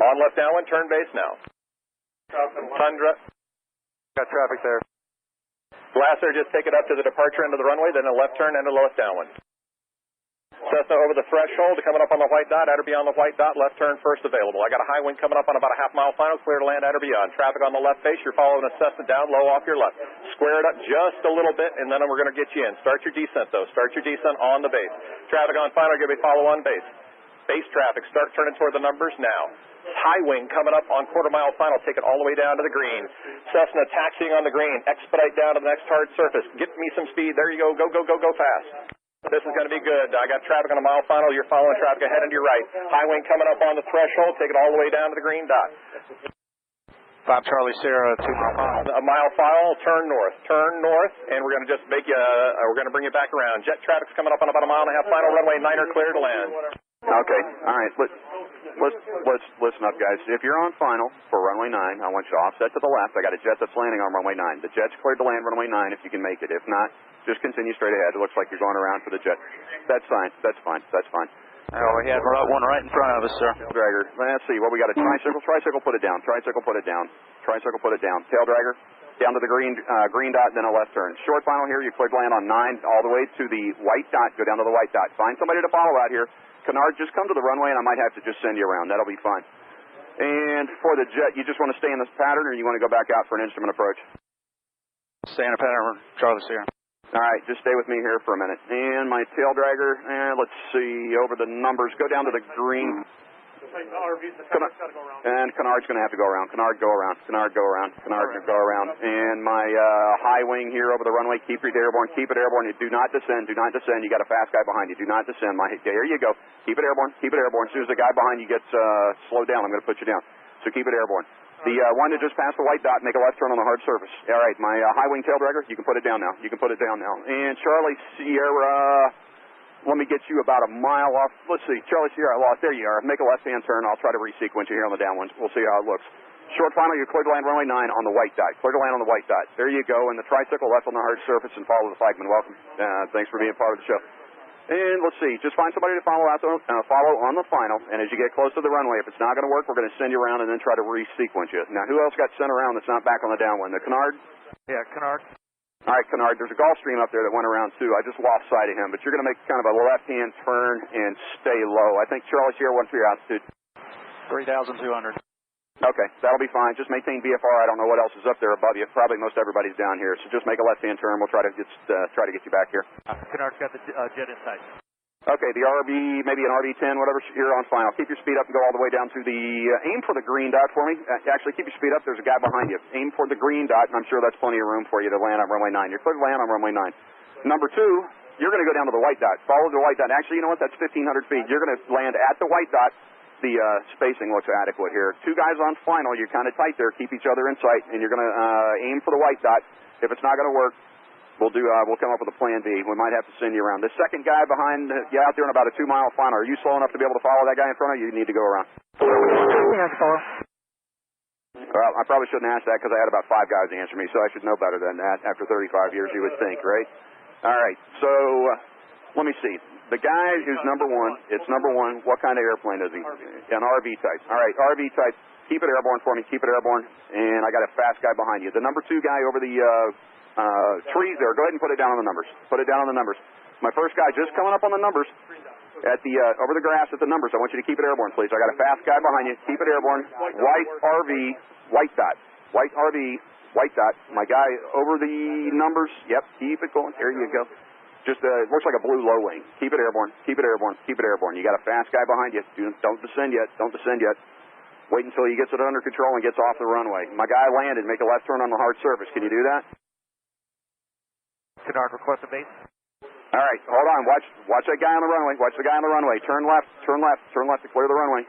On left downwind, turn base now. Tundra. Got traffic there. Blaster, just take it up to the departure end of the runway, then a left turn into left downwind. Cessna over the threshold, coming up on the white dot, at or beyond the white dot, left turn first available. I got a high wind coming up on about a half-mile final, clear to land at or beyond. Traffic on the left face, you're following a Cessna down low off your left. Square it up just a little bit, and then we're going to get you in. Start your descent, though. Start your descent on the base. Traffic on final, give me follow on base. Base traffic, start turning toward the numbers now. High wing coming up on quarter-mile final, take it all the way down to the green. Cessna taxiing on the green, expedite down to the next hard surface. Get me some speed. There you go. Go, go, go, go fast. This is going to be good. I got traffic on a mile final. You're following traffic ahead and to your right. High wing coming up on the threshold. Take it all the way down to the green dot. 5 Charlie Sierra, 2 mile final. A mile final, turn north. Turn north, and we're going to just make you, we're going to bring you back around. Jet traffic's coming up on about a mile and a half final. Runway 9er clear to land. Okay, all right. Let's listen up, guys. If you're on final for runway 9, I want you offset to the left. I got a jet that's landing on runway 9. The jet's cleared to land runway 9 if you can make it. If not, just continue straight ahead. It looks like you're going around for the jet. That's fine. That's fine. That's fine. Oh, we had one right in front of us, sir. Tail dragger. Let's see. Well, we got a tricycle. Tricycle, put it down. Tricycle, put it down. Tricycle, put it down. Tail dragger, down to the green dot, then a left turn. Short final here. You cleared to land on 9 all the way to the white dot. Go down to the white dot. Find somebody to follow out here. Canard, just come to the runway, and I might have to just send you around. That'll be fine. And for the jet, you just want to stay in this pattern, or you want to go back out for an instrument approach? Stay in a pattern, Charlie Sierra. All right, just stay with me here for a minute. And my tail dragger, let's see, over the numbers, go down to the green. And Canard's going to have to go around. Canard, go around. Canard, go around. Canard, go around. And my high wing here over the runway, keep it airborne. Keep it airborne. Do not descend. Do not descend. You got a fast guy behind you. Do not descend. There you go. Keep it airborne. Keep it airborne. As soon as the guy behind you gets slowed down, I'm going to put you down. So keep it airborne. The one that just passed the white dot, make a left turn on the hard surface. All right, my high wing tail dragger, you can put it down now. You can put it down now. And Charlie Sierra, let me get you about a mile off. Let's see, Charlie Sierra, lost. There you are. Make a left-hand turn. I'll try to resequence you here on the downwinds. We'll see how it looks. Short final, you're clear to land runway 9 on the white dot. Clear to land on the white dot. There you go. And the tricycle left on the hard surface and follow the flagman. Welcome. Thanks for being part of the show. And let's see, just find somebody to follow on the final, and as you get close to the runway, if it's not going to work, we're going to send you around and then try to resequence you. Now, who else got sent around that's not back on the downwind? The Canard? Yeah, Canard. All right, Canard, there's a Gulfstream up there that went around too. I just lost sight of him, but you're going to make kind of a left-hand turn and stay low. I think Charlie Sierra, what's your altitude? 3,200. Okay, that'll be fine. Just maintain VFR. I don't know what else is up there above you. Probably most everybody's down here. So just make a left-hand turn. We'll try to get you back here. Canard's got the jet in sight. Okay, the RB, maybe an RB-10, whatever, here on final. Keep your speed up and go all the way down to the, aim for the green dot for me. Actually, keep your speed up. There's a guy behind you. Aim for the green dot, and I'm sure that's plenty of room for you to land on runway 9. You're clear to land on runway 9. Number 2, you're going to go down to the white dot. Follow the white dot. Actually, you know what? That's 1,500 feet. You're going to land at the white dot. The spacing looks adequate here. 2 guys on final. You're kind of tight there. Keep each other in sight, and you're going to aim for the white dot. If it's not going to work, we'll come up with a plan B. We might have to send you around. The second guy behind you out there in about a 2-mile final. Are you slow enough to be able to follow that guy in front of you? You need to go around. Well, I probably shouldn't ask that because I had about 5 guys answer me, so I should know better than that after 35 years, you would think, right? All right, so let me see. The guy who's number 1, it's number 1. What kind of airplane is he? An RV type. All right, RV type. Keep it airborne for me. Keep it airborne. And I got a fast guy behind you. The number 2 guy over the trees there. Go ahead and put it down on the numbers. Put it down on the numbers. My first guy just coming up on the numbers. At the over the grass at the numbers. I want you to keep it airborne, please. I got a fast guy behind you. Keep it airborne. White RV, white dot. White RV, white dot. My guy over the numbers. Yep, keep it going. There you go. Just it looks like a blue low wing. Keep it airborne. Keep it airborne. Keep it airborne. You got a fast guy behind you. Don't descend yet. Don't descend yet. Wait until he gets it under control and gets off the runway. My guy landed. Make a left turn on the hard surface. Can you do that? Canard, request a base. All right, hold on. Watch that guy on the runway. Watch the guy on the runway. Turn left. Turn left. Turn left to clear the runway.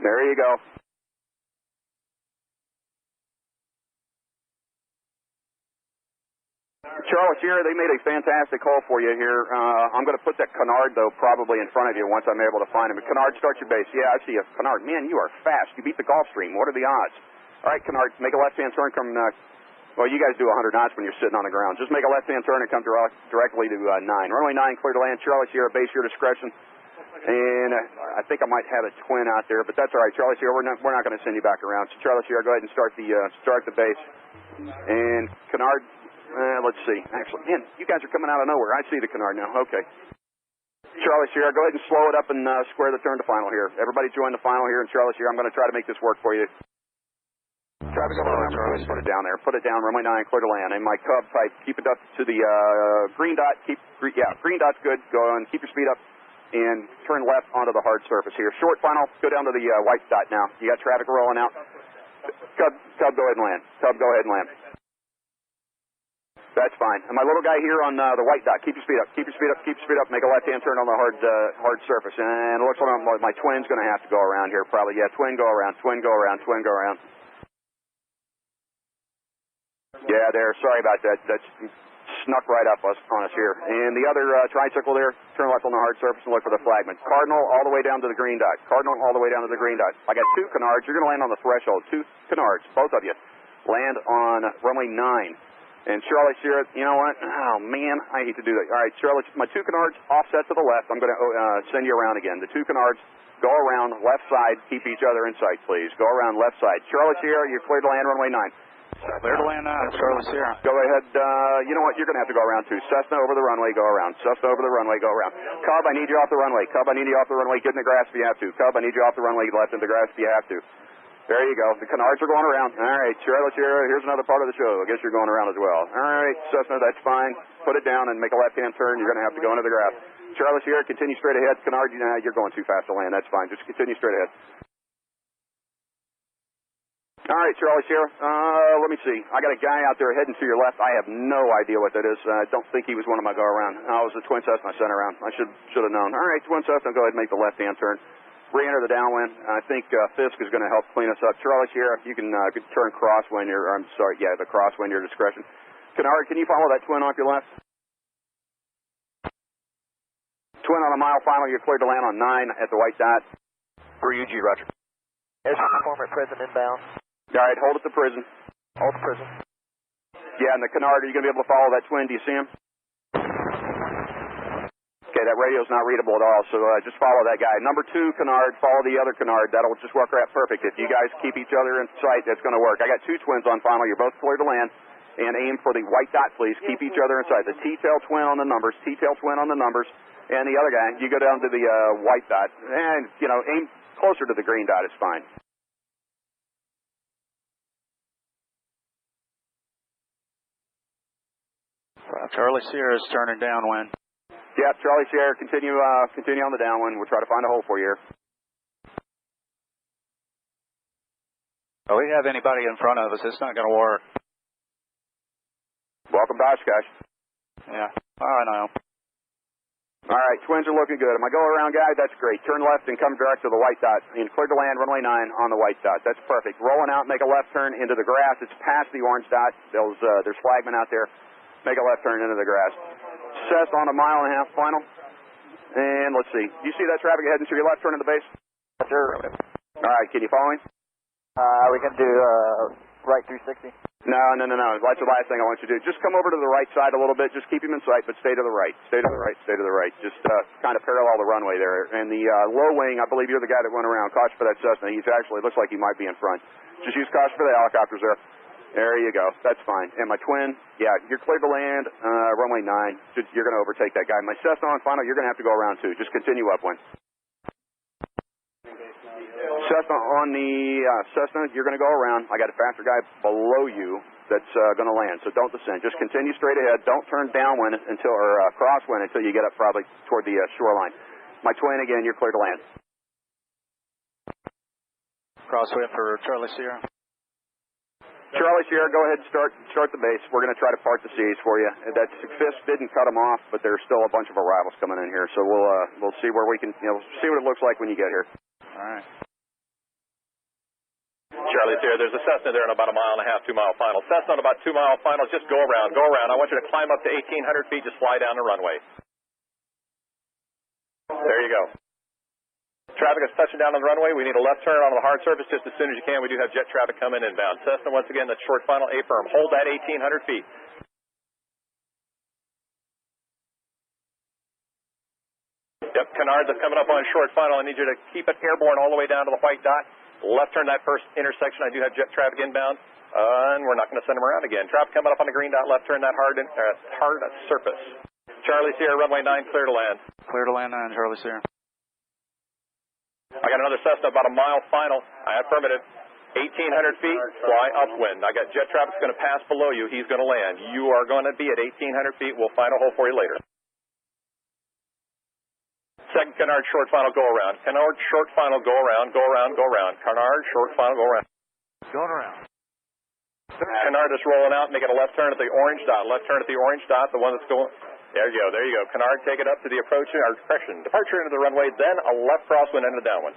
There you go. Charlie Sierra, they made a fantastic call for you here. I'm going to put that Canard, though, probably in front of you once I'm able to find him. Canard, start your base. Yeah, I see you. Canard, man, you are fast. You beat the Gulfstream. What are the odds? All right, Canard, make a left-hand turn. Well, you guys do 100 knots when you're sitting on the ground. Just make a left-hand turn and come directly to 9. Runway 9, clear to land. Charlie Sierra, base your discretion. And I think I might have a twin out there, but that's all right. Charlie Sierra, we're not going to send you back around. So Charlie Sierra, go ahead and start the base. And Canard, let's see. Actually, man, you guys are coming out of nowhere. I see the Canard now. Okay. Charlie Sierra, go ahead and slow it up and square the turn to final here. Everybody join the final here, and Charlie Sierra, I'm going to try to make this work for you. Traffic over around Charlie. Put it down there. Put it down, runway 9, clear to land. And my Cub type, keep it up to the green dot. Green dot's good. Go on, keep your speed up, and turn left onto the hard surface here. Short final, go down to the white dot now. You got traffic rolling out. Cub, go ahead and land. Cub, go ahead and land. That's fine. And my little guy here on the white dot, keep your speed up. Keep your speed up. Keep your speed up. Make a left-hand turn on the hard surface. And it looks like my twin's going to have to go around here probably. Yeah, twin go around. Twin go around. Twin go around. Yeah, there. Sorry about that. That's snuck right up on us here. And the other tricycle there, turn left on the hard surface and look for the flagman. Cardinal all the way down to the green dot. Cardinal all the way down to the green dot. I got 2 canards. You're going to land on the threshold. 2 canards, both of you. Land on runway 9. And Charlie Sierra, you know what? Oh, man, I hate to do that. All right, Charlie, my 2 canards offset to the left. I'm going to send you around again. The 2 canards go around left side. Keep each other in sight, please. Go around left side. Charlie Sierra, you're clear to land runway 9. Clear to land now, Charlie Sierra. Go ahead. You know what? You're going to have to go around too. Cessna over the runway, go around. Cessna over the runway, go around. Cub, I need you off the runway. Cub, I need you off the runway. Get in the grass if you have to. Cub, I need you off the runway. Left in the grass if you have to. There you go. The canards are going around. All right, Charlie Sierra, here's another part of the show. I guess you're going around as well. All right, Cessna, that's fine. Put it down and make a left-hand turn. You're going to have to go into the grass. Charlie Sierra, continue straight ahead. Canard, you're going too fast to land. That's fine. Just continue straight ahead. All right, Charlie Sierra, let me see. I got a guy out there heading to your left. I have no idea what that is. I don't think he was one of my go-around. I was the twin Cessna I sent around. I should have known. All right, twin Cessna, go ahead and make the left-hand turn. Re-enter the downwind. I think Fisk is going to help clean us up. Charlie Sierra, you can turn crosswind. The crosswind, your discretion. Canard, can you follow that twin off your left? Twin on a mile final. You're cleared to land on 9 at the white dot. For UG, roger. Airspace performer at present inbound. All right, hold at the prison. Hold the prison. Yeah, and the Canard, are you going to be able to follow that twin? Do you see him? Okay, that radio's not readable at all, so just follow that guy. Number 2 Canard, follow the other Canard. That'll just work out perfect. If you guys keep each other in sight, that's going to work. I got 2 twins on final. You're both clear to land. And aim for the white dot, please. Keep each other in sight. The T-tail twin on the numbers. T-tail twin on the numbers. And the other guy, you go down to the white dot. And, aim closer to the green dot is fine. Charlie Sierra is turning downwind. Yeah, Charlie Sierra, continue on the downwind. We'll try to find a hole for you here. Oh, we have anybody in front of us. It's not going to work. Welcome to Oshkosh. Yeah, I know. All right, twins are looking good. My go-around guy, that's great. Turn left and come direct to the white dot. And clear to land, runway 9 on the white dot. That's perfect. Rolling out, make a left turn into the grass. It's past the orange dot. There's flagmen out there. Make a left turn into the grass. Cess on a 1.5 mile final. And let's see. You see that traffic heading to your left turn in the base? Sure. All right, can you follow me? We can do right 360. No. That's the last thing I want you to do. Just come over to the right side a little bit. Just keep him in sight, but stay to the right. Stay to the right. Stay to the right. Just kind of parallel the runway there. And the low wing, I believe you're the guy that went around. Caution for that Cessna. He's actually, looks like he might be in front. Just use caution for the helicopters there. There you go. That's fine. And my twin, yeah, you're clear to land, runway 9. You're going to overtake that guy. My Cessna on final, you're going to have to go around too. Just continue upwind. Cessna on the Cessna, you're going to go around. I got a faster guy below you that's going to land, so don't descend. Just continue straight ahead. Don't turn downwind or crosswind until you get up probably toward the shoreline. My twin, again, you're clear to land. Crosswind for Charlie Sierra. Charlie Sierra, go ahead and start the base. We're going to try to part the seas for you. That Fisk didn't cut them off, but there's still a bunch of arrivals coming in here, so we'll see where we can, see what it looks like when you get here. All right. Charlie Sierra, there's a Cessna there in about 1.5 mile, 2 mile final. Cessna on about 2 mile final. Just go around. I want you to climb up to 1,800 feet. Just fly down the runway. There you go. Traffic is touching down on the runway. We need a left turn on the hard surface just as soon as you can. We do have jet traffic coming inbound. Cessna, once again, that's short final, A-firm. Hold that 1,800 feet. Yep, Canard, that's coming up on short final. I need you to keep it airborne all the way down to the white dot. Left turn that first intersection. I do have jet traffic inbound. And we're not going to send them around again. Traffic coming up on the green dot. Left turn that hard surface. Charlie Sierra, runway 9, clear to land. Clear to land 9, Charlie Sierra. I got another Cessna about a mile final. I have permitted. 1,800 feet, fly upwind. I got jet traffic going to pass below you. He's going to land. You are going to be at 1,800 feet. We'll find a hole for you later. Second Canard short final, go around. Canard short final, go around, go around, go around. Canard short final, go around. Going around. Canard is rolling out, making a left turn at the orange dot. Left turn at the orange dot, the one that's going. There you go, there you go. Canard, take it up to the approach or departure into the runway, then a left crosswind into the downwind.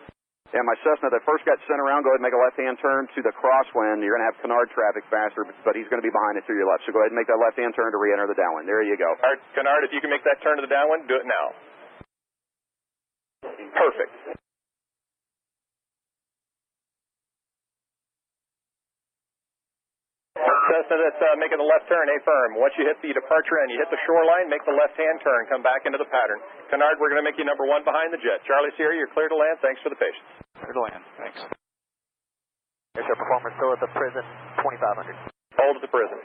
Yeah, my Cessna that first got sent around, go ahead and make a left-hand turn to the crosswind. You're going to have Canard traffic faster, but he's going to be behind it to your left. So go ahead and make that left-hand turn to re-enter the downwind. There you go. All right, Canard, if you can make that turn to the downwind, do it now. Perfect. Cessna that's making the left turn, firm. Once you hit the departure end, you hit the shoreline, make the left-hand turn, come back into the pattern. Canard, we're going to make you number 1 behind the jet. Charlie Sierra, you're clear to land. Thanks for the patience. Clear to land. Thanks. Airshow performance still at the prison, 2,500. Hold at the prison.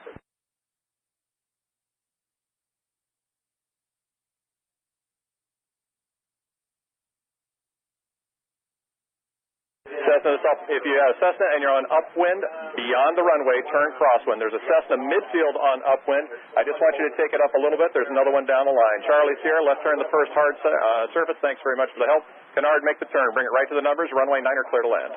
Cessna, if you have a Cessna and you're on upwind beyond the runway, turn crosswind. There's a Cessna midfield on upwind. I just want you to take it up a little bit. There's another one down the line. Charlie Sierra, left turn the first hard surface. Thanks very much for the help. Canard, make the turn. Bring it right to the numbers. Runway 9 are clear to land.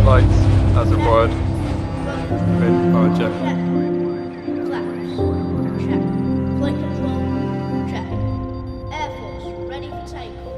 Lights as required. Ready for power check. Flaps. Check. Flight control. Check. Air Force ready for takeoff.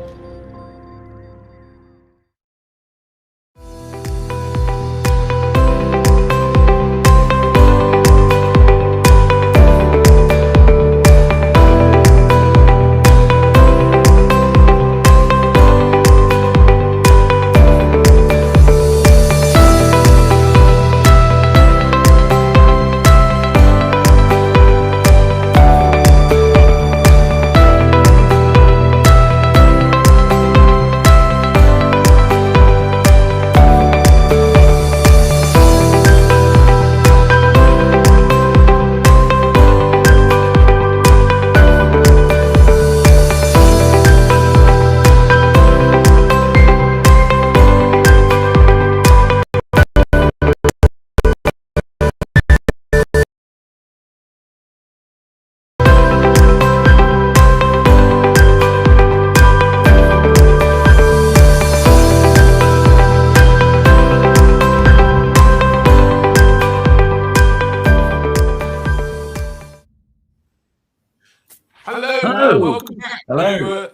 Welcome back. Hello.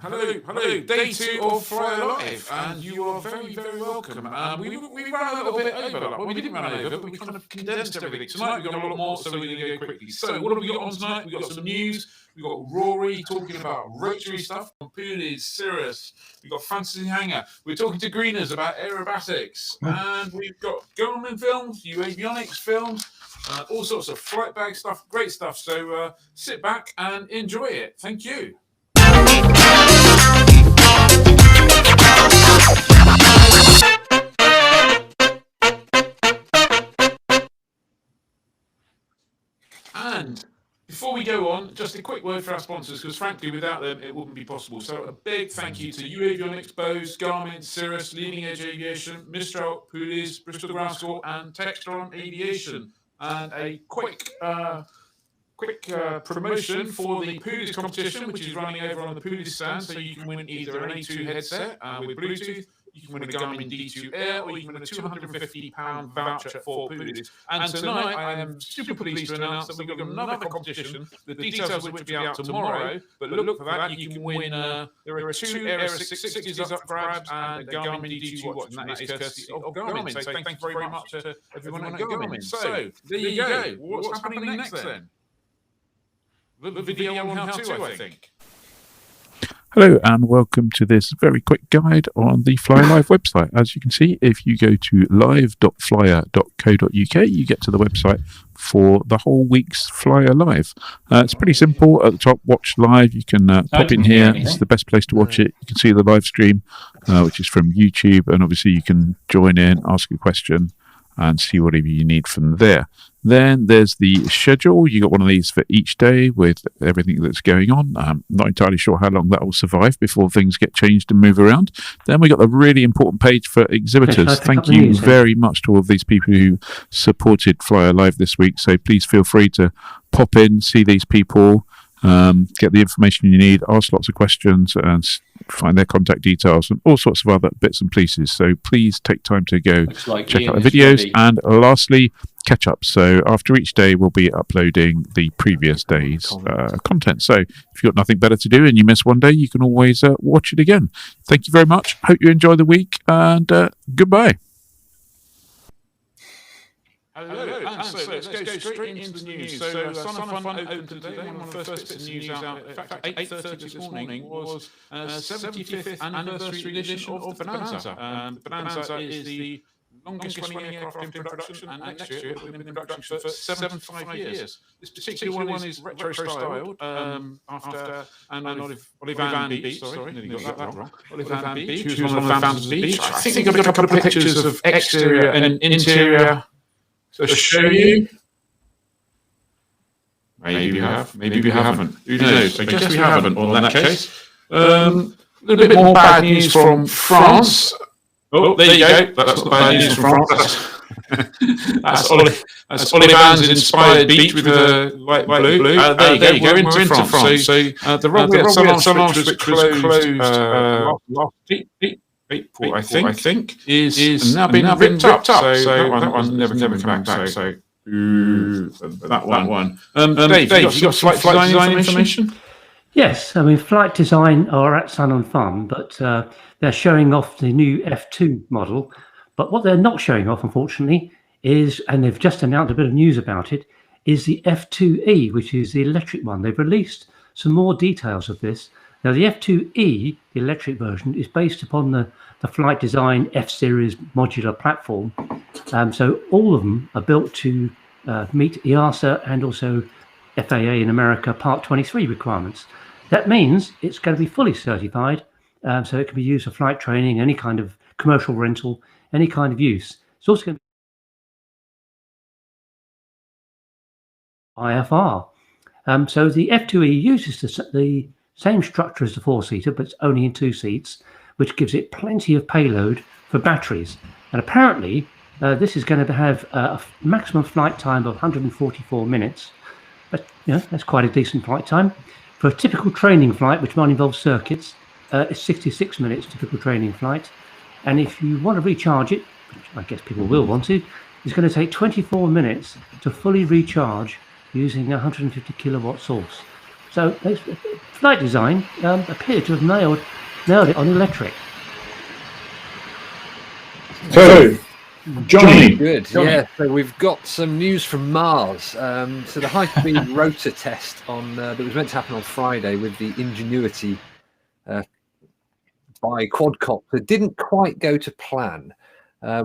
Hello. Day 2 of Fly Alive, and you are very, very welcome. We ran a little bit over. Well, we didn't run over, but we kind of condensed everything. Tonight we've got a lot more, so we're going to go quickly. So what have we got on tonight? We've got some news. We've got Rory talking about rotary stuff on Pooleys, Cirrus. We've got Fantasy Hangar. We're talking to Greeners about aerobatics. And we've got Garmin films, uAvionix films, all sorts of flight bag stuff, great stuff. So sit back and enjoy it. Thank you. And before we go on, just a quick word for our sponsors, because frankly, without them, it wouldn't be possible. So a big thank you to uAvionix, Bose, Garmin, Cirrus, Leading Edge Aviation, Mistral, Pooleys, Bristol Ground Sport, and Textron Aviation. And a quick quick promotion for the Pooleys competition, which is running over on the Pooleys stand. So you can win either an A2 headset with Bluetooth, you can win a Garmin D2 Air, or you can win a £250 voucher for Pooleys. And tonight, I am super pleased to announce that we've got another competition, the details of which will be out tomorrow. But look for that. You can win, there are 2 Aero 660s up for grabs and a Garmin D2 watch, and that is courtesy of Garmin. So thank you very much to everyone at Garmin. So there you go. What's happening next then? The video on how to, I think. Hello and welcome to this very quick guide on the Flyer Live website. As you can see, if you go to live.flyer.co.uk, you get to the website for the whole week's Flyer Live. It's pretty simple. At the top, watch live. You can pop in here. It's the best place to watch it. You can see the live stream, which is from YouTube, and obviously you can join in, ask a question, and see whatever you need from there. Then there's the schedule. You got one of these for each day with everything that's going on. I'm not entirely sure how long that will survive before things get changed and move around. Then we got the really important page for exhibitors. Thank you very much to all of these people who supported Flyer Live this week. So please feel free to pop in, see these people, get the information you need, ask lots of questions, and find their contact details and all sorts of other bits and pieces. So please take time to go check out the videos. And lastly, catch up. So after each day, we'll be uploading the previous day's content. So if you've got nothing better to do and you miss one day, you can always watch it again. Thank you very much. Hope you enjoy the week, and goodbye. Hello. So let's go straight into the news. So Sun and Fun opened today. One of the first bits of news out, in fact, 8:30 this morning, was 75th anniversary edition of the Bonanza. The Bonanza is the longest running aircraft in production, and next year it will be in production for 75 years. This particular one is retro-styled after Olive Ann Beach. Sorry, nearly got that wrong. Olive Ann Beach, who was one of the founders of the beach. I think we've got a couple of pictures of exterior and interior to show you. Maybe we have, maybe we haven't. Who knows? I guess we haven't, or in that case. A little bit more bad news from France. Oh, there you go. That's the bad news from France. That's Olive Ann's inspired beach with a light blue. There you go. We're into France. So the runway at Sun, which was closed last April, I think, is now been ripped up. So that one's never come back. So that one. Dave, you got some flight design information? Yes, I mean, flight design are at Sun and Fun, but they're showing off the new F2 model. But what they're not showing off, unfortunately, is, and they've just announced a bit of news about it, is the F2E, which is the electric one. They've released some more details of this. Now, the F2E, the electric version, is based upon the Flight Design F-Series modular platform. So all of them are built to meet EASA and also FAA in America Part 23 requirements. That means it's going to be fully certified, so it can be used for flight training, any kind of commercial rental, any kind of use. It's also going to be IFR. So the F2E uses the same structure as the four-seater, but it's only in 2 seats, which gives it plenty of payload for batteries. And apparently, this is going to have a maximum flight time of 144 minutes. But that's quite a decent flight time. For a typical training flight, which might involve circuits, it's 66 minutes typical training flight. And if you want to recharge it, which I guess people will want to, it's going to take 24 minutes to fully recharge using a 150 kilowatt source. So flight design appeared to have nailed it on electric. So, Johnny. Good. Yeah, so we've got some news from Mars. So the high-speed rotor test that was meant to happen on Friday with the Ingenuity by quadcopter didn't quite go to plan.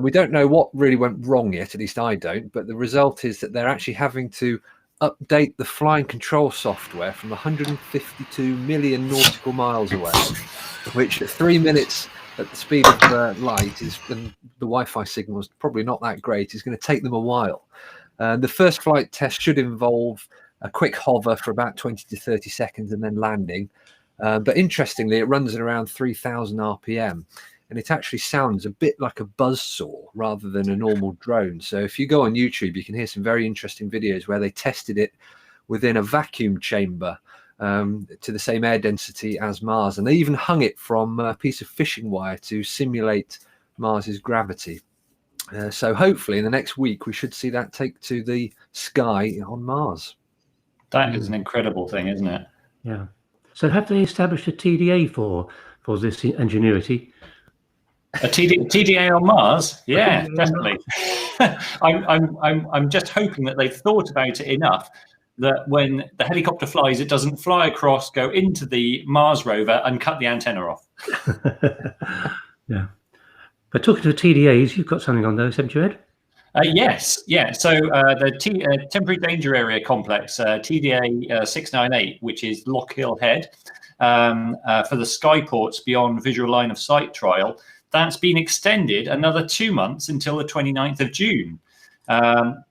We don't know what really went wrong yet, at least I don't, but the result is that they're actually having to update the flying control software from 152 million nautical miles away, which at 3 minutes at the speed of light is, and the Wi-Fi signal is probably not that great, is going to take them a while. The first flight test should involve a quick hover for about 20 to 30 seconds and then landing. But interestingly, it runs at around 3,000 RPM, and it actually sounds a bit like a buzzsaw rather than a normal drone. So if you go on YouTube, you can hear some very interesting videos where they tested it within a vacuum chamber to the same air density as Mars. And they even hung it from a piece of fishing wire to simulate Mars's gravity. So hopefully in the next week, we should see that take to the sky on Mars. That is an incredible thing, isn't it? Yeah. So have they established a TDA for this Ingenuity? A TDA on Mars? Yeah, definitely. I'm just hoping that they've thought about it enough that when the helicopter flies, it doesn't fly across, go into the Mars rover and cut the antenna off. Yeah. But talking to TDAs, you've got something on those, haven't you, Ed? Yes, yeah. So the Temporary Danger Area Complex, TDA 698, which is Lock Hill Head, for the Skyports Beyond Visual Line of Sight trial, that's been extended another 2 months until the 29th of June.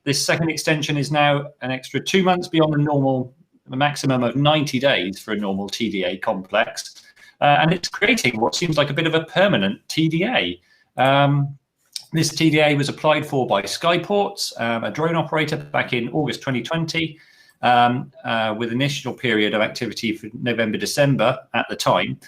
This second extension is now an extra 2 months beyond the maximum of 90 days for a normal TDA complex. And it's creating what seems like a bit of a permanent TDA. This TDA was applied for by Skyports, a drone operator, back in August 2020, with an initial period of activity for November, December at the time.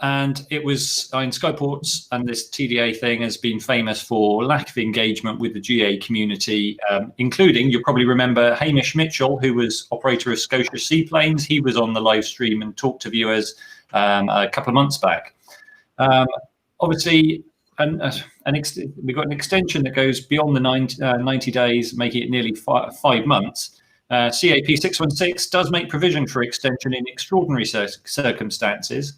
And it was in Skyports, and this TDA thing has been famous for lack of engagement with the GA community, including, you'll probably remember, Hamish Mitchell, who was operator of Scotia Seaplanes. He was on the live stream and talked to viewers a couple of months back. Obviously, we've got an extension that goes beyond the 90 days, making it nearly 5 months. CAP 616 does make provision for extension in extraordinary circumstances,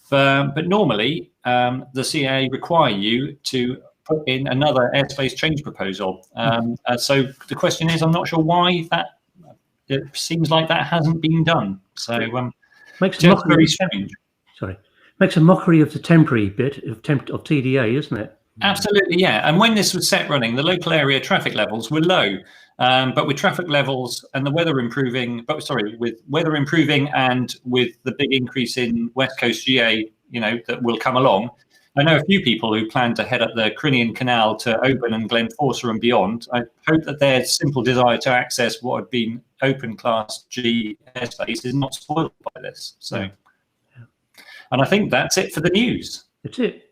but normally the CAA require you to put in another airspace change proposal. So the question is, I'm not sure why it seems like that hasn't been done. So makes just very strange. Sorry. Makes a mockery of the temporary bit of TDA, isn't it? Absolutely, yeah. And when this was set running, the local area traffic levels were low. But with traffic levels and the weather improving, with weather improving and with the big increase in West Coast GA, that will come along, I know a few people who plan to head up the Crinean Canal to Oban and Glenforsa and beyond. I hope that their simple desire to access what had been open class G airspace is not spoiled by this. So. And I think that's it for the news. That's it.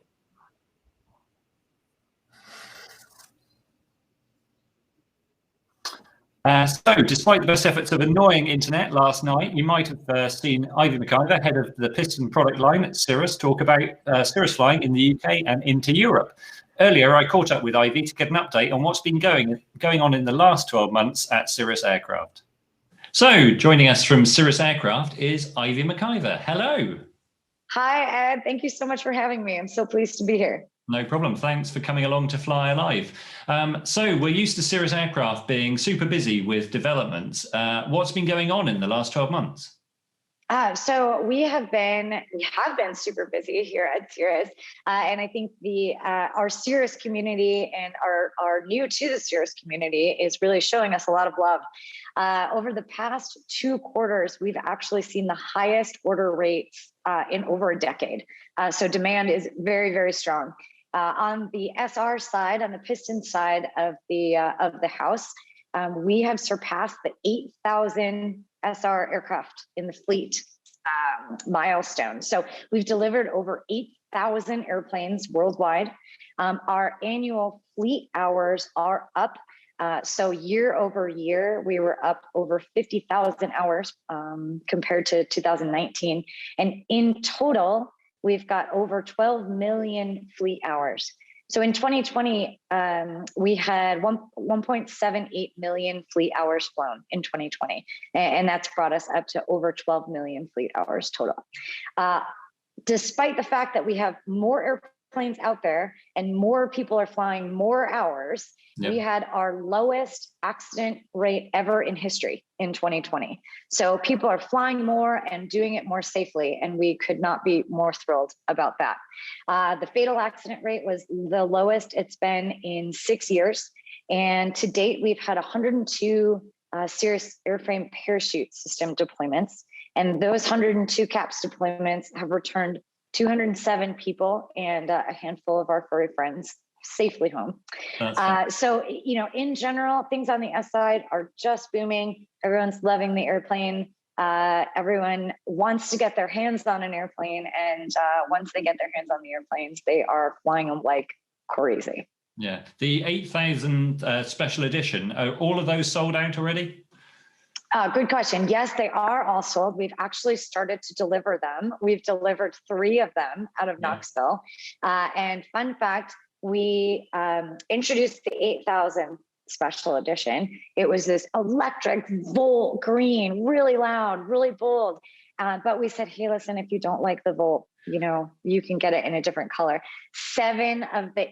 So, despite the best efforts of annoying internet last night, you might have seen Ivy McIver, head of the piston product line at Cirrus, talk about Cirrus flying in the UK and into Europe. Earlier, I caught up with Ivy to get an update on what's been going on in the last 12 months at Cirrus Aircraft. So, joining us from Cirrus Aircraft is Ivy McIver. Hello. Hi, Ed. Thank you so much for having me. I'm so pleased to be here. No problem. Thanks for coming along to Fly Alive. So we're used to Cirrus Aircraft being super busy with developments. What's been going on in the last 12 months? So we have been super busy here at Cirrus, and I think our Cirrus community and our new to the Cirrus community is really showing us a lot of love. Over the past 2 quarters, we've actually seen the highest order rates in over a decade. So demand is very, very strong. On the SR side, on the piston side of the house, we have surpassed the 8,000 SR aircraft in the fleet milestone. So we've delivered over 8,000 airplanes worldwide. Our annual fleet hours are up. So year over year, we were up over 50,000 hours compared to 2019. And in total, we've got over 12 million fleet hours. So in 2020, we had 1.78 million fleet hours flown in 2020. And that's brought us up to over 12 million fleet hours total. Despite the fact that we have more airplanes out there and more people are flying more hours, we had our lowest accident rate ever in history in 2020. So people are flying more and doing it more safely, and we could not be more thrilled about that. The fatal accident rate was the lowest it's been in 6 years. And to date, we've had 102 Cirrus airframe parachute system deployments. And those 102 CAPS deployments have returned 207 people and a handful of our furry friends safely home. So, in general, things on the S side are just booming. Everyone's loving the airplane. Everyone wants to get their hands on an airplane. And once they get their hands on the airplanes, they are flying them like crazy. Yeah. The 8,000 special edition, are all of those sold out already? Good question. Yes, they are all sold. We've actually started to deliver them. We've delivered 3 of them out of Knoxville. And fun fact, we introduced the 8,000 special edition. It was this electric Volt green, really loud, really bold. But we said, hey, listen, if you don't like the Volt, you can get it in a different color. 7 of the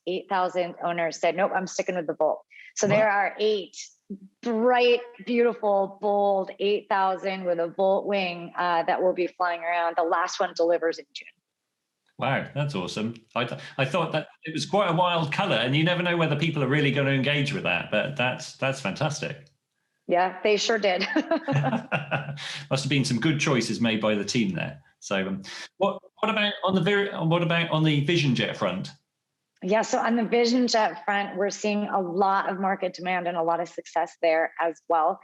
8,000 owners said, nope, I'm sticking with the Volt. So there are 8 bright, beautiful, bold 8,000 with a Volt wing that will be flying around. The last one delivers in June. Wow, that's awesome. I thought that it was quite a wild color, and you never know whether people are really going to engage with that, but that's fantastic. Yeah, they sure did. Must have been some good choices made by the team there. So what about on the Vision Jet front? Yeah, so on the Vision Jet front, we're seeing a lot of market demand and a lot of success there as well.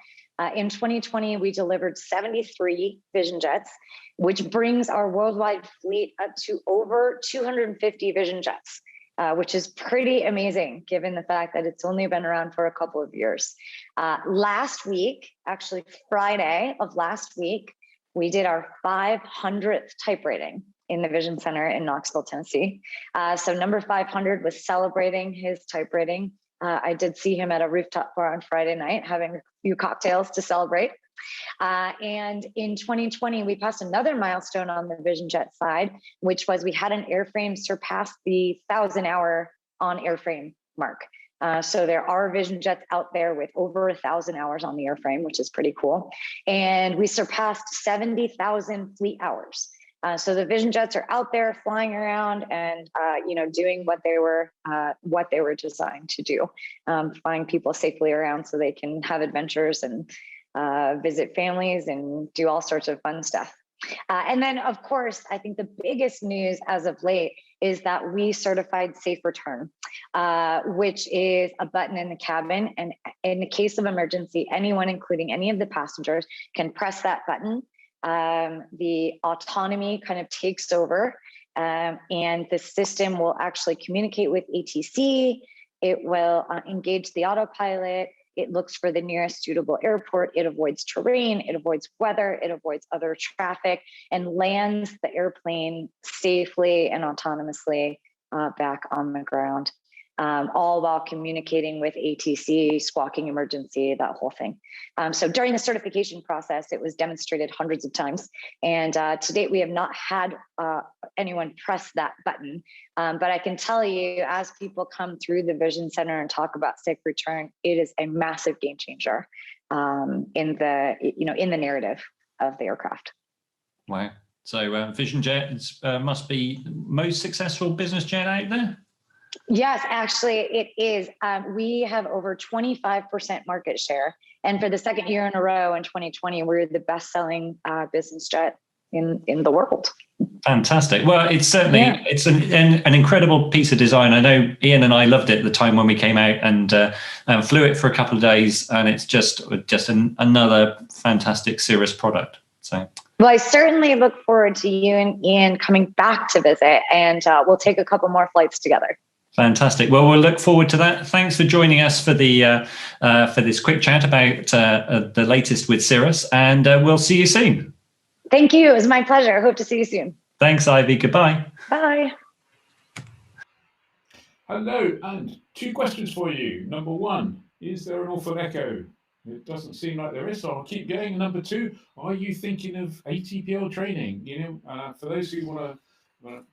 In 2020, we delivered 73 Vision Jets, which brings our worldwide fleet up to over 250 Vision Jets, which is pretty amazing given the fact that it's only been around for a couple of years. Last week, actually Friday of last week, we did our 500th type rating in the Vision Center in Knoxville, Tennessee. So number 500 was celebrating his type rating. I did see him at a rooftop bar on Friday night having a few cocktails to celebrate. And in 2020, we passed another milestone on the Vision Jet side, which was we had an airframe surpass the 1,000-hour on airframe mark. So there are Vision Jets out there with over 1,000 hours on the airframe, which is pretty cool. And we surpassed 70,000 fleet hours. So the Vision Jets are out there flying around and doing what they were designed to do, flying people safely around so they can have adventures and visit families and do all sorts of fun stuff. And then, of course, I think the biggest news as of late is that we certified Safe Return, which is a button in the cabin. And in the case of emergency, anyone, including any of the passengers, can press that button. The autonomy kind of takes over, and the system will actually communicate with ATC. It will engage the autopilot. It looks for the nearest suitable airport. It avoids terrain. It avoids weather. It avoids other traffic and lands the airplane safely and autonomously back on the ground, all while communicating with ATC, squawking emergency, that whole thing. So during the certification process, it was demonstrated hundreds of times. And to date, we have not had anyone press that button. But I can tell you, as people come through the Vision Center and talk about Safe Return, it is a massive game changer in the narrative of the aircraft. Wow. So Vision Jet must be most successful business jet out there? Yes, actually it is. We have over 25% market share. And for the second year in a row in 2020, we're the best-selling business jet in the world. Fantastic. Well, it's certainly, it's an incredible piece of design. I know Ian and I loved it at the time when we came out and flew it for a couple of days. And it's just another fantastic Cirrus product. So. Well, I certainly look forward to you and Ian coming back to visit, and we'll take a couple more flights together. Fantastic. Well, we'll look forward to that. Thanks for joining us for the for this quick chat about the latest with Cirrus, and we'll see you soon. Thank you. It was my pleasure. Hope to see you soon. Thanks, Ivy. Goodbye. Bye. Hello, and 2 questions for you. Number 1, is there an awful echo? It doesn't seem like there is, so I'll keep going. Number 2, are you thinking of ATPL training? For those who want to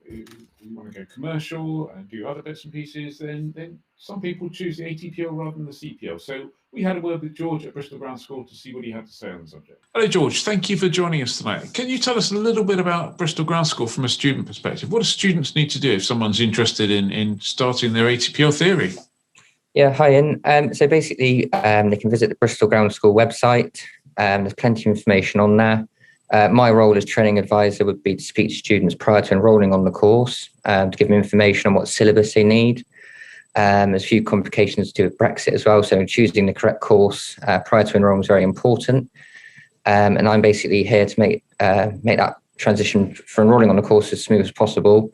go commercial and do other bits and pieces, then some people choose the ATPL rather than the CPL. So we had a word with George at Bristol Ground School to see what he had to say on the subject. Hello, George. Thank you for joining us tonight. Can you tell us a little bit about Bristol Ground School from a student perspective? What do students need to do if someone's interested in starting their ATPL theory? Yeah, hi, Ian. So basically, they can visit the Bristol Ground School website. There's plenty of information on there. My role as training advisor would be to speak to students prior to enrolling on the course, to give them information on what syllabus they need. There's a few complications to do with Brexit as well. So choosing the correct course prior to enrolling is very important. And I'm basically here to make that transition for enrolling on the course as smooth as possible,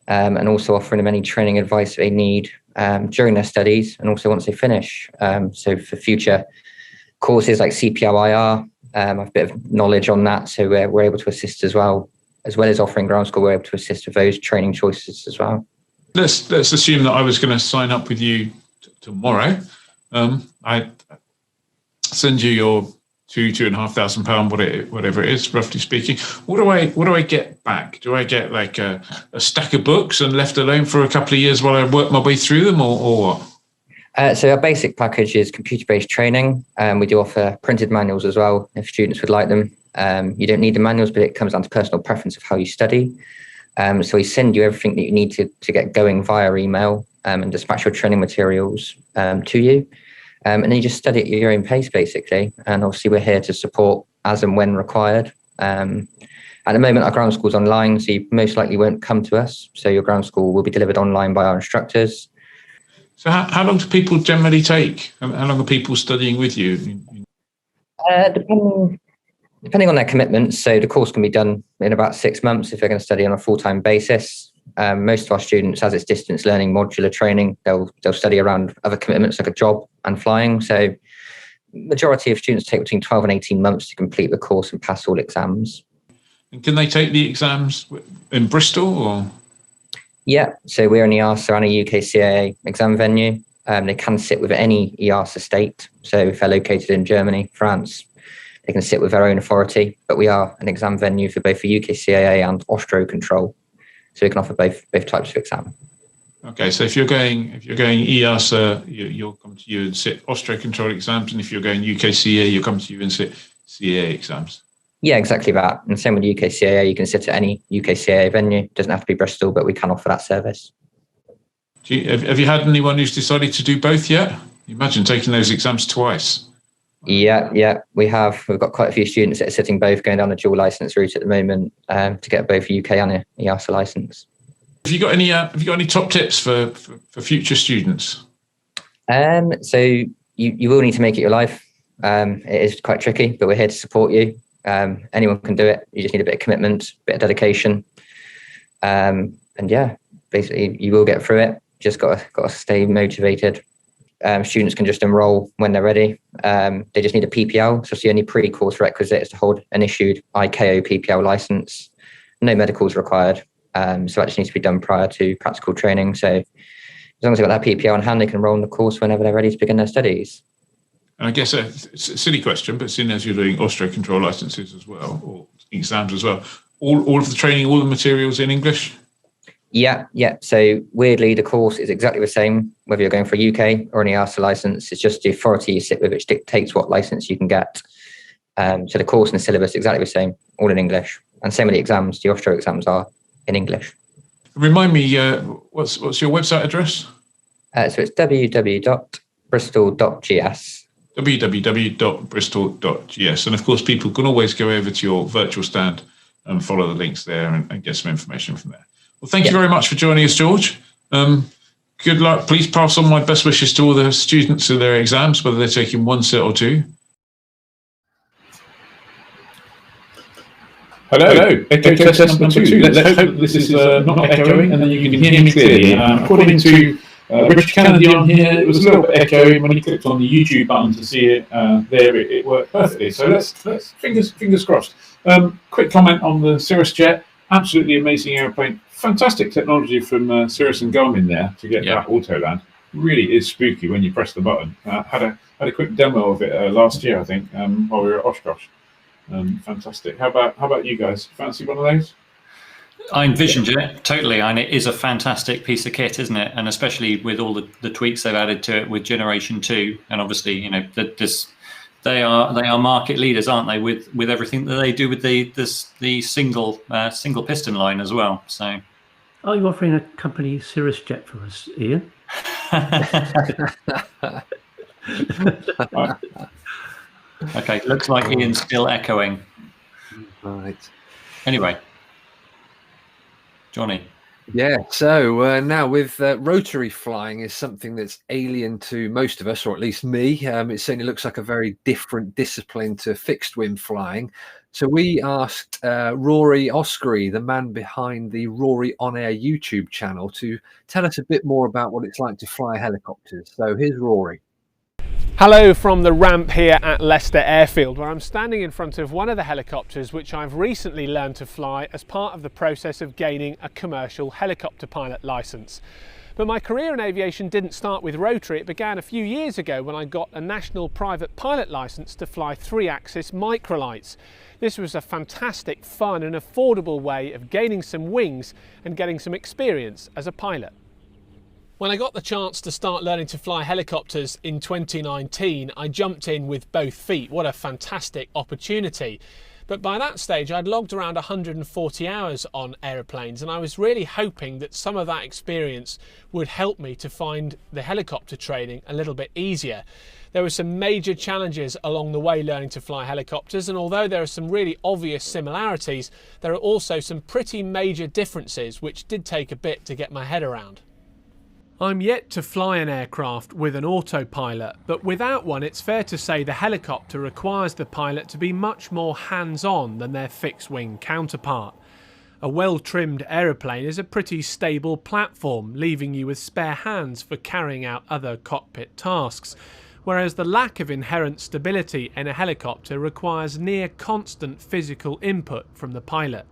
and also offering them any training advice they need during their studies and also once they finish. So for future courses like CPOIR, I have a bit of knowledge on that, so we're able to assist as well as offering ground school. We're able to assist with those training choices as well. Let's assume that I was going to sign up with you tomorrow. I send you your £2,500, whatever it is, roughly speaking. What do I get back? Do I get like a stack of books and left alone for a couple of years while I work my way through them, or what? So our basic package is computer-based training. We do offer printed manuals as well if students would like them. You don't need the manuals, but it comes down to personal preference of how you study. So we send you everything that you need to get going via email, and dispatch your training materials to you. And then you just study at your own pace, basically. And obviously we're here to support as and when required. At the moment, our ground school's online, so you most likely won't come to us. So your ground school will be delivered online by our instructors. So how long do people generally take? How long are people studying with you? Depending on their commitments. So the course can be done in about 6 months if they're going to study on a full-time basis. Most of our students, as it's distance learning, modular training, they'll study around other commitments like a job and flying. So majority of students take between 12 and 18 months to complete the course and pass all exams. And can they take the exams in Bristol, or? Yeah, so we're an EASA and a UKCAA exam venue. They can sit with any EASA state. So if they're located in Germany, France, they can sit with their own authority. But we are an exam venue for both the UKCAA and Austro control. So we can offer both types of exam. Okay, so if you're going EASA, you'll come to you and sit Austro control exams, and if you're going UKCAA, you'll come to you and sit CAA exams. Yeah, exactly that. And same with UKCAA, you can sit at any UKCAA venue. It doesn't have to be Bristol, but we can offer that service. Have you had anyone who's decided to do both yet? Imagine taking those exams twice. Yeah, we have. We've got quite a few students that are sitting both, going down the dual license route at the moment to get both UK and a EASA license. Have you got any top tips for future students? So you will need to make it your life. It is quite tricky, but we're here to support you. Anyone can do it. You just need a bit of commitment, a bit of dedication, and yeah, basically you will get through it. Just got to stay motivated. Students can just enroll when they're ready. They just need a PPL. So the only pre-course requisite is to hold an issued ICAO PPL license. No medicals required. So that just needs to be done prior to practical training. So as long as they've got that PPL in hand, they can enroll in the course whenever they're ready to begin their studies. And I guess it's a silly question, but seeing as you're doing Austro control licenses as well, or exams as well, all of the training, all the materials in English? Yeah. So weirdly, the course is exactly the same, whether you're going for a UK or an EASA license. It's just the authority you sit with which dictates what license you can get. So the course and the syllabus is exactly the same, all in English. And same with the exams. The Austro exams are in English. Remind me, what's your website address? So it's www.bristol.gs. www.bristol.gs. And of course, people can always go over to your virtual stand and follow the links there and get some information from there. Well, thank you very much for joining us, George. Good luck. Please pass on my best wishes to all the students in their exams, whether they're taking one sit or two. Hello. Echo test number 2. Let's hope that this is not echoing and then you can hear me clearly. According to Richard Kennedy on here, it was a little bit echoing when he clicked on the YouTube button to see it. There, it worked perfectly. So let's fingers crossed. Quick comment on the Cirrus jet. Absolutely amazing airplane. Fantastic technology from Cirrus and Garmin there to get that auto land. Really is spooky when you press the button. Had a quick demo of it last year, I think, while we were at Oshkosh. Fantastic. How about you guys? Fancy one of those? I envisioned it totally, and it is a fantastic piece of kit, isn't it? And especially with all the tweaks they've added to it with Generation 2, and obviously, you know, they are market leaders, aren't they? With everything that they do with the single piston line as well. So, are you offering a company Cirrus jet for us, Ian? Okay, looks like Ian's still echoing. Right. Anyway, Johnny. Yeah, so now with rotary flying is something that's alien to most of us, or at least me. It certainly looks like a very different discipline to fixed wing flying. So we asked Rory Oscary, the man behind the Rory On Air YouTube channel, to tell us a bit more about what it's like to fly helicopters. So here's Rory. Hello from the ramp here at Leicester Airfield, where I'm standing in front of one of the helicopters which I've recently learned to fly as part of the process of gaining a commercial helicopter pilot licence. But my career in aviation didn't start with rotary. It began a few years ago when I got a national private pilot licence to fly 3-axis microlights. This was a fantastic, fun and affordable way of gaining some wings and getting some experience as a pilot. When I got the chance to start learning to fly helicopters in 2019, I jumped in with both feet. What a fantastic opportunity. But by that stage, I'd logged around 140 hours on aeroplanes, and I was really hoping that some of that experience would help me to find the helicopter training a little bit easier. There were some major challenges along the way learning to fly helicopters, and although there are some really obvious similarities, there are also some pretty major differences which did take a bit to get my head around. I'm yet to fly an aircraft with an autopilot, but without one it's fair to say the helicopter requires the pilot to be much more hands-on than their fixed-wing counterpart. A well-trimmed aeroplane is a pretty stable platform, leaving you with spare hands for carrying out other cockpit tasks, whereas the lack of inherent stability in a helicopter requires near constant physical input from the pilot.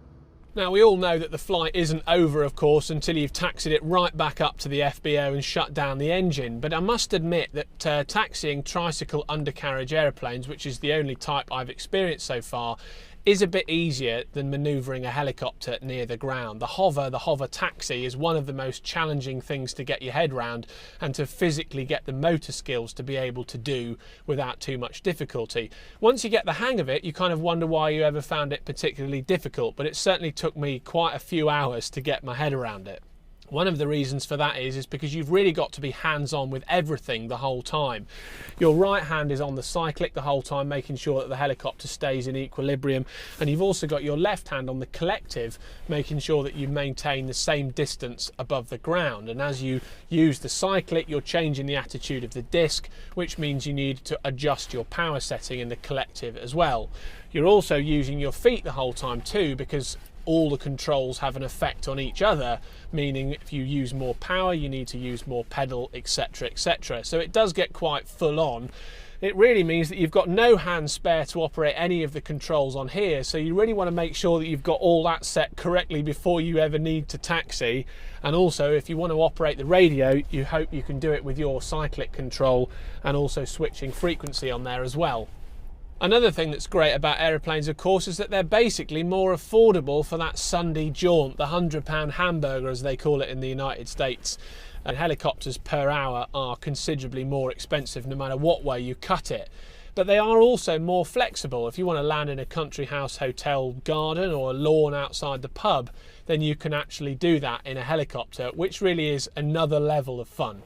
Now, we all know that the flight isn't over, of course, until you've taxied it right back up to the FBO and shut down the engine. But I must admit that taxiing tricycle undercarriage aeroplanes, which is the only type I've experienced so far, is a bit easier than manoeuvring a helicopter near the ground. The hover taxi is one of the most challenging things to get your head round and to physically get the motor skills to be able to do without too much difficulty. Once you get the hang of it, you kind of wonder why you ever found it particularly difficult, but it certainly took me quite a few hours to get my head around it. One of the reasons for that is because you've really got to be hands-on with everything the whole time. Your right hand is on the cyclic the whole time, making sure that the helicopter stays in equilibrium, and you've also got your left hand on the collective, making sure that you maintain the same distance above the ground. And as you use the cyclic, you're changing the attitude of the disc, which means you need to adjust your power setting in the collective as well. You're also using your feet the whole time too, because all the controls have an effect on each other, meaning if you use more power, you need to use more pedal, etc, etc. So it does get quite full on. It really means that you've got no hands spare to operate any of the controls on here, so you really want to make sure that you've got all that set correctly before you ever need to taxi. And also, if you want to operate the radio, you hope you can do it with your cyclic control and also switching frequency on there as well. Another thing that's great about aeroplanes, of course, is that they're basically more affordable for that Sunday jaunt, the £100 hamburger as they call it in the United States. And helicopters per hour are considerably more expensive no matter what way you cut it. But they are also more flexible. If you want to land in a country house hotel garden or a lawn outside the pub, then you can actually do that in a helicopter, which really is another level of fun.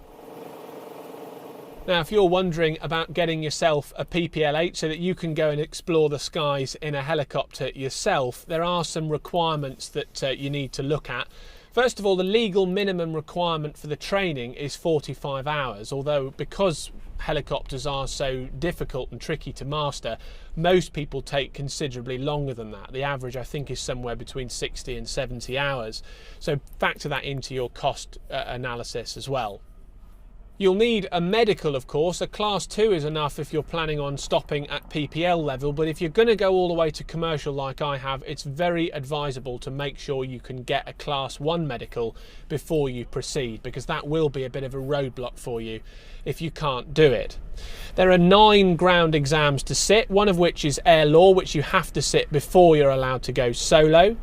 Now, if you're wondering about getting yourself a PPL-8 so that you can go and explore the skies in a helicopter yourself, there are some requirements that you need to look at. First of all, the legal minimum requirement for the training is 45 hours, although because helicopters are so difficult and tricky to master, most people take considerably longer than that. The average, I think, is somewhere between 60 and 70 hours. So factor that into your cost analysis as well. You'll need a medical, of course. A class 2 is enough if you're planning on stopping at PPL level, but if you're going to go all the way to commercial like I have, it's very advisable to make sure you can get a class 1 medical before you proceed, because that will be a bit of a roadblock for you if you can't do it. There are 9 ground exams to sit, one of which is air law, which you have to sit before you're allowed to go solo.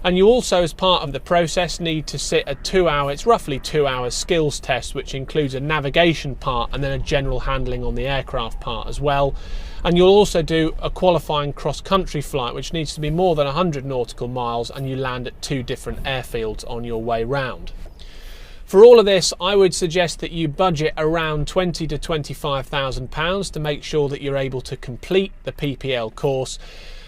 And you also, as part of the process, need to sit a 2-hour, it's roughly 2 hour skills test, which includes a navigation part and then a general handling on the aircraft part as well. And you'll also do a qualifying cross-country flight, which needs to be more than 100 nautical miles, and you land at 2 different airfields on your way round. For all of this, I would suggest that you budget around £20,000 to £25,000 to make sure that you're able to complete the PPL course.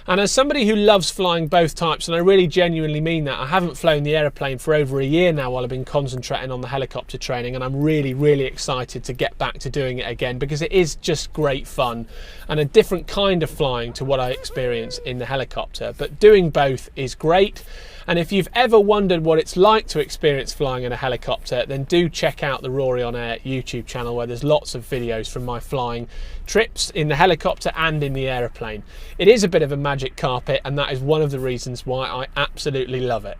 And as somebody who loves flying both types, and I really genuinely mean that, I haven't flown the aeroplane for over a year now while I've been concentrating on the helicopter training, and I'm really, really excited to get back to doing it again because it is just great fun and a different kind of flying to what I experience in the helicopter. But doing both is great. And if you've ever wondered what it's like to experience flying in a helicopter, then do check out the Rory on Air YouTube channel, where there's lots of videos from my flying trips in the helicopter and in the aeroplane. It is a bit of a magic carpet, and that is one of the reasons why I absolutely love it.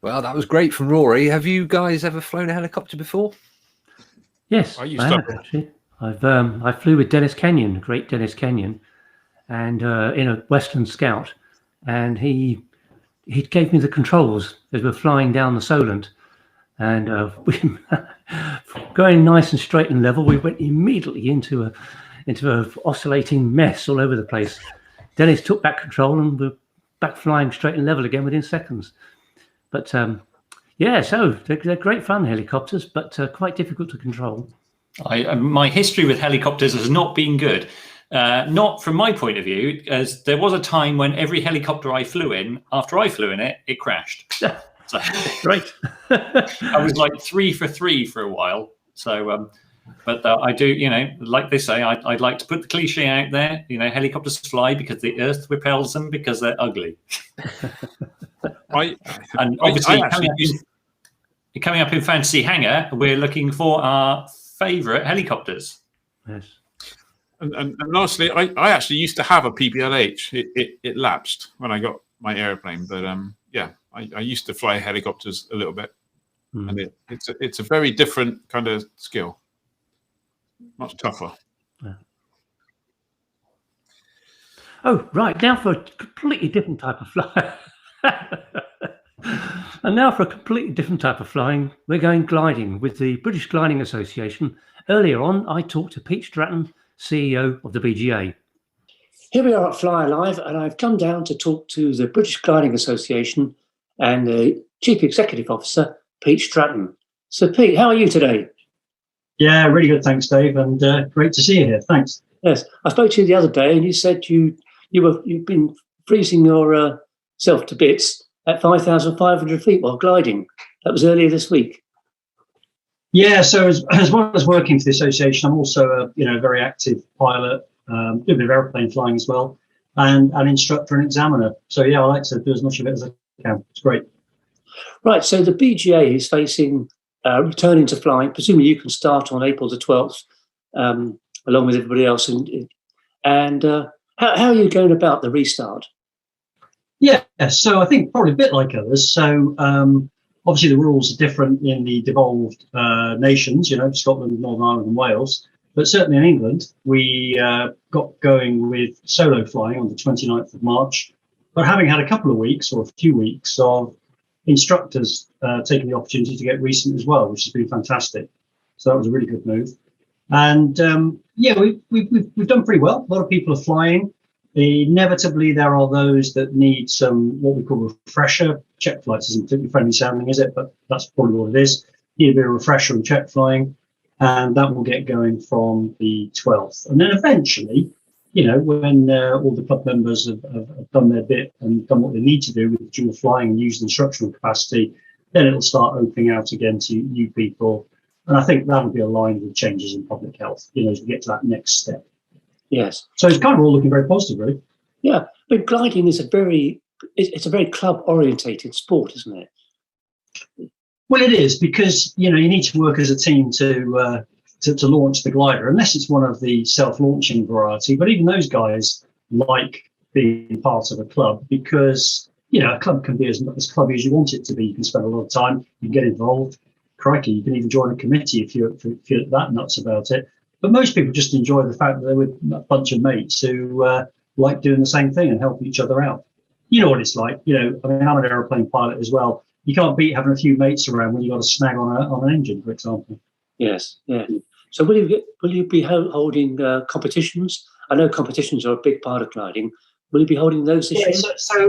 Well, that was great from Rory. Have you guys ever flown a helicopter before? Yes, I have actually. I flew with Dennis Kenyon, great Dennis Kenyon, and in a Western Scout, and he gave me the controls as we're flying down the Solent, and we going nice and straight and level. We went immediately into a oscillating mess all over the place. Dennis took back control, and we're back flying straight and level again within seconds. But yeah, so they're great fun, helicopters, but quite difficult to control. My history with helicopters has not been good. Not from my point of view, as there was a time when every helicopter I flew in, after I flew in it, it crashed. So, right. I was like 3 for 3 for a while. So, but I do, like they say, I'd like to put the cliche out there. Helicopters fly because the earth repels them because they're ugly. And obviously, coming up in Fantasy Hangar, we're looking for our favourite helicopters. Yes. And lastly, I actually used to have a PBLH. It lapsed when I got my airplane, but yeah, I used to fly helicopters a little bit, and it's a very different kind of skill, much tougher. Yeah. Oh, right, now for a completely different type of flying. And now for a completely different type of flying, we're going gliding with the British Gliding Association. Earlier on, I talked to Pete Stratton, CEO of the BGA. Here we are at Fly Alive, and I've come down to talk to the British Gliding Association and the Chief Executive Officer, Pete Stratton. So, Pete, how are you today? Yeah, really good, thanks, Dave, and great to see you here. Thanks. Yes, I spoke to you the other day, and you said you've been freezing yourself to bits at 5,500 feet while gliding. That was earlier this week. Yeah, so as well as working for the association, I'm also a very active pilot, do a bit of airplane flying as well, and an instructor and examiner. So yeah, I like to do as much of it as I can. It's great. Right, so the BGA is facing returning to flying. Presumably you can start on April the 12th, along with everybody else. And how are you going about the restart? Yeah, so I think probably a bit like others. So obviously the rules are different in the devolved nations, Scotland, Northern Ireland and Wales. But certainly in England, we got going with solo flying on the 29th of March. But having had a couple of weeks or a few weeks of instructors taking the opportunity to get recent as well, which has been fantastic. So that was a really good move. And yeah, we've done pretty well. A lot of people are flying. Inevitably, there are those that need some what we call refresher. Check flights isn't particularly friendly sounding, is it? But that's probably what it is. Need a bit of refresher and check flying, and that will get going from the 12th. And then eventually, when all the club members have done their bit and done what they need to do with dual flying and used instructional capacity, then it'll start opening out again to new people. And I think that'll be aligned with changes in public health, as we get to that next step. Yes. So it's kind of all looking very positive, really. Yeah, but gliding is a very club orientated sport, isn't it? Well, it is, because you need to work as a team to launch the glider, unless it's one of the self-launching variety. But even those guys like being part of a club, because a club can be as clubby as you want it to be. You can spend a lot of time, you can get involved. Crikey, you can even join a committee if you're that nuts about it. But most people just enjoy the fact that they're with a bunch of mates who like doing the same thing and help each other out. You know what it's like. I'm an aeroplane pilot as well. You can't beat having a few mates around when you've got a snag on an engine, for example. Yes, yeah. So will you be holding competitions? I know competitions are a big part of gliding. Will you be holding those this year?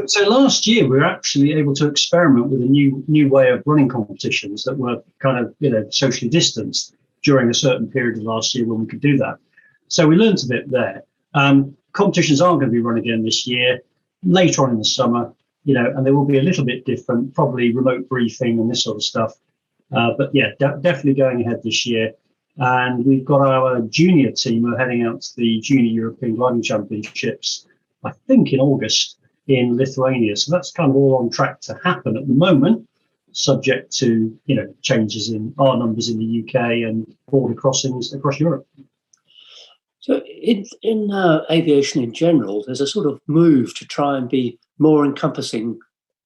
So last year we were actually able to experiment with a new way of running competitions that were kind of socially distanced during a certain period of last year when we could do that. So we learned a bit there. Competitions aren't going to be run again this year, later on in the summer, and they will be a little bit different, probably remote briefing and this sort of stuff. But yeah, definitely going ahead this year. And we've got our junior team who are heading out to the Junior European Gliding Championships, I think in August in Lithuania. So that's kind of all on track to happen at the moment, subject to, changes in our numbers in the UK and border crossings across Europe. So in aviation in general, there's a sort of move to try and be more encompassing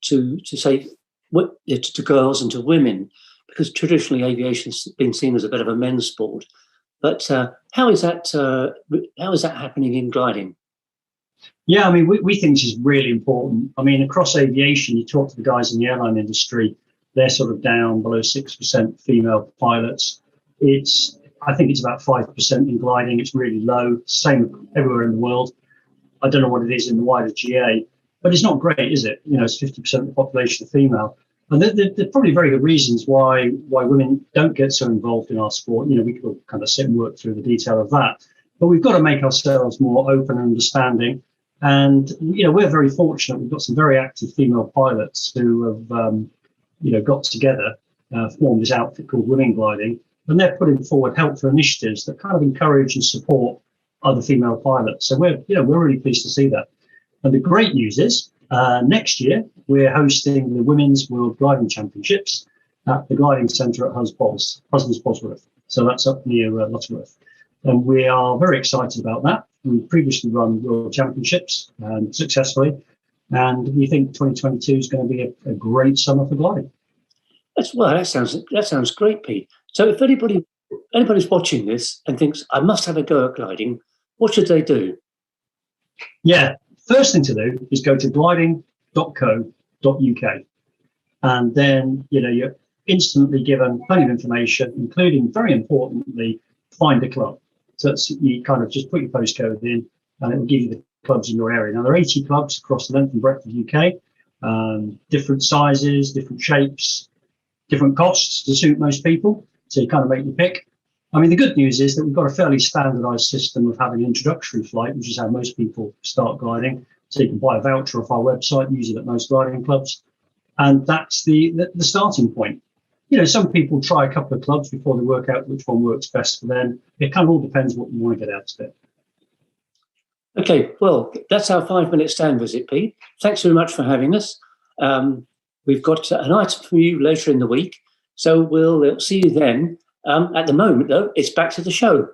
to say to girls and to women, because traditionally aviation's been seen as a bit of a men's sport. But how is that happening in gliding? Yeah, I mean, we think this is really important. I mean, across aviation, you talk to the guys in the airline industry, they're sort of down below 6% female pilots. I think it's about 5% in gliding. It's really low, same everywhere in the world. I don't know what it is in the wider GA, but it's not great, is it? It's 50% of the population are female. And there's probably very good reasons why women don't get so involved in our sport. We could kind of sit and work through the detail of that. But we've got to make ourselves more open and understanding. And, we're very fortunate. We've got some very active female pilots who have, got together, formed this outfit called Women Gliding. And they're putting forward helpful initiatives that kind of encourage and support other female pilots. So we're really pleased to see that. And the great news is next year we're hosting the Women's World Gliding Championships at the Gliding Centre at Husbands Bosworth. So that's up near Lutterworth. And we are very excited about that. We've previously run World Championships successfully. And we think 2022 is going to be a great summer for gliding. That sounds great, Pete. So if anybody's watching this and thinks, I must have a go at gliding, what should they do? Yeah, first thing to do is go to gliding.co.uk. And then, you're instantly given plenty of information, including, very importantly, find a club. So you kind of just put your postcode in and it will give you the clubs in your area. Now, there are 80 clubs across the length and breadth of the UK, different sizes, different shapes, different costs to suit most people. So you kind of make your pick. I mean, the good news is that we've got a fairly standardized system of having an introductory flight, which is how most people start gliding. So you can buy a voucher off our website, use it at most gliding clubs. And that's the starting point. Some people try a couple of clubs before they work out which one works best for them. It kind of all depends what you want to get out of it. Okay, well, that's our 5-minute stand visit, Pete. Thanks very much for having us. We've got an item for you later in the week, so we'll see you then. At the moment, though, it's back to the show.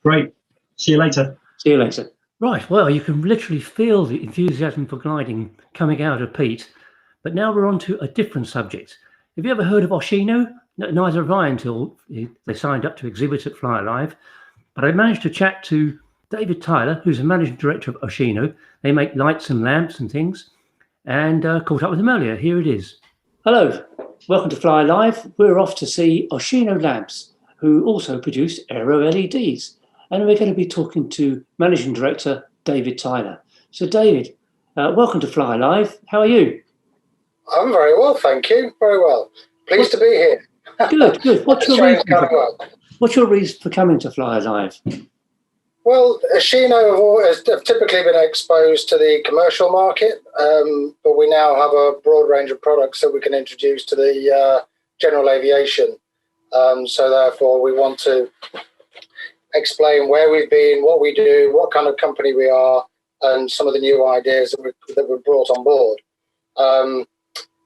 Great. See you later. See you later. Right, well, you can literally feel the enthusiasm for gliding coming out of Pete. But now we're on to a different subject. Have you ever heard of Oshino? Neither have I until they signed up to exhibit at Fly Live. But I managed to chat to David Tyler, who's the managing director of Oshino. They make lights and lamps and things. And caught up with him earlier. Here it is. Hello, welcome to Fly Live. We're off to see Oshino Lamps, who also produce Aero LEDs. And we're going to be talking to Managing Director David Tyler. So David, welcome to Fly Live. How are you? I'm very well, thank you. Very well. Pleased to be here. Good. What's your reason for coming to Fly Live? Well, Oshino has typically been exposed to the commercial market, but we now have a broad range of products that we can introduce to the general aviation. So therefore, we want to explain where we've been, what we do, what kind of company we are, and some of the new ideas that we've brought on board.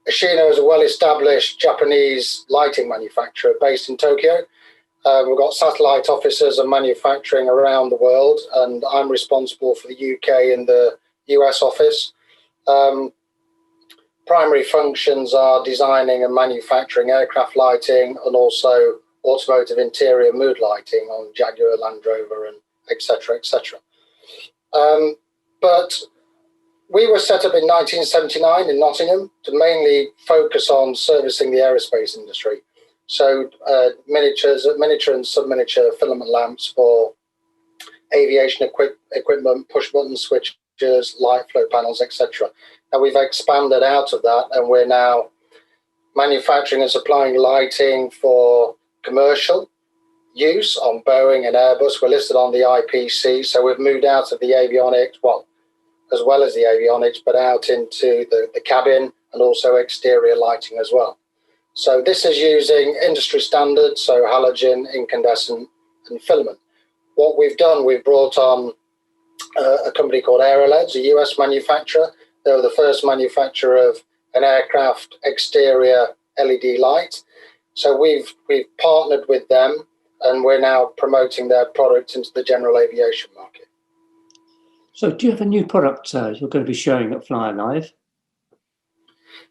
Oshino is a well-established Japanese lighting manufacturer based in Tokyo. We've got satellite offices and manufacturing around the world, and I'm responsible for the UK and the US office. Primary functions are designing and manufacturing aircraft lighting and also automotive interior mood lighting on Jaguar, Land Rover, and etc. But we were set up in 1979 in Nottingham to mainly focus on servicing the aerospace industry. So miniature and sub-miniature filament lamps for aviation equipment, push-button switches, light flow panels, etc. And we've expanded out of that, and we're now manufacturing and supplying lighting for commercial, use on Boeing and Airbus. We're listed on the IPC, so we've moved out of the avionics, as well as the avionics, but out into the cabin and also exterior lighting as well. So this is using industry standards, so halogen, incandescent, and filament. What we've done, we've brought on a company called Aeroleds, a US manufacturer. They were the first manufacturer of an aircraft exterior LED light. So we've partnered with them, and we're now promoting their product into the general aviation market. So do you have a new product you're going to be showing at Fly Live?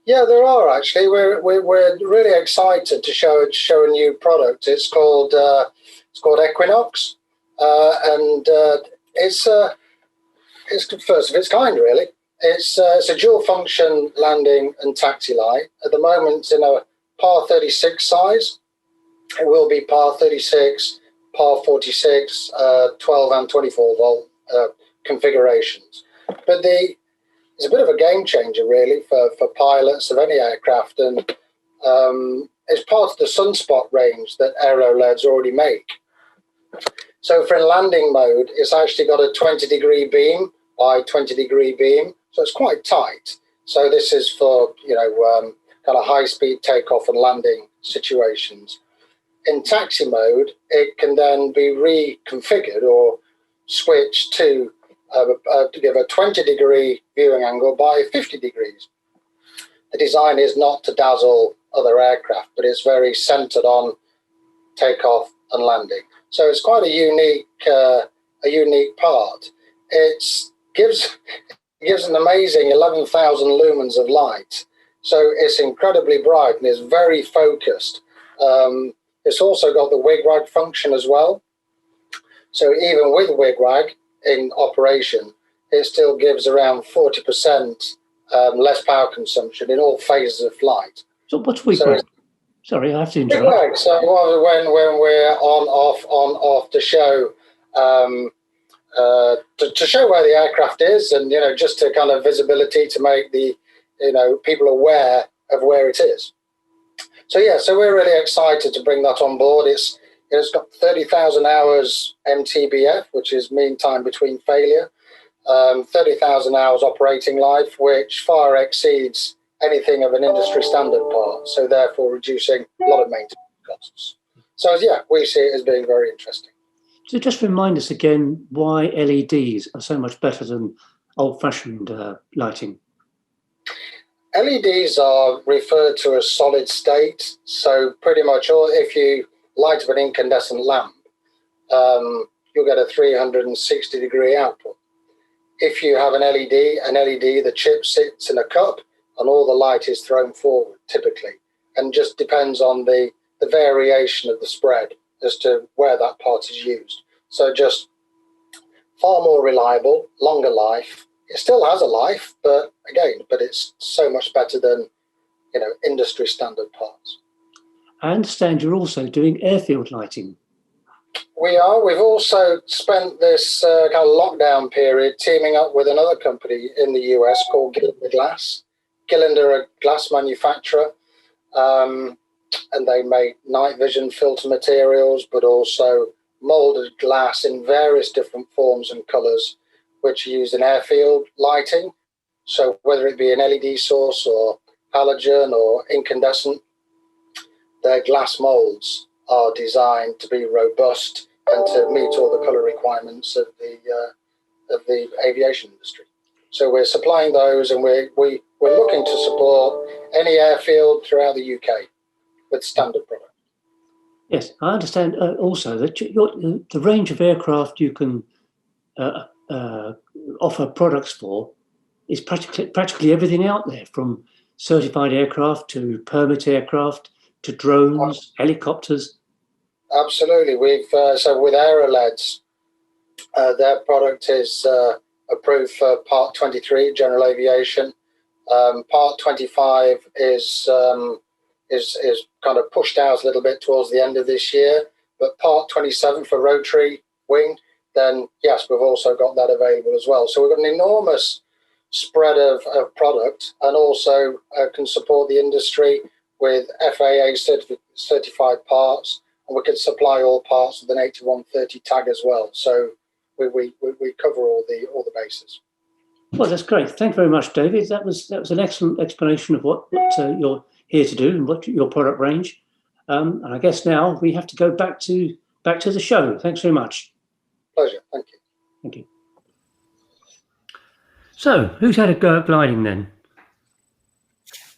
Yeah, there are actually. We're really excited to show a new product. It's called Equinox, and it's first of its kind, really. It's a dual function landing and taxi light. At the moment, it's in a PAR 36 size. It will be PAR 36, PAR 46, 12 and 24 volt configurations. But it's a bit of a game changer, really, for pilots of any aircraft, and it's part of the sunspot range that Aeroleds already make. So for in landing mode, it's actually got a 20-degree beam by 20-degree beam, so it's quite tight. So this is for kind of high-speed takeoff and landing situations. In taxi mode, it can then be reconfigured or switched to give a 20-degree viewing angle by 50 degrees. The design is not to dazzle other aircraft, but it's very centered on takeoff and landing. So it's quite a unique part. It gives an amazing 11,000 lumens of light. So it's incredibly bright and it's very focused. It's also got the wig-wag function as well. So even with wig-wag in operation, it still gives around 40% less power consumption in all phases of flight. So what's wig-wag? Sorry, I have to interrupt. Wig-wag. So when we're on, off to show to show where the aircraft is, and just to kind of visibility to make the people aware of where it is. So yeah, so we're really excited to bring that on board. It's got 30,000 hours MTBF, which is mean time between failure, 30,000 hours operating life, which far exceeds anything of an industry standard part. So therefore reducing a lot of maintenance costs. So yeah, we see it as being very interesting. So just remind us again why LEDs are so much better than old-fashioned lighting. LEDs are referred to as solid state. So pretty much if you light up an incandescent lamp, you'll get a 360-degree output. If you have an LED, the chip sits in a cup and all the light is thrown forward typically, and just depends on the variation of the spread as to where that part is used. So just far more reliable, longer life. It still has a life, but it's so much better than industry standard parts. I understand you're also doing airfield lighting. We are. We've also spent this kind of lockdown period teaming up with another company in the US called Gylinder Glass. Gylinder are a glass manufacturer, and they make night vision filter materials, but also molded glass in various different forms and colors, which are used in airfield lighting. So whether it be an LED source or halogen or incandescent, their glass molds are designed to be robust and to meet all the color requirements of the aviation industry. So we're supplying those, and we're looking to support any airfield throughout the UK with standard products. Yes, I understand also that the range of aircraft you can offer products for is practically everything out there, from certified aircraft to permit aircraft to drones, helicopters. Absolutely. We've so with Aeroleds, their product is approved for Part 23, General Aviation. Part 25 is kind of pushed out a little bit towards the end of this year, but Part 27 for rotary wing, then yes, we've also got that available as well. So we've got an enormous spread of product, and also can support the industry with FAA certified parts, and we can supply all parts with an 8130 tag as well. So we cover all the bases. Well, that's great. Thank you very much, David. That was an excellent explanation of what you're here to do and what your product range. And I guess now we have to go back to the show. Thanks very much. Pleasure. Thank you. Thank you. So, who's had a go at gliding then?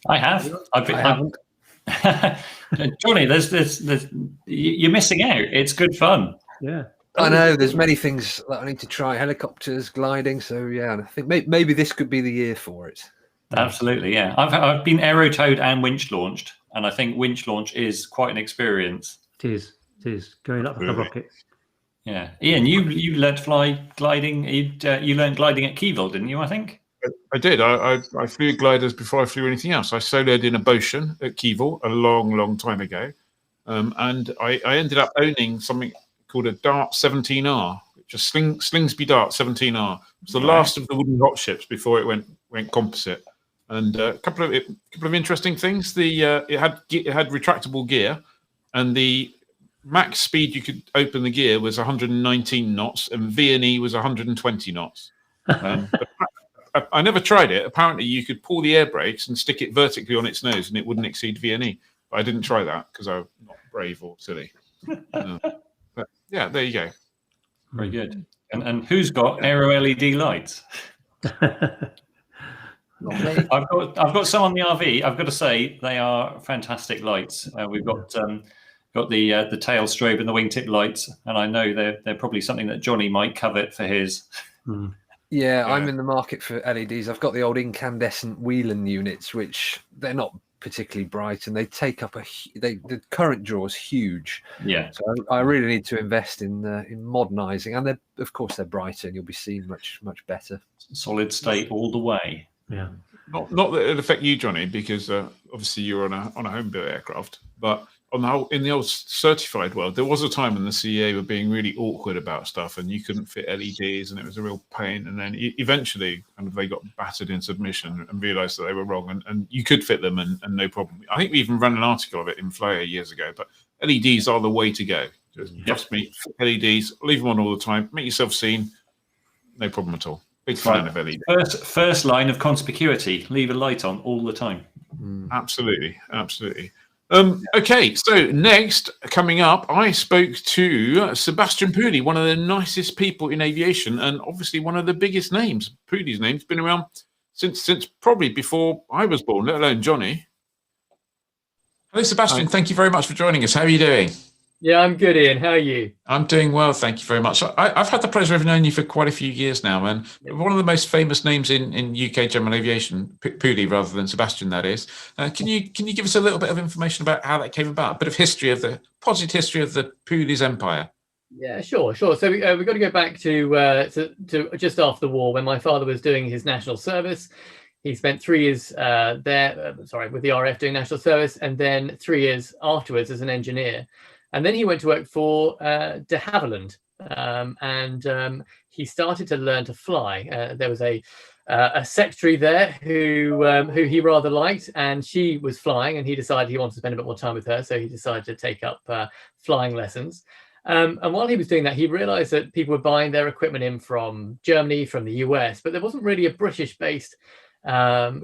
I have. Johnny, there's you're missing out. It's good fun. Yeah. I know there's many things that I need to try: helicopters, gliding. So yeah, and I think maybe this could be the year for it. Absolutely, yeah. I've been aero-towed and winch launched, and I think winch launch is quite an experience. It is going up like a rocket. Yeah, Ian, you learned gliding. You learned gliding at Keyville, didn't you? I think. I did. I flew gliders before I flew anything else. I soloed in a Boschen at Keyville a long time ago, and I ended up owning something called a Dart 17R, which is Slingsby Dart 17R. It was the last of the wooden hot ships before it went composite. And a couple of interesting things. It had retractable gear, and the max speed you could open the gear was 119 knots, and V&E was 120 knots. But I never tried it. Apparently, you could pull the air brakes and stick it vertically on its nose, and it wouldn't exceed V&E. But I didn't try that because I'm not brave or silly. But yeah, there you go. Very good. And who's got aero LED lights? I've got some on the RV. I've got to say they are fantastic lights. We've got the tail strobe and the wingtip lights, and I know they're probably something that Johnny might covet for his. Yeah, I'm in the market for LEDs. I've got the old incandescent Whelan units, which they're not particularly bright, and they take up the current draw is huge. Yeah. So I really need to invest in modernising, and of course they're brighter, and you'll be seen much better. Solid state all the way. Yeah. Not that it affect you, Johnny, because obviously you're on a home built aircraft, but in the old certified world, there was a time when the CEA were being really awkward about stuff, and you couldn't fit LEDs, and it was a real pain. And then eventually, they got battered in submission and realised that they were wrong, and you could fit them, and no problem. I think we even ran an article of it in Flyer years ago. But LEDs are the way to go. Just me, LEDs, leave them on all the time, make yourself seen, no problem at all. Big fan of LEDs. First line of conspicuity: leave a light on all the time. Absolutely. Okay, so next, coming up, I spoke to Sebastian Pooley, one of the nicest people in aviation, and obviously one of the biggest names. Pooley's name's been around since probably before I was born, let alone Johnny. Hello, Sebastian. Thank you very much for joining us. How are you doing? Yeah, I'm good, Ian. How are you? I'm doing well, thank you very much. I've had the pleasure of knowing you for quite a few years now, and one of the most famous names in UK general aviation, Pooley rather than Sebastian, that is. Can you give us a little bit of information about how that came about, a bit of history of the positive history of the Pooleys empire? Yeah, sure. So we've got to go back to just after the war, when my father was doing his national service. He spent 3 years with the RAF doing national service, and then 3 years afterwards as an engineer. And then he went to work for de Havilland, and he started to learn to fly. There was a secretary there who he rather liked, and she was flying, and he decided he wanted to spend a bit more time with her, so he decided to take up flying lessons. And while he was doing that, he realized that people were buying their equipment in from Germany, from the US, but there wasn't really a British-based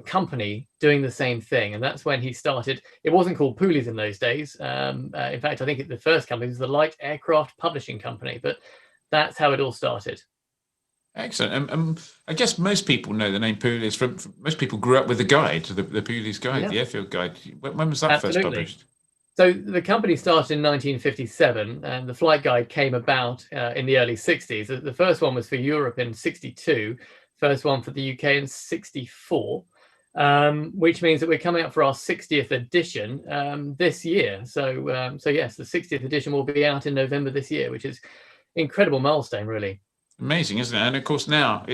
company doing the same thing, and that's when he started. It wasn't called Pooleys in those days. In fact, I think the first company was the Light Aircraft Publishing Company, but that's how it all started. Excellent. I guess most people know the name Pooleys from most people grew up with the guide, the Pooleys guide, the airfield guide. When was that first published? So the company started in 1957, and the flight guide came about in the early 60s. The first one was for Europe in 62. First one for the UK in 64, which means that we're coming up for our 60th edition this year. So yes, the 60th edition will be out in November this year, which is incredible milestone, really. Amazing, isn't it? And of course now,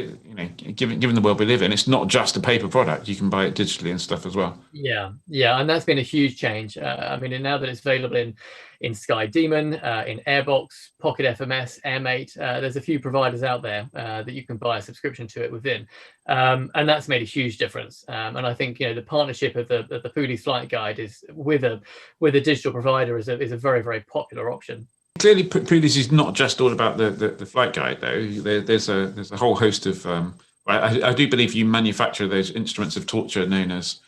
given the world we live in, it's not just a paper product. You can buy it digitally and stuff as well. Yeah, and that's been a huge change. I mean, and now that it's available in Sky Demon, in Airbox, Pocket FMS, AirMate, there's a few providers out there that you can buy a subscription to it within, and that's made a huge difference. And I think the partnership of the Pooleys flight guide is with a digital provider is a very, very popular option. Clearly, Pooleys is not just all about the flight guide, though. There's a whole host of. I do believe you manufacture those instruments of torture known as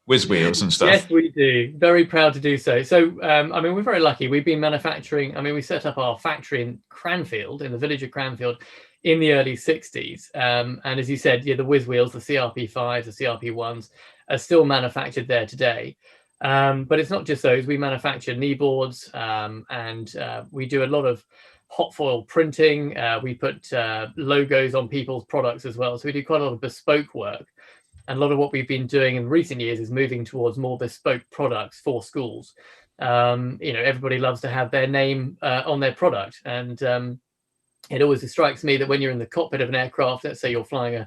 whiz wheels and stuff. Yes, we do. Very proud to do so. So, I mean, we're very lucky. We've been manufacturing. I mean, we set up our factory in Cranfield, in the village of Cranfield, in the early 60s. And as you said, the whiz wheels, the CRP5s, the CRP1s, are still manufactured there today. But it's not just those. We manufacture knee boards, and we do a lot of hot foil printing. We put logos on people's products as well. So we do quite a lot of bespoke work. And a lot of what we've been doing in recent years is moving towards more bespoke products for schools. Everybody loves to have their name on their product. And it always strikes me that when you're in the cockpit of an aircraft, let's say you're flying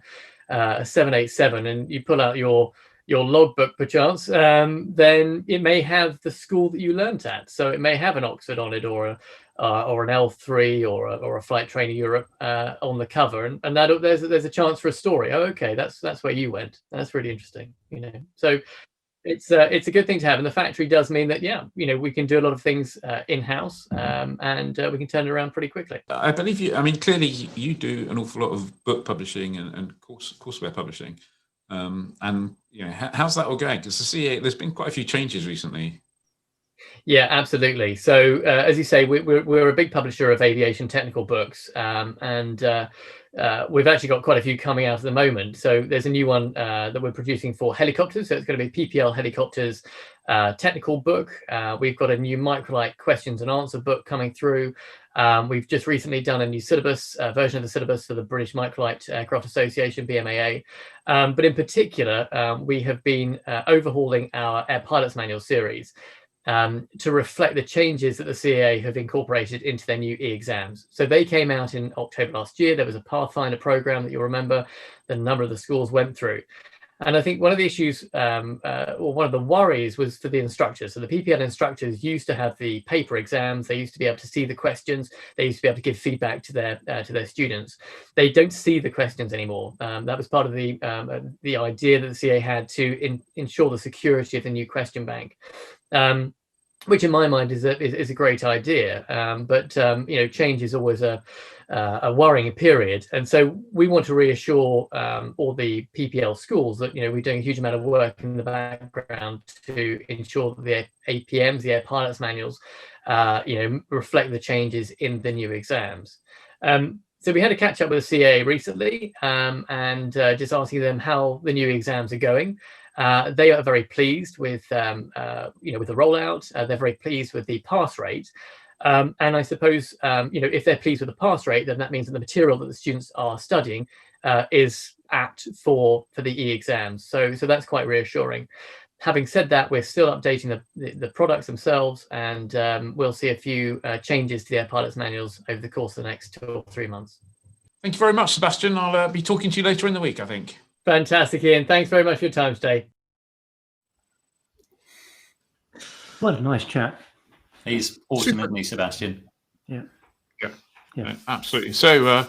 a 787 and you pull out your logbook perchance, then it may have the school that you learnt at. So it may have an Oxford on it, or an L3 or a Flight Trainer Europe on the cover, and that there's a chance for a story. Oh, okay, that's where you went. That's really interesting. So it's a good thing to have, and the factory does mean that we can do a lot of things in house, and we can turn it around pretty quickly. I believe you. I mean, clearly you do an awful lot of book publishing and courseware publishing. And how's that all going? Because the CA, there's been quite a few changes recently. Yeah, absolutely. So as you say, we're a big publisher of aviation technical books, and we've actually got quite a few coming out at the moment. So there's a new one that we're producing for helicopters. So it's going to be PPL helicopters technical book. We've got a new microlight questions and answer book coming through. We've just recently done a new syllabus version of the syllabus for the British Microlight Aircraft Association, BMAA. But in particular, we have been overhauling our Air Pilots Manual series to reflect the changes that the CAA have incorporated into their new e-exams. So they came out in October last year. There was a Pathfinder program that you'll remember that a number of the schools went through. And I think one of the issues, or one of the worries, was for the instructors. So the PPL instructors used to have the paper exams. They used to be able to see the questions. They used to be able to give feedback to their students. They don't see the questions anymore. That was part of the idea that the CA had to ensure the security of the new question bank. Which in my mind is a great idea, but change is always a worrying period, and so we want to reassure all the PPL schools that we're doing a huge amount of work in the background to ensure that the APMs, the Air Pilots Manuals, reflect the changes in the new exams. So we had a catch up with the CA recently, and just asking them how the new exams are going. They are very pleased with with the rollout. They're very pleased with the pass rate, and I suppose if they're pleased with the pass rate, then that means that the material that the students are studying is apt for the e-exams. So that's quite reassuring. Having said that, we're still updating the products themselves, and we'll see a few changes to the Air Pilots Manuals over the course of the next 2 or 3 months. Thank you very much, Sebastian. I'll be talking to you later in the week, I think. Fantastic, Ian. Thanks very much for your time today. What a nice chat. He's awesome, isn't he, Sebastian? Yeah. Absolutely. So, are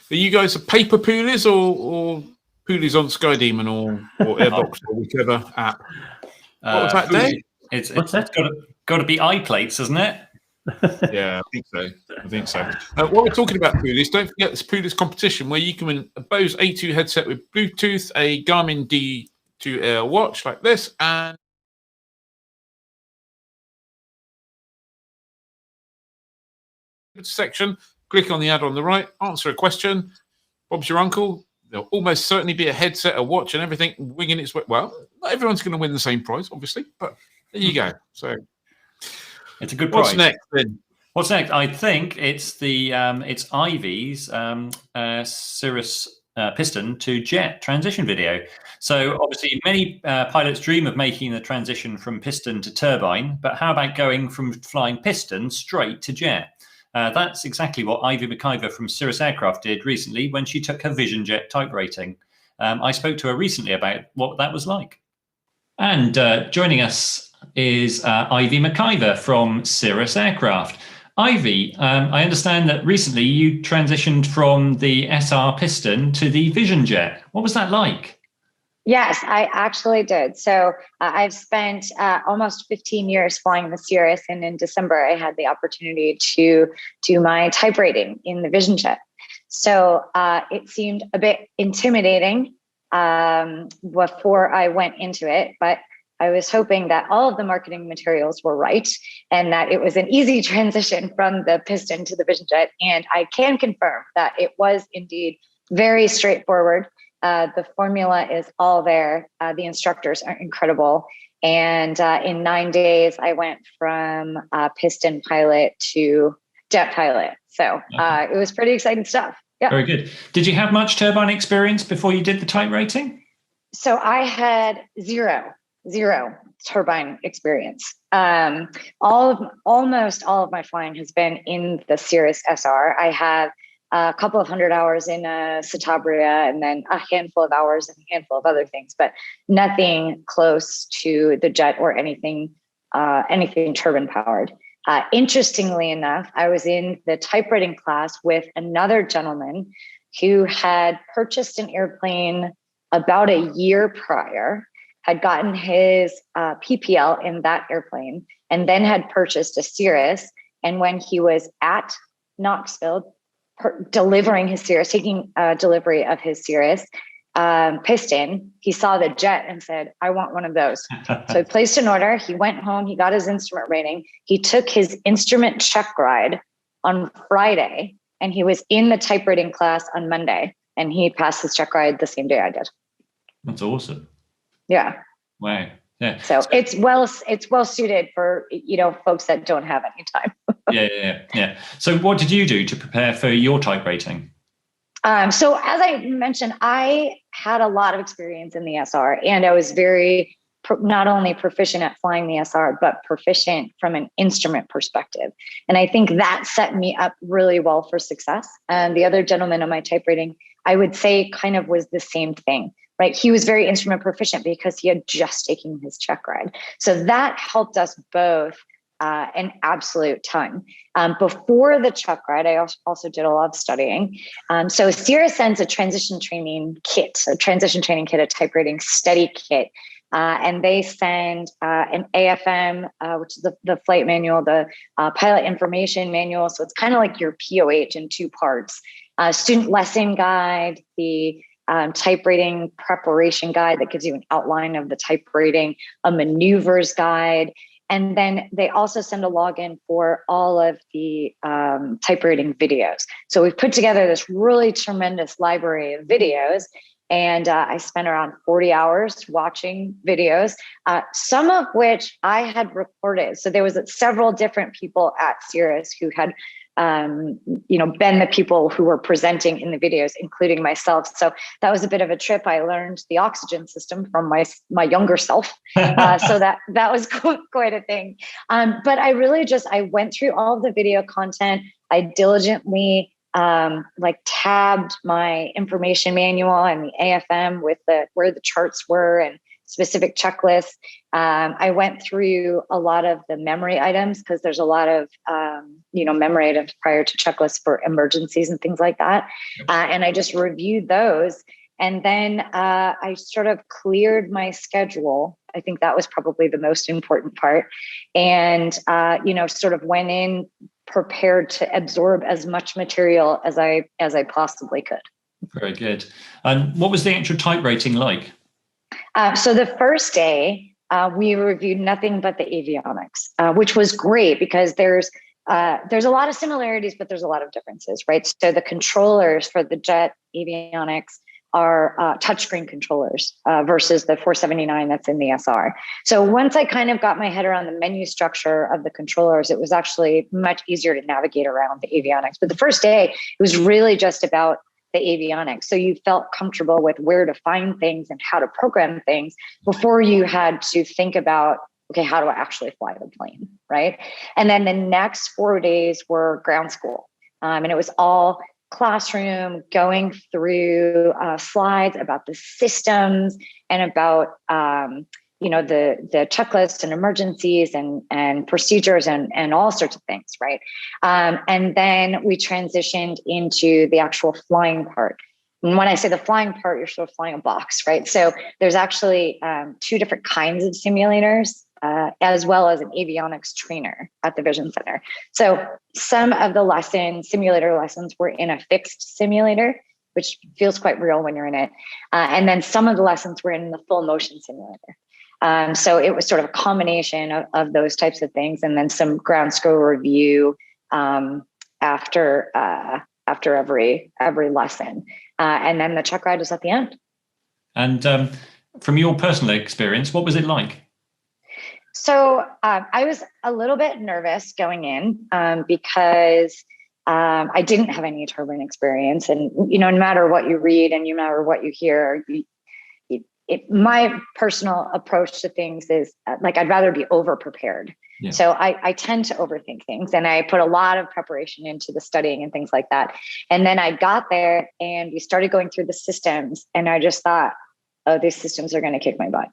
you guys a paper Pooleys or Pooleys on Sky Demon or Airbox or whichever app? What was that, Dave? It's got to be eye plates, isn't it? Yeah, I think so. While we're talking about Pooleys, don't forget this Pooleys competition where you can win a Bose A2 headset with Bluetooth, a Garmin D2 Air watch like this, and section. Click on the ad on the right, answer a question. Bob's your uncle. There'll almost certainly be a headset, a watch, and everything winging its way. Well, not everyone's going to win the same prize, obviously, but there you go. So. It's a good prize. What's next then? What's next? I think it's the it's Ivy's Cirrus piston to jet transition video. So obviously many pilots dream of making the transition from piston to turbine, but how about going from flying piston straight to jet? That's exactly what Ivy McIver from Cirrus Aircraft did recently when she took her VisionJet type rating. I spoke to her recently about what that was like. And joining us is Ivy McIver from Cirrus Aircraft. Ivy, I understand that recently you transitioned from the SR piston to the VisionJet. What was that like? Yes, I actually did. So I've spent almost 15 years flying the Cirrus, and in December I had the opportunity to do my type rating in the VisionJet. So it seemed a bit intimidating before I went into it, but I was hoping that all of the marketing materials were right and that it was an easy transition from the piston to the VisionJet. And I can confirm that it was indeed very straightforward. The formula is all there. The instructors are incredible. And in 9 days, I went from piston pilot to jet pilot. So it was pretty exciting stuff. Yeah. Very good. Did you have much turbine experience before you did the type rating? So I had zero turbine experience. Almost all of my flying has been in the Cirrus SR. I have a couple of 100 hours in Citabria, and then a handful of hours and a handful of other things, but nothing close to the jet or anything turbine powered. Interestingly enough, I was in the type rating class with another gentleman who had purchased an airplane about a year prior, had gotten his PPL in that airplane, and then had purchased a Cirrus. And when he was at Knoxville, delivering his Cirrus, taking delivery of his Cirrus piston, he saw the jet and said, I want one of those. So he placed an order. He went home. He got his instrument rating. He took his instrument check ride on Friday, and he was in the type rating class on Monday, and he passed his check ride the same day I did. That's awesome. Yeah. Wow. Yeah. So it's well suited for, folks that don't have any time. Yeah. So what did you do to prepare for your type rating? So as I mentioned, I had a lot of experience in the SR, and I was very not only proficient at flying the SR, but proficient from an instrument perspective. And I think that set me up really well for success. And the other gentleman on my type rating, I would say kind of was the same thing, right? He was very instrument proficient because he had just taken his check ride. So that helped us both an absolute ton. Before the check ride, I also did a lot of studying. So Cirrus sends a transition training kit, a type rating study kit. And they send an AFM, which is the flight manual, the pilot information manual. So it's kind of like your POH in two parts. Student lesson guide, the type rating preparation guide that gives you an outline of the type rating, a maneuvers guide. And then they also send a login for all of the type rating videos. So we've put together this really tremendous library of videos. And I spent around 40 hours watching videos, some of which I had recorded. So there was several different people at Cirrus who had, been the people who were presenting in the videos, including myself. So that was a bit of a trip. I learned the oxygen system from my younger self. So that was quite a thing. But I really I went through all of the video content. I diligently tabbed my information manual and the AFM with where the charts were and specific checklists. I went through a lot of the memory items because there's a lot of, memory items prior to checklists for emergencies and things like that. And I just reviewed those. And then I sort of cleared my schedule. I think that was probably the most important part. And, sort of went in prepared to absorb as much material as I possibly could. Very good. And what was the actual type rating like? So the first day, we reviewed nothing but the avionics, which was great because there's a lot of similarities, but there's a lot of differences, right? So the controllers for the jet avionics are touchscreen controllers versus the 479 that's in the SR. So once I kind of got my head around the menu structure of the controllers, it was actually much easier to navigate around the avionics. But the first day, it was really just about the avionics. So you felt comfortable with where to find things and how to program things before you had to think about okay, how do I actually fly the plane, right? And then the next 4 days were ground school. And it was all classroom, going through slides about the systems and about, the checklists and emergencies and procedures and all sorts of things, right? And then we transitioned into the actual flying part. And when I say the flying part, you're sort of flying a box, right? So there's actually 2 different kinds of simulators, as well as an avionics trainer at the Vision Center. So some of the simulator lessons were in a fixed simulator, which feels quite real when you're in it. And then some of the lessons were in the full motion simulator. So it was sort of a combination of those types of things, and then some ground school review after every lesson, and then the check ride was at the end. And from your personal experience, what was it like? So I was a little bit nervous going in because I didn't have any turbine experience, and no matter what you read and no matter what you hear, my personal approach to things is I'd rather be over prepared. Yeah. So I tend to overthink things, and I put a lot of preparation into the studying and things like that. And then I got there and we started going through the systems, and I just thought, oh, these systems are going to kick my butt.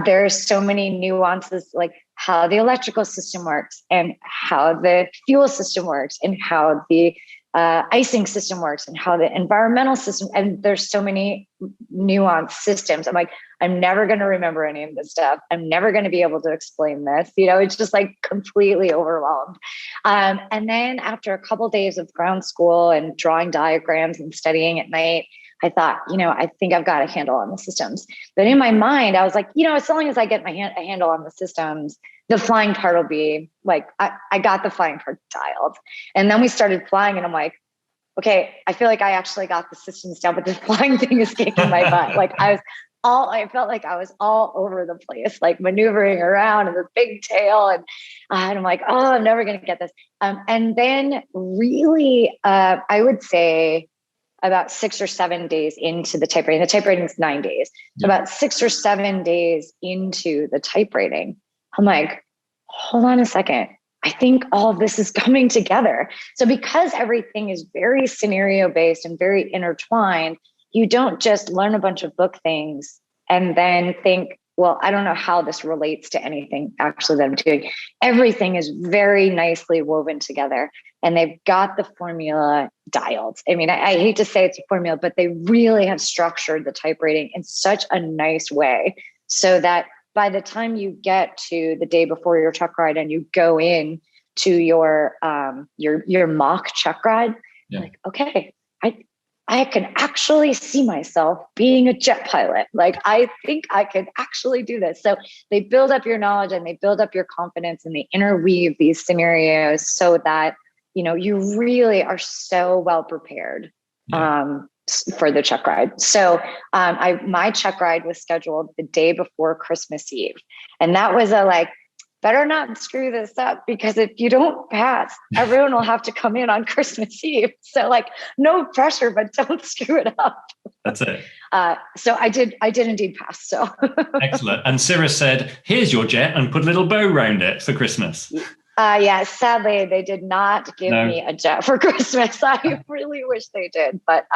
There's so many nuances, like how the electrical system works and how the fuel system works and how the icing system works and how the environmental system, and there's so many nuanced systems. I'm like, I'm never going to remember any of this stuff. I'm never going to be able to explain this. It's just completely overwhelmed. And then after a couple of days of ground school and drawing diagrams and studying at night, I thought, I think I've got a handle on the systems. But in my mind, I was like, as long as I get a handle on the systems, the flying part will be I got the flying part dialed. And then we started flying, and I'm like, okay, I feel like I actually got the systems down, but the flying thing is kicking my butt. I felt like I was all over the place, maneuvering around and this big tail. And I'm like, oh, I'm never going to get this. And then really, I would say about 6 or 7 days into the type rating, the type rating is 9 days, about 6 or 7 days into the type rating, I'm like, hold on a second. I think all of this is coming together. So because everything is very scenario based and very intertwined, you don't just learn a bunch of book things and then think, well, I don't know how this relates to anything actually that I'm doing. Everything is very nicely woven together, and they've got the formula dialed. I mean, I hate to say it's a formula, but they really have structured the type rating in such a nice way so that by the time you get to the day before your check ride and you go in to your mock check ride, you're like, okay, I can actually see myself being a jet pilot. I think I can actually do this. So they build up your knowledge and they build up your confidence, and they interweave these scenarios so that, you really are so well prepared for the check ride. So my check ride was scheduled the day before Christmas Eve. And that was better not screw this up, because if you don't pass, everyone will have to come in on Christmas Eve. So no pressure, but don't screw it up. That's it. So I did indeed pass. So excellent. And Cirrus said, here's your jet, and put a little bow around it for Christmas. Yeah, sadly, they did not give me a jet for Christmas. I really wish they did, but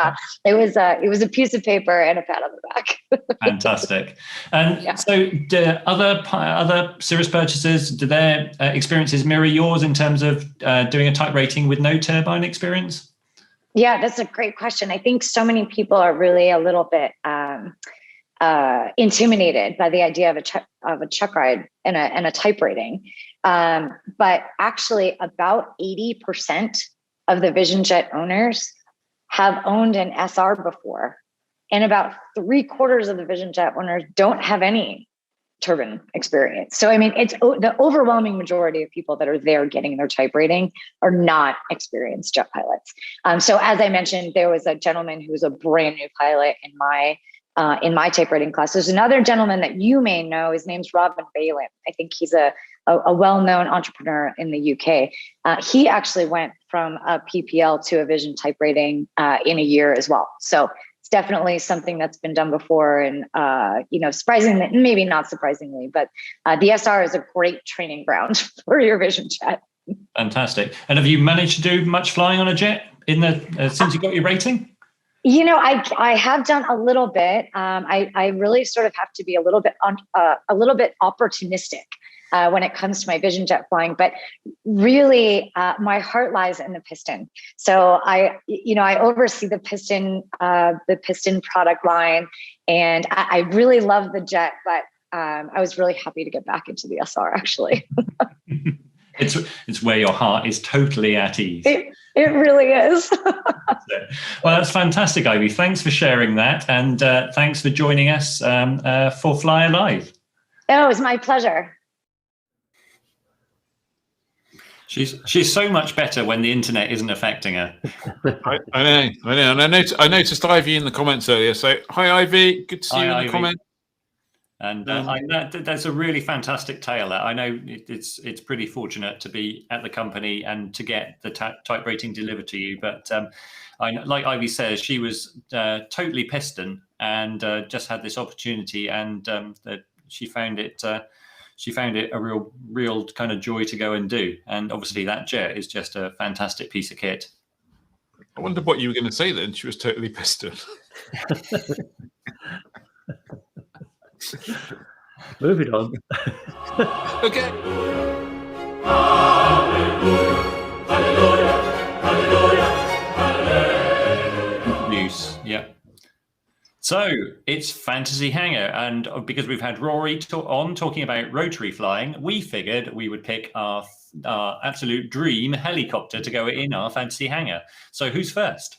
it was a piece of paper and a pat on the back. Fantastic. And so, do other Cirrus purchasers, do their experiences mirror yours in terms of doing a type rating with no turbine experience? Yeah, that's a great question. I think so many people are really a little bit intimidated by the idea of a check ride and a type rating. But actually about 80% of the Vision Jet owners have owned an SR before. And about 3/4 of the Vision Jet owners don't have any turbine experience. So, I mean, it's the overwhelming majority of people that are there getting their type rating are not experienced jet pilots. So as I mentioned, there was a gentleman who was a brand new pilot in my type rating class. There's another gentleman that you may know. His name's Robin Balin. I think he's a well-known entrepreneur in the UK. He actually went from a PPL to a Vision type rating in a year as well. So definitely something that's been done before. And, surprisingly, maybe not surprisingly, but the SR is a great training ground for your Vision Jet. Fantastic. And have you managed to do much flying on a jet since you got your rating? I have done a little bit. I really sort of have to be a little bit opportunistic when it comes to my Vision Jet flying, but really my heart lies in the piston. So I oversee the piston product line, and I really love the jet, but I was really happy to get back into the SR actually. It's where your heart is totally at ease. It really is. Well, that's fantastic, Ivy. Thanks for sharing that, and thanks for joining us for Flyer Live. Oh, it was my pleasure. She's so much better when the internet isn't affecting her. I know. And I noticed Ivy in the comments earlier. So, hi, Ivy. Good to see you in the comments. And that's a really fantastic tail. I know it's pretty fortunate to be at the company and to get the type rating delivered to you. But like Ivy says, she was totally piston and just had this opportunity, and that she found it a real kind of joy to go and do. And obviously that jet is just a fantastic piece of kit. I wondered what you were going to say then. She was totally piston. Moving on. Okay. News, yeah. So it's Fantasy Hangar, and because we've had Rory talking about rotary flying, we figured we would pick our absolute dream helicopter to go in our Fantasy Hangar. So who's first?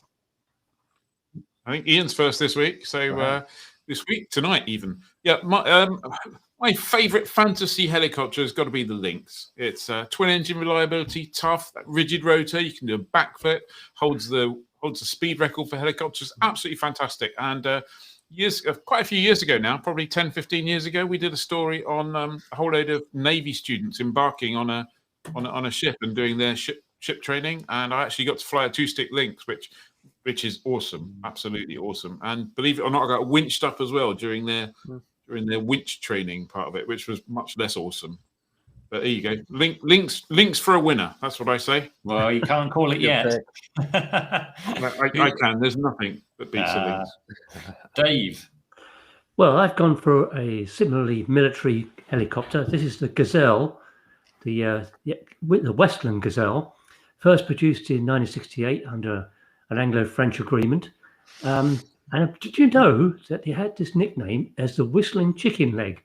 I think Ian's first this week. So this week, tonight even. Yeah, my favourite fantasy helicopter has got to be the Lynx. It's twin engine reliability, tough, that rigid rotor. You can do a backflip, holds the speed record for helicopters. Absolutely fantastic. And quite a few years ago now, probably 10, 15 years ago, we did a story on a whole load of Navy students embarking on a ship and doing their ship training. And I actually got to fly a 2-stick Lynx, which is awesome, absolutely awesome. And believe it or not, I got winched up as well during their winch training part of it, which was much less awesome. But there you go, Lynx for a winner. That's what I say. Well, you can't call it yet. I can. There's nothing that beats a Lynx. Dave. Well, I've gone for a similarly military helicopter. This is the Gazelle, the Westland Gazelle, first produced in 1968 under an Anglo-French agreement. And did you know that they had this nickname as the Whistling Chicken Leg?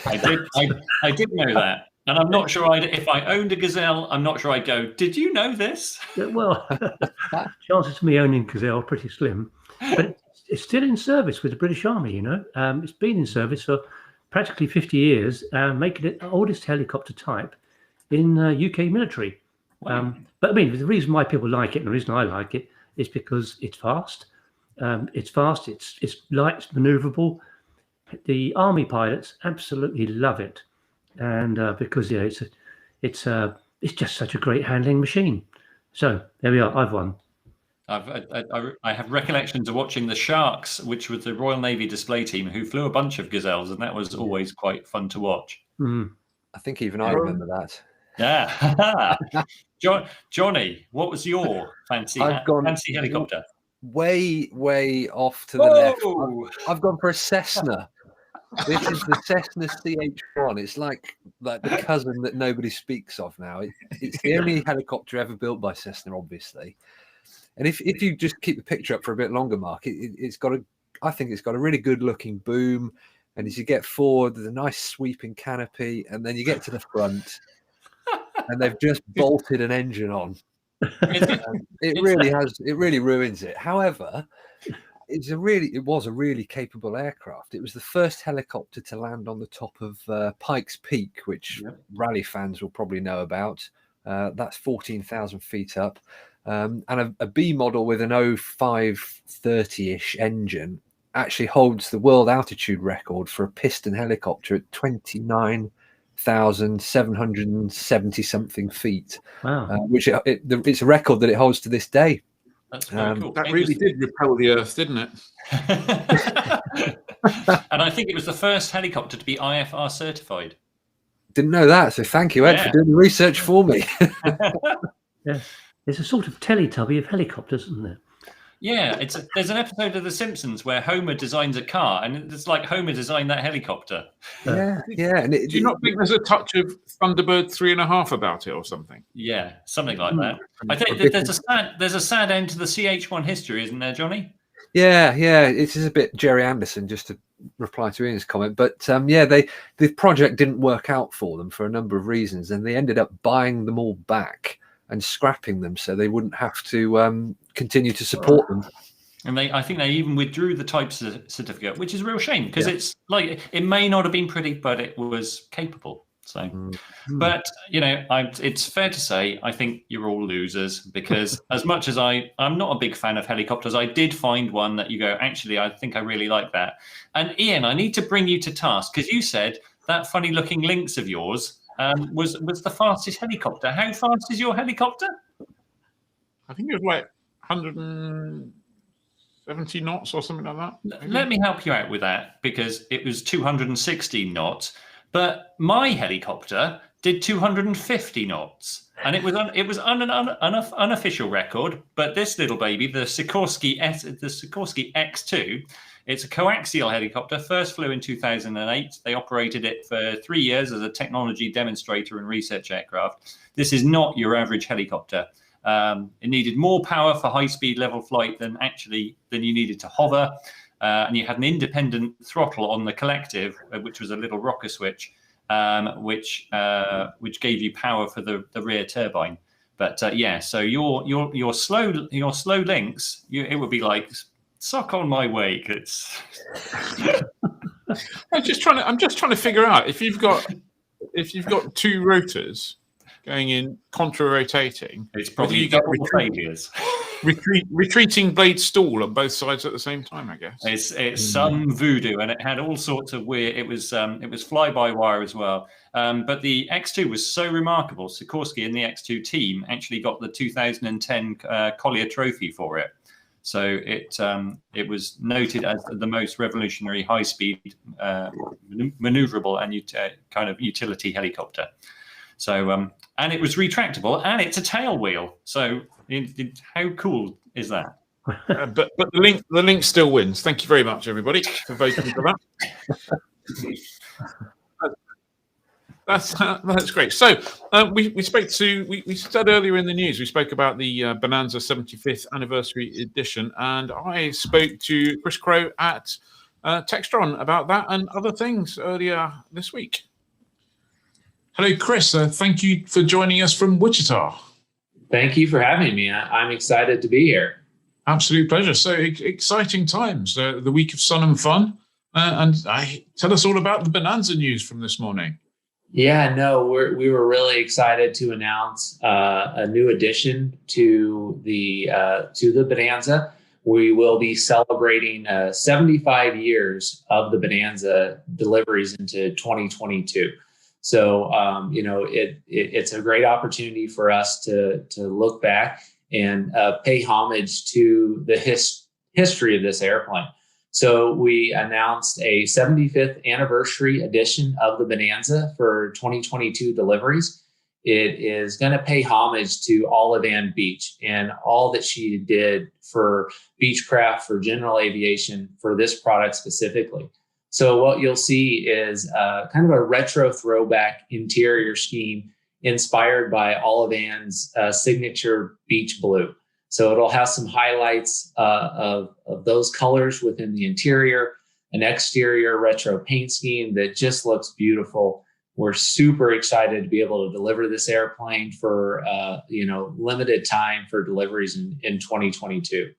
I did know that. And I'm not sure if I owned a Gazelle, I'm not sure I'd go, did you know this? Well, chances of me owning Gazelle are pretty slim. But it's still in service with the British Army, you know. It's been in service for practically 50 years, making it the oldest helicopter type in UK military. Wow. But I mean, the reason why people like it, and the reason I like it, is because it's fast. It's light, it's maneuverable. The Army pilots absolutely love it, and because it's just such a great handling machine. So there we are. I've won. I have recollections of watching the Sharks, which was the Royal Navy display team, who flew a bunch of Gazelles, and that was always quite fun to watch. Mm. I think even I remember that. Yeah. Johnny, what was your fancy helicopter? Way off to the left. I've gone for a Cessna. This is the Cessna CH-1. It's like the cousin that nobody speaks of now. It's the only helicopter ever built by Cessna, obviously. And if you just keep the picture up for a bit longer, Mark, I think it's got a really good looking boom. And as you get forward, there's a nice sweeping canopy, and then you get to the front, and they've just bolted an engine on. It really ruins it. However, it was a really capable aircraft. It was the first helicopter to land on the top of Pikes Peak, which rally fans will probably know about. That's 14,000 feet up, and a B model with an 0530-ish engine actually holds the world altitude record for a piston helicopter at 29,770 something feet. Wow. Which it's a record that it holds to this day. That's very cool. That really did repel the Earth, didn't it? And I think it was the first helicopter to be IFR certified. Didn't know that, so thank you, Ed, for doing the research for me. Yeah, there's a sort of Teletubby of helicopters, isn't there? Yeah, there's an episode of The Simpsons where Homer designs a car, and it's like Homer designed that helicopter. Yeah. And do you not think there's a touch of Thunderbird 3.5 about it or something? Yeah, something like that. I think that there's a sad end to the CH1 history, isn't there, Johnny? Yeah, it is a bit Jerry Anderson, just to reply to Ian's comment. But the project didn't work out for them for a number of reasons, and they ended up buying them all back and scrapping them so they wouldn't have to continue to support them. And I think they even withdrew the type certificate, which is a real shame because it's like it may not have been pretty, but it was capable. So, but it's fair to say I think you're all losers because as much as I'm not a big fan of helicopters, I did find one that you go, actually, I think I really like that. And Ian, I need to bring you to task because you said that funny looking Lynx of yours was the fastest helicopter. How fast is your helicopter? I think it was like 170 knots or something like that. Let me help you out with that because it was 216 knots. But my helicopter did 250 knots, and it was an unofficial record. But this little baby, the Sikorsky X2, it's a coaxial helicopter. First flew in 2008. They operated it for 3 years as a technology demonstrator and research aircraft. This is not your average helicopter. It needed more power for high-speed level flight than you needed to hover. And you had an independent throttle on the collective, which was a little rocker switch, which gave you power for the rear turbine. But so your slow links, it would be like sock on my wake. It's. I'm just trying to figure out if you've got two rotors going in contra-rotating, it's probably you get failures. Retreating blade stall on both sides at the same time, I guess. It's some voodoo, and it had all sorts of weird. It was fly-by-wire as well. But the X2 was so remarkable. Sikorsky and the X2 team actually got the 2010 Collier Trophy for it. So it was noted as the most revolutionary high-speed, maneuverable and kind of utility helicopter. So and it was retractable, and it's a tail wheel. So how cool is that? But the link still wins. Thank you very much, everybody, for voting for that. That's great. So we said earlier in the news, we spoke about the Bonanza 75th anniversary edition, and I spoke to Chris Crow at Textron about that and other things earlier this week. Hello, Chris. Thank you for joining us from Wichita. Thank you for having me. I'm excited to be here. Absolute pleasure. So exciting times, the week of sun and fun. Tell us all about the Bonanza news from this morning. Yeah, no, we were really excited to announce a new addition to the Bonanza. We will be celebrating 75 years of the Bonanza deliveries into 2022. So, it's a great opportunity for us to look back and pay homage to the history of this airplane. So we announced a 75th anniversary edition of the Bonanza for 2022 deliveries. It is going to pay homage to Olive Ann Beach and all that she did for Beechcraft, for General Aviation, for this product specifically. So what you'll see is kind of a retro throwback interior scheme inspired by Olive Ann's signature beach blue. So it'll have some highlights of those colors within the interior, an exterior retro paint scheme that just looks beautiful. We're super excited to be able to deliver this airplane for limited time for deliveries in 2022.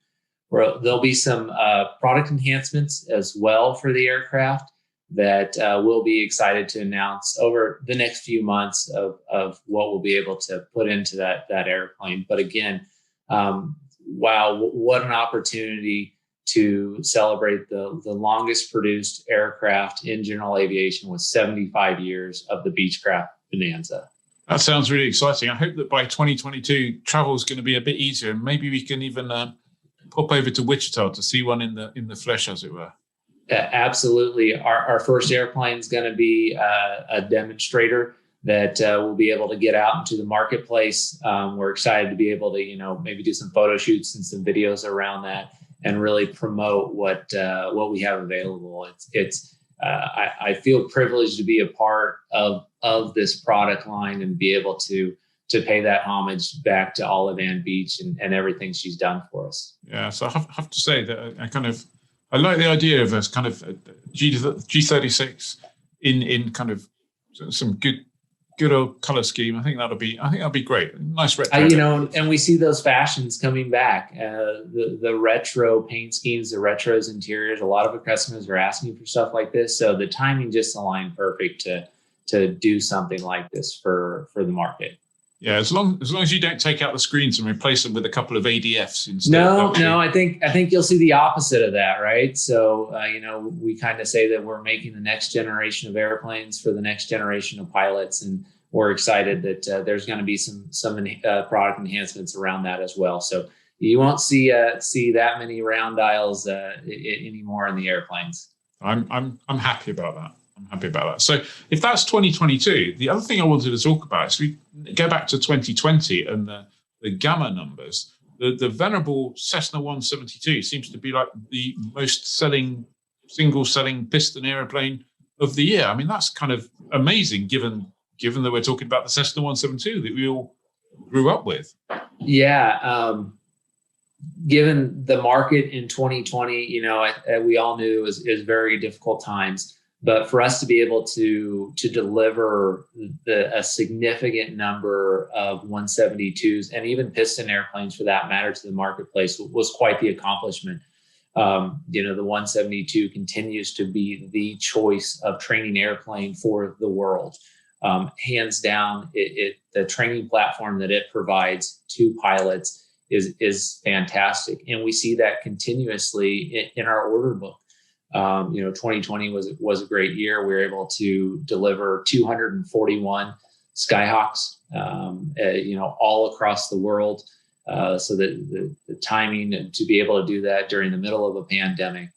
There'll be some product enhancements as well for the aircraft that we'll be excited to announce over the next few months of what we'll be able to put into that airplane. But again, wow, what an opportunity to celebrate the longest produced aircraft in general aviation with 75 years of the Beechcraft Bonanza. That sounds really exciting. I hope that by 2022, travel is going to be a bit easier, and maybe we can even pop over to Wichita to see one in the flesh, as it were. Absolutely. Our first airplane is going to be a demonstrator that we'll be able to get out into the marketplace. We're excited to be able to, maybe do some photo shoots and some videos around that and really promote what we have available. I feel privileged to be a part of this product line and be able to pay that homage back to Olive Ann Beach and everything she's done for us. Yeah, so I have to say that I like the idea of us kind of G36 in kind of some good old color scheme. I think that'll be great. Nice retro. And we see those fashions coming back. The retro paint schemes, the retros interiors. A lot of our customers are asking for stuff like this, so the timing just aligned perfect to do something like this for the market. Yeah, as long as you don't take out the screens and replace them with a couple of ADFs instead. No, I think you'll see the opposite of that, right? So we kind of say that we're making the next generation of airplanes for the next generation of pilots, and we're excited that there's going to be some product enhancements around that as well. So you won't see that many round dials anymore in the airplanes. I'm happy about that. So if that's 2022, the other thing I wanted to talk about is we go back to 2020 and the gamma numbers. The venerable Cessna 172 seems to be like the most single selling piston airplane of the year. I mean, that's kind of amazing given that we're talking about the Cessna 172 that we all grew up with. Yeah. Given the market in 2020, we all knew it was very difficult times. But for us to be able to deliver a significant number of 172s and even piston airplanes for that matter to the marketplace was quite the accomplishment. The 172 continues to be the choice of training airplane for the world. Hands down, the training platform that it provides to pilots is fantastic. And we see that continuously in our order book. 2020 was a great year. We were able to deliver 241 Skyhawks, all across the world. So that the timing to be able to do that during the middle of a pandemic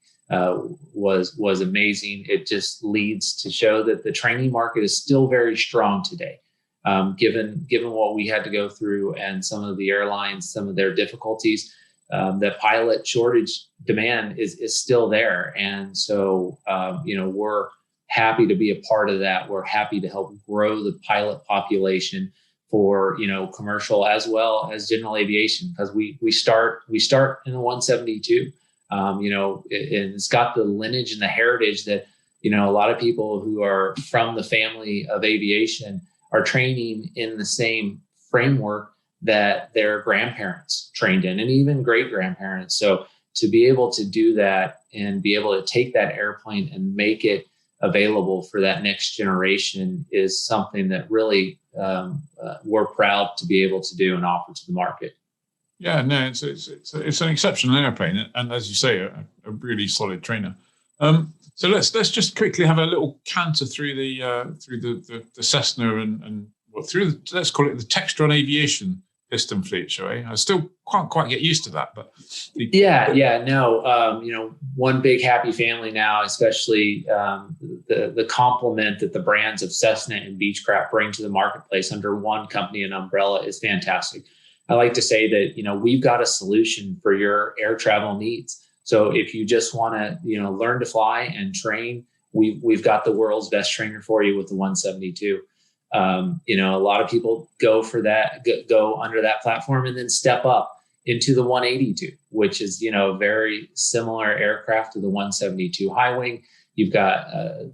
was amazing. It just leads to show that the training market is still very strong today. Given what we had to go through and some of the airlines, some of their difficulties, that pilot shortage demand is still there. And so, we're happy to be a part of that. We're happy to help grow the pilot population for, commercial as well as general aviation, because we start in the 172, and it's got the lineage and the heritage that, a lot of people who are from the family of aviation are training in the same framework that their grandparents trained in, and even great grandparents. So to be able to do that and be able to take that airplane and make it available for that next generation is something that really we're proud to be able to do and offer to the market. Yeah, no, it's an exceptional airplane, and as you say, a really solid trainer. So let's just quickly have a little canter through the Cessna and let's call it the Textron Aviation piston fleet, shall we? I still can't quite get used to that, but one big happy family now, especially the complement that the brands of Cessna and Beechcraft bring to the marketplace under one company and umbrella is fantastic. I like to say that we've got a solution for your air travel needs. So if you just want to learn to fly and train, we've got the world's best trainer for you with the 172. A lot of people go for that, go under that platform and then step up into the 182, which is, a very similar aircraft to the 172 high wing. You've got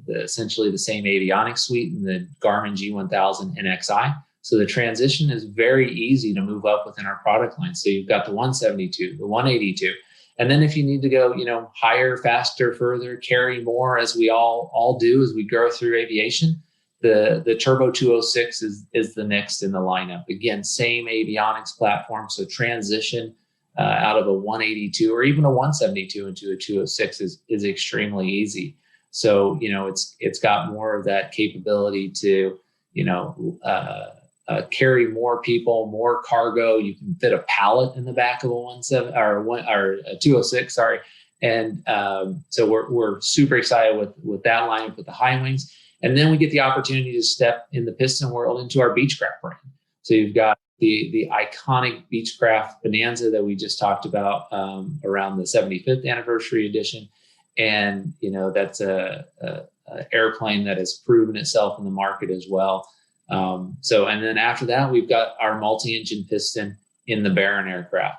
essentially the same avionics suite in the Garmin G1000 NXi. So the transition is very easy to move up within our product line. So you've got the 172, the 182. And then if you need to go, higher, faster, further, carry more, as we all do as we grow through aviation, the Turbo 206 is the next in the lineup. Again, same avionics platform. So transition out of a 182 or even a 172 into a 206 is extremely easy. So, it's got more of that capability to, carry more people, more cargo. You can fit a pallet in the back of a 206, sorry. And so we're super excited with that lineup with the high wings. And then we get the opportunity to step in the piston world into our Beechcraft brand. So you've got the iconic Beechcraft Bonanza that we just talked about around the 75th anniversary edition. And, that's a airplane that has proven itself in the market as well. And then after that, we've got our multi-engine piston in the Baron aircraft.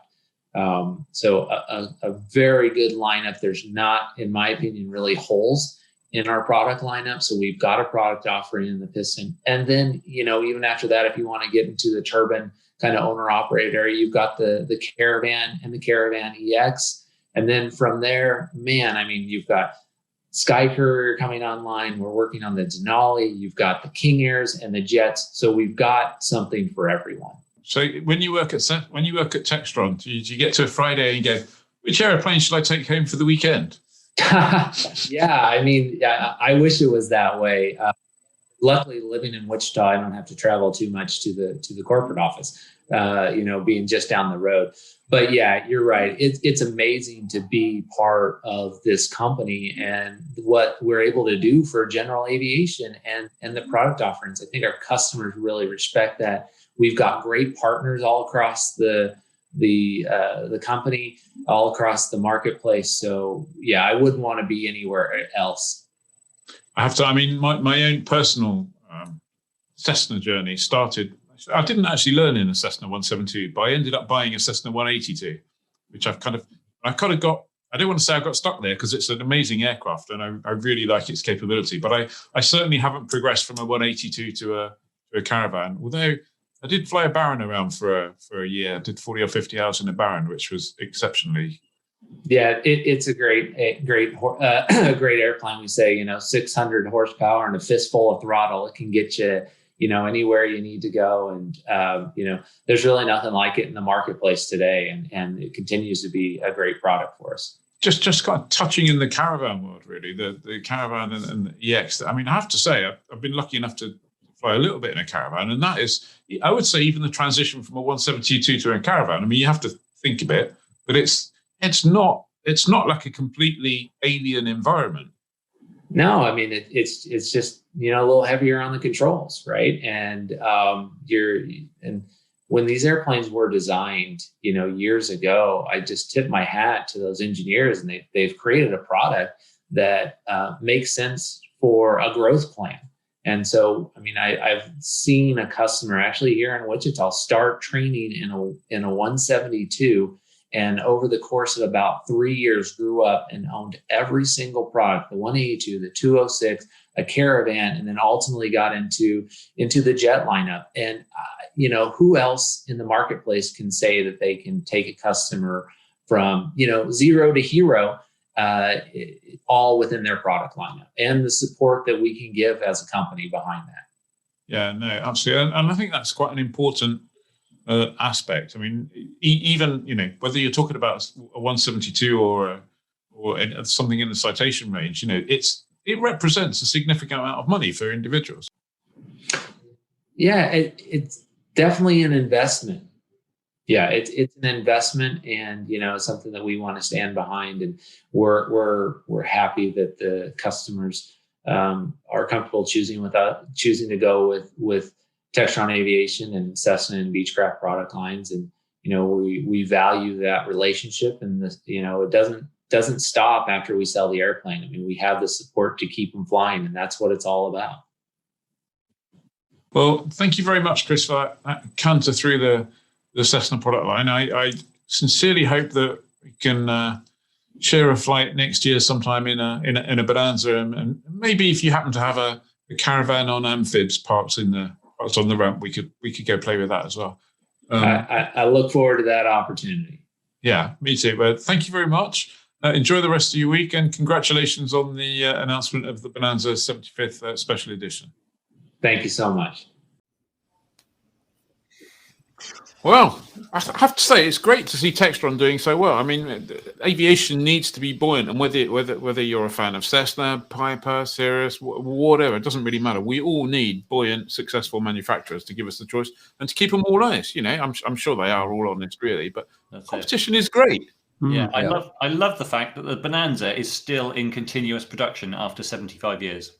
So a very good lineup. There's not, in my opinion, really holes in our product lineup. So we've got a product offering in the piston. And then, even after that, if you want to get into the turbine kind of owner operator area, you've got the Caravan and the Caravan EX. And then from there, you've got Sky Courier coming online. We're working on the Denali. You've got the King Airs and the Jets. So we've got something for everyone. So when you work at Textron, do you get to a Friday and you go, which airplane should I take home for the weekend? Yeah, I wish it was that way. Luckily, living in Wichita, I don't have to travel too much to the corporate office, being just down the road. But yeah, you're right. It's amazing to be part of this company and what we're able to do for General Aviation and the product offerings. I think our customers really respect that. We've got great partners all across the company, all across the marketplace. So yeah, I wouldn't want to be anywhere else. I have to. My own personal Cessna journey started. I didn't actually learn in a Cessna 172, but I ended up buying a Cessna 182, which I kind of got. I don't want to say I got stuck there because it's an amazing aircraft and I really like its capability. But I certainly haven't progressed from a 182 to a Caravan. Although I did fly a Baron around for a year. I did 40 or 50 hours in a Baron, which was exceptionally. Yeah, it's a great airplane. We say 600 horsepower and a fistful of throttle. It can get you anywhere you need to go, and there's really nothing like it in the marketplace today, and it continues to be a great product for us. Just kind of touching in the Caravan world, really, the Caravan and the EX. I have to say, I've been lucky enough to fly a little bit in a Caravan, and that is, I would say, even the transition from a 172 to a Caravan. You have to think a bit, but it's not like a completely alien environment. No, it's just a little heavier on the controls, right? And when these airplanes were designed, years ago, I just tip my hat to those engineers, and they've created a product that makes sense for a growth plan. And so, I've seen a customer actually here in Wichita start training in a 172. And over the course of about 3 years, grew up and owned every single product, the 182, the 206, a Caravan, and then ultimately got into the jet lineup. And, who else in the marketplace can say that they can take a customer from, zero to hero, all within their product lineup, and the support that we can give as a company behind that. Yeah, no, absolutely. And I think that's quite an important aspect. Even whether you're talking about a 172 or something in the citation range, it represents a significant amount of money for individuals. Yeah, it's definitely an investment. Yeah, it's an investment, and something that we want to stand behind, and we're happy that the customers are comfortable choosing to go with Textron Aviation and Cessna and Beechcraft product lines, and we value that relationship, and it doesn't stop after we sell the airplane. We have the support to keep them flying, and that's what it's all about. Well, thank you very much, Chris, for that canter through the Cessna product line. I sincerely hope that we can share a flight next year sometime in a Bonanza, and maybe if you happen to have a Caravan on amphibs parked on the ramp, we could go play with that as well. I look forward to that opportunity. Yeah, me too. Well, thank you very much. Enjoy the rest of your week, and congratulations on the announcement of the Bonanza 75th Special Edition. Thank you so much. Well, I have to say, it's great to see Textron doing so well. I mean, aviation needs to be buoyant, and whether you're a fan of Cessna, Piper, Cirrus, whatever, it doesn't really matter. We all need buoyant, successful manufacturers to give us the choice and to keep them all honest. You know, I'm sure they are all honest, really, but competition is great. Yeah, I love the fact that the Bonanza is still in continuous production after 75 years.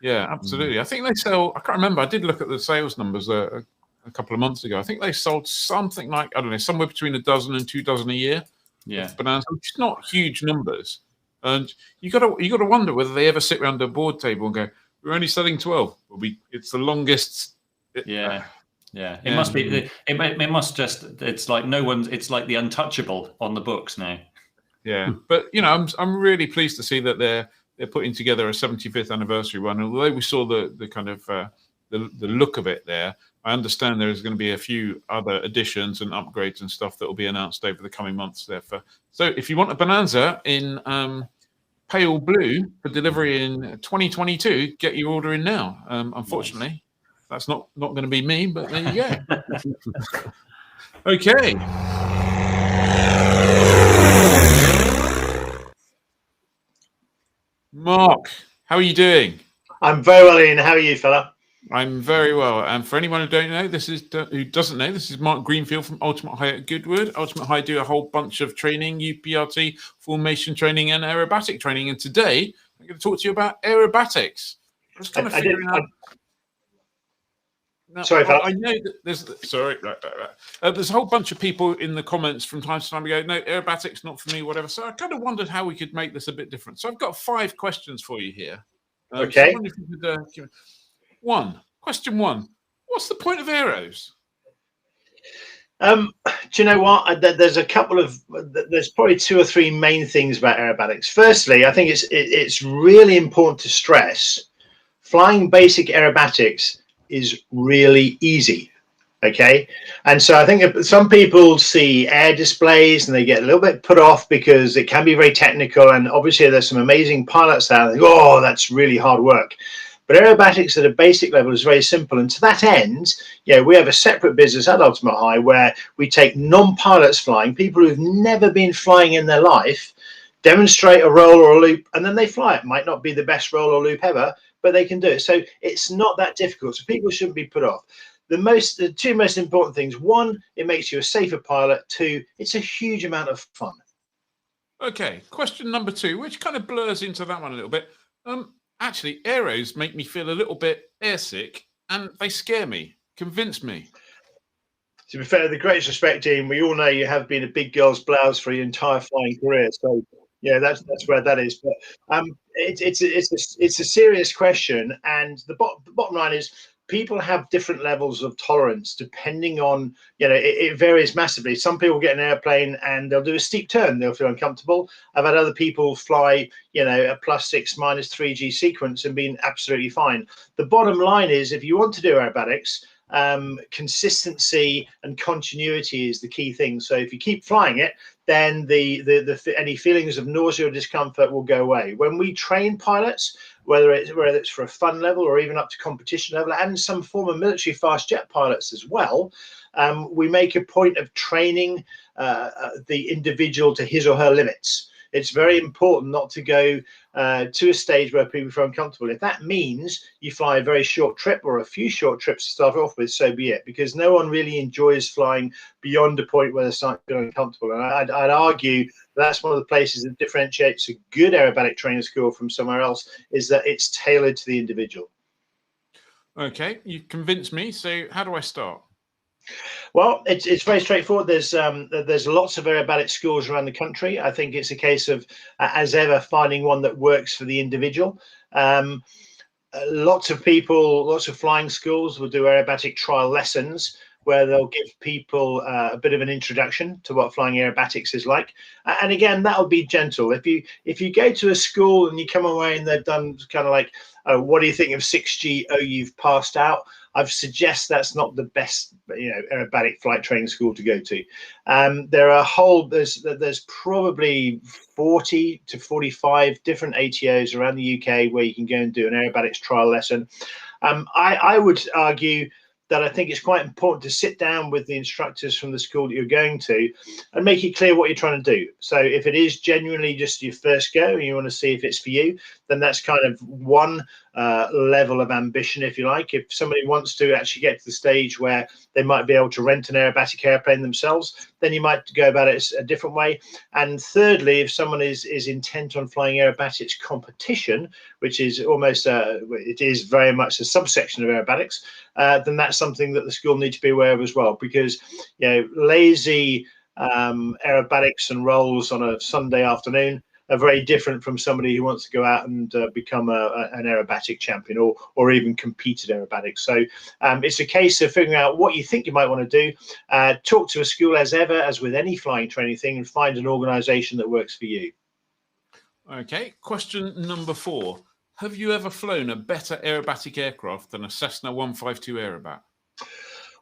Yeah, absolutely. I think they sell. I can't remember. I did look at the sales numbers a couple of months ago. I think they sold something like, I don't know, somewhere between 12 and 2 dozen a year. Yeah, Bonanza, which is not huge numbers. And you got to wonder whether they ever sit around a board table and go, "We're only selling 12. It's the longest." Yeah. It must be. It must just. It's like no one's. It's like the untouchable on the books now. Yeah, but you know, I'm really pleased to see that they're putting together a 75th anniversary one. Although we saw the kind of the look of it there, I understand there is going to be a few other additions and upgrades and stuff that will be announced over the coming months. Therefore, so if you want a Bonanza in pale blue for delivery in 2022, get your order in now. Unfortunately, that's not going to be me, but there you go. Okay. Mark, how are you doing? I'm very well, Ian. How are you, fella? I'm very well. And for anyone who doesn't know, this is Mark Greenfield from Ultimate High at Goodwood. Ultimate High do a whole bunch of training, UPRT, formation training, and aerobatic training. And today, I'm going to talk to you about aerobatics. I was kind of figuring out. Now, sorry, fella. I know that there's there's a whole bunch of people in the comments from time to time who go, no, aerobatics not for me, whatever. So I kind of wondered how we could make this a bit different. So I've got 5 questions for you here. Okay. So I wonder if you could, question one. What's the point of aeros? Do you know what? There's a couple of. There's probably 2 or 3 main things about aerobatics. Firstly, I think it's really important to stress flying basic aerobatics is really easy. Okay, and so I think some people see air displays and they get a little bit put off because it can be very technical, and obviously there's some amazing pilots out there. Oh, that's really hard work. But aerobatics at a basic level is very simple, and to that end, we have a separate business at Ultimate High where we take non-pilots flying, people who've never been flying in their life, demonstrate a roll or a loop, and then they fly it. Might not be the best roll or loop ever, but they can do it. So it's not that difficult. So people shouldn't be put off. The 2 most important things: 1, it makes you a safer pilot. 2, it's a huge amount of fun. Okay, question number 2, which kind of blurs into that one a little bit. Actually, aeros make me feel a little bit airsick, and they scare me. Convince me. To be fair, the greatest respect, Ian, we all know you have been a big girl's blouse for your entire flying career. So yeah, that's where that is. But it's a serious question, and the bottom line is people have different levels of tolerance depending on, it varies massively. Some people get an airplane and they'll do a steep turn, they'll feel uncomfortable. I've had other people fly, a +6 -3G sequence and been absolutely fine. The bottom line is, if you want to do aerobatics, consistency and continuity is the key thing. So if you keep flying it, then any feelings of nausea or discomfort will go away. When we train pilots, whether it's for a fun level or even up to competition level, and some former military fast jet pilots as well, we make a point of training the individual to his or her limits. It's very important not to go to a stage where people feel uncomfortable. If that means you fly a very short trip or a few short trips to start off with, so be it, because no one really enjoys flying beyond a point where they start feeling uncomfortable. And I'd argue that's one of the places that differentiates a good aerobatic training school from somewhere else, is that it's tailored to the individual. Okay, you convinced me. So how do I start? Well, it's very straightforward. There's lots of aerobatic schools around the country. I think it's a case of, as ever, finding one that works for the individual. Lots of flying schools will do aerobatic trial lessons where they'll give people a bit of an introduction to what flying aerobatics is like. And again, that'll be gentle. If you go to a school and you come away and they've done kind of like, what do you think of 6G? Oh, you've passed out. I'd suggest that's not the best, aerobatic flight training school to go to. There's probably 40 to 45 different ATOs around the UK where you can go and do an aerobatics trial lesson. I would argue that I think it's quite important to sit down with the instructors from the school that you're going to and make it clear what you're trying to do. So if it is genuinely just your first go and you want to see if it's for you, then that's kind of one level of ambition, if you like. If somebody wants to actually get to the stage where they might be able to rent an aerobatic airplane themselves, then you might go about it a different way. And thirdly, if someone is intent on flying aerobatics competition, which is almost it is very much a subsection of aerobatics, then that's something that the school need to be aware of as well, because lazy aerobatics and rolls on a Sunday afternoon are very different from somebody who wants to go out and become an aerobatic champion or even compete at aerobatics. So it's a case of figuring out what you think you might want to do, talk to a school as ever, as with any flying training thing, and find an organisation that works for you. Okay, question number 4. Have you ever flown a better aerobatic aircraft than a Cessna 152 Aerobat?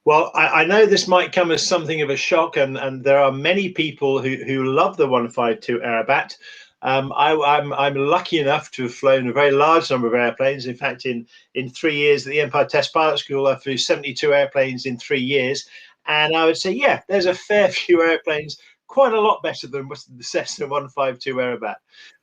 Well, I know this might come as something of a shock, and there are many people who love the 152 Aerobat. I'm lucky enough to have flown a very large number of airplanes. In fact, in 3 years at the Empire Test Pilot School, I flew 72 airplanes in 3 years. And I would say, yeah, there's a fair few airplanes, quite a lot better than the Cessna 152 Aerobat.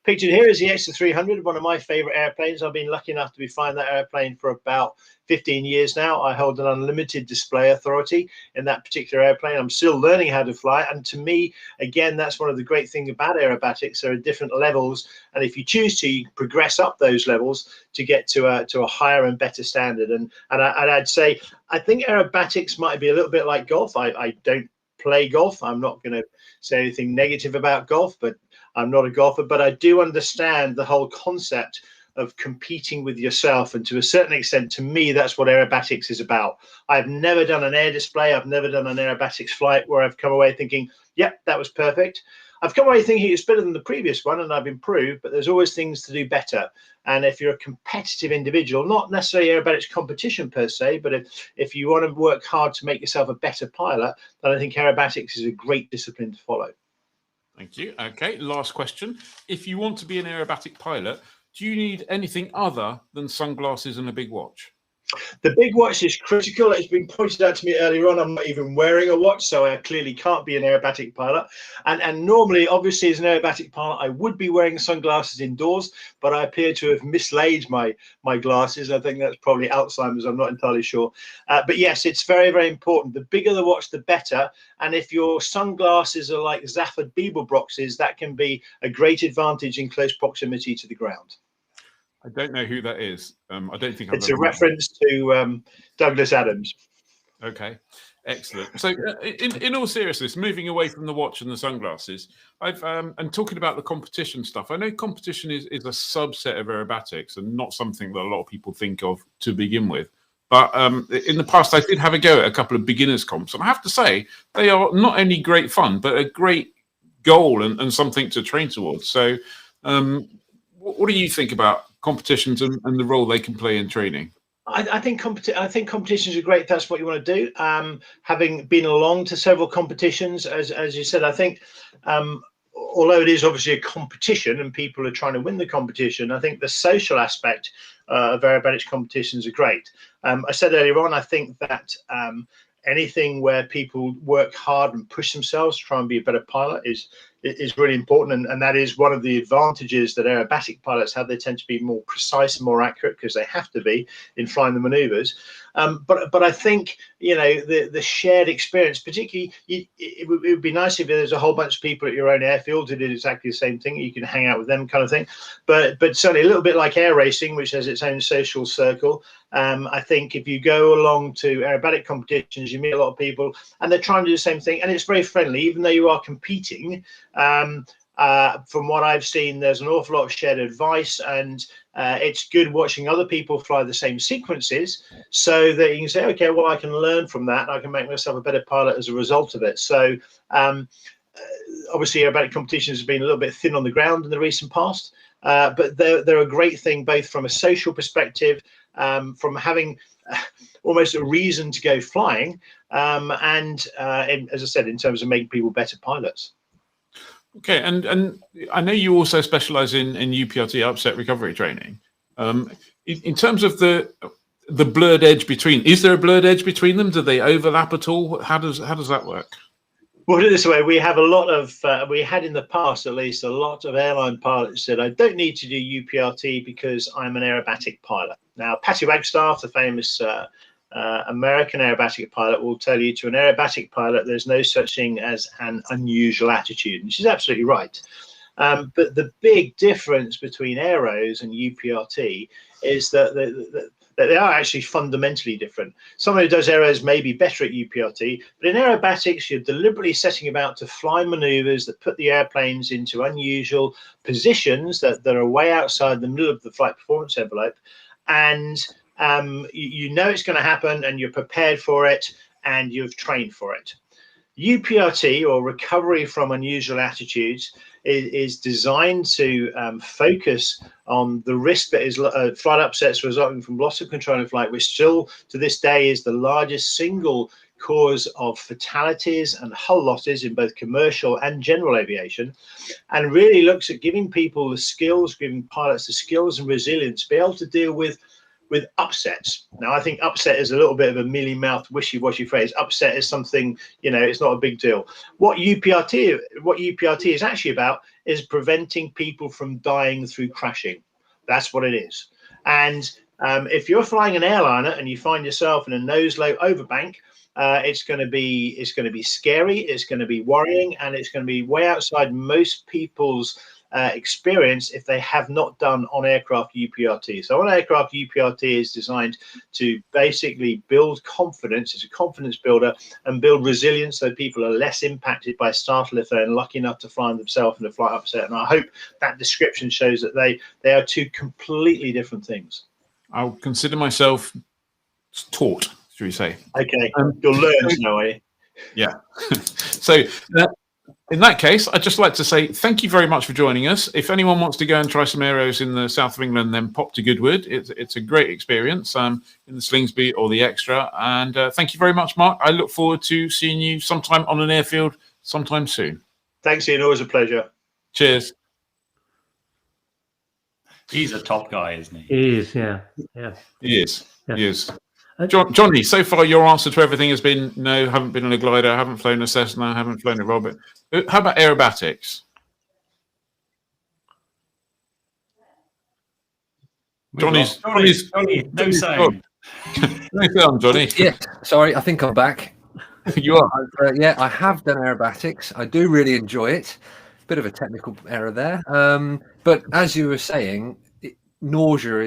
Pictured here is the XA300, one of my favorite airplanes. I've been lucky enough to be flying that airplane for about 15 years now. I hold an unlimited display authority in that particular airplane. I'm still learning how to fly. And to me, again, that's one of the great things about aerobatics. There are different levels. And if you choose to, you can progress up those levels to get to a higher and better standard. And I'd say, I think aerobatics might be a little bit like golf. I don't play golf. I'm not going to say anything negative about golf, but I'm not a golfer. But I do understand the whole concept of competing with yourself, and to a certain extent, to me, that's what aerobatics is about. I've never done an air display. I've never done an aerobatics flight where I've come away thinking, yep, that was perfect. I've come away thinking it's better than the previous one and I've improved, but there's always things to do better. And if you're a competitive individual, not necessarily aerobatics competition per se, but if you want to work hard to make yourself a better pilot, then I think aerobatics is a great discipline to follow. Thank you. Okay, last question. If you want to be an aerobatic pilot, do you need anything other than sunglasses and a big watch? The big watch is critical. It's been pointed out to me earlier on. I'm not even wearing a watch, so I clearly can't be an aerobatic pilot. And normally, obviously, as an aerobatic pilot, I would be wearing sunglasses indoors, but I appear to have mislaid my glasses. I think that's probably Alzheimer's. I'm not entirely sure. But yes, it's very, very important. The bigger the watch, the better. And if your sunglasses are like Zafford Beeblebroxes, that can be a great advantage in close proximity to the ground. I don't know who that is. I don't think it's a reference to Douglas Adams. Okay, excellent. So, in all seriousness, moving away from the watch and the sunglasses, and talking about the competition stuff. I know competition is a subset of aerobatics and not something that a lot of people think of to begin with. But in the past, I did have a go at a couple of beginners comps, and I have to say they are not only great fun, but a great goal and something to train towards. So, what do you think about competitions and the role they can play in training? I think competitions are great. That's what you want to do. Having been along to several competitions, as you said, I think although it is obviously a competition and people are trying to win the competition, I think the social aspect of aerobatics competitions are great. I said earlier on, I think that anything where people work hard and push themselves to try and be a better pilot is really important, and that is one of the advantages that aerobatic pilots have. They tend to be more precise and more accurate because they have to be in flying the maneuvers. But I think the shared experience, particularly, it would be nice if there's a whole bunch of people at your own airfield who did exactly the same thing. You can hang out with them, kind of thing. But certainly a little bit like air racing, which has its own social circle. I think if you go along to aerobatic competitions, you meet a lot of people, and they're trying to do the same thing, and it's very friendly, even though you are competing. From what I've seen, there's an awful lot of shared advice, and it's good watching other people fly the same sequences so that you can say, okay, well, I can learn from that. I can make myself a better pilot as a result of it. So obviously aerobatic competitions have been a little bit thin on the ground in the recent past, but they're a great thing, both from a social perspective, from having almost a reason to go flying, and as I said, in terms of making people better pilots. Okay, and I know you also specialise in UPRT upset recovery training. In terms of the blurred edge between. Is there a blurred edge between them? Do they overlap at all? How does that work? Well, put it this way, we have a lot of, we had in the past at least, a lot of airline pilots said, I don't need to do UPRT because I'm an aerobatic pilot. Now, Patty Wagstaff, the famous American aerobatic pilot, will tell you to an aerobatic pilot, there's no such thing as an unusual attitude. And she's absolutely right. But the big difference between aeros and UPRT is that they are actually fundamentally different. Someone who does aeros may be better at UPRT, but in aerobatics, you're deliberately setting about to fly maneuvers that put the airplanes into unusual positions that are way outside the middle of the flight performance envelope. And you know it's going to happen, and you're prepared for it, and you've trained for it. UPRT, or recovery from unusual attitudes, is designed to focus on the risk that is flight upsets resulting from loss of control in flight, which still to this day is the largest single cause of fatalities and hull losses in both commercial and general aviation, and really looks at giving people the skills, giving pilots the skills and resilience to be able to deal with upsets. Now, I think upset is a little bit of a mealy-mouthed, wishy-washy phrase. Upset is something, it's not a big deal. What UPRT is actually about is preventing people from dying through crashing. That's what it is. And if you're flying an airliner and you find yourself in a nose-low overbank, it's going to be scary, it's going to be worrying, and it's going to be way outside most people's experience if they have not done on-aircraft UPRT. So on-aircraft UPRT is designed to basically build confidence. It's a confidence builder and build resilience so people are less impacted by startle if they're unlucky enough to find themselves in a flight upset. And I hope that description shows that they are two completely different things. I'll consider myself taught, should we say. Okay, you'll learn to know, eh? Yeah. So in that case, I'd just like to say thank you very much for joining us. If anyone wants to go and try some aeros in the south of England, then pop to Goodwood. It's a great experience in the Slingsby or the Extra. And thank you very much, Mark. I look forward to seeing you sometime on an airfield sometime soon. Thanks, Ian. Always a pleasure. Cheers. He's a top guy, isn't he? He is, yeah. He is. Yeah. He is. Johnny, so far your answer to everything has been no, haven't been on a glider, haven't flown a Cessna, haven't flown a Robert. How about aerobatics? Johnny's no sound. No sound, Johnny. Yeah, sorry, I think I'm back. You are. Yeah, I have done aerobatics. I do really enjoy it. Bit of a technical error there, but as you were saying, nausea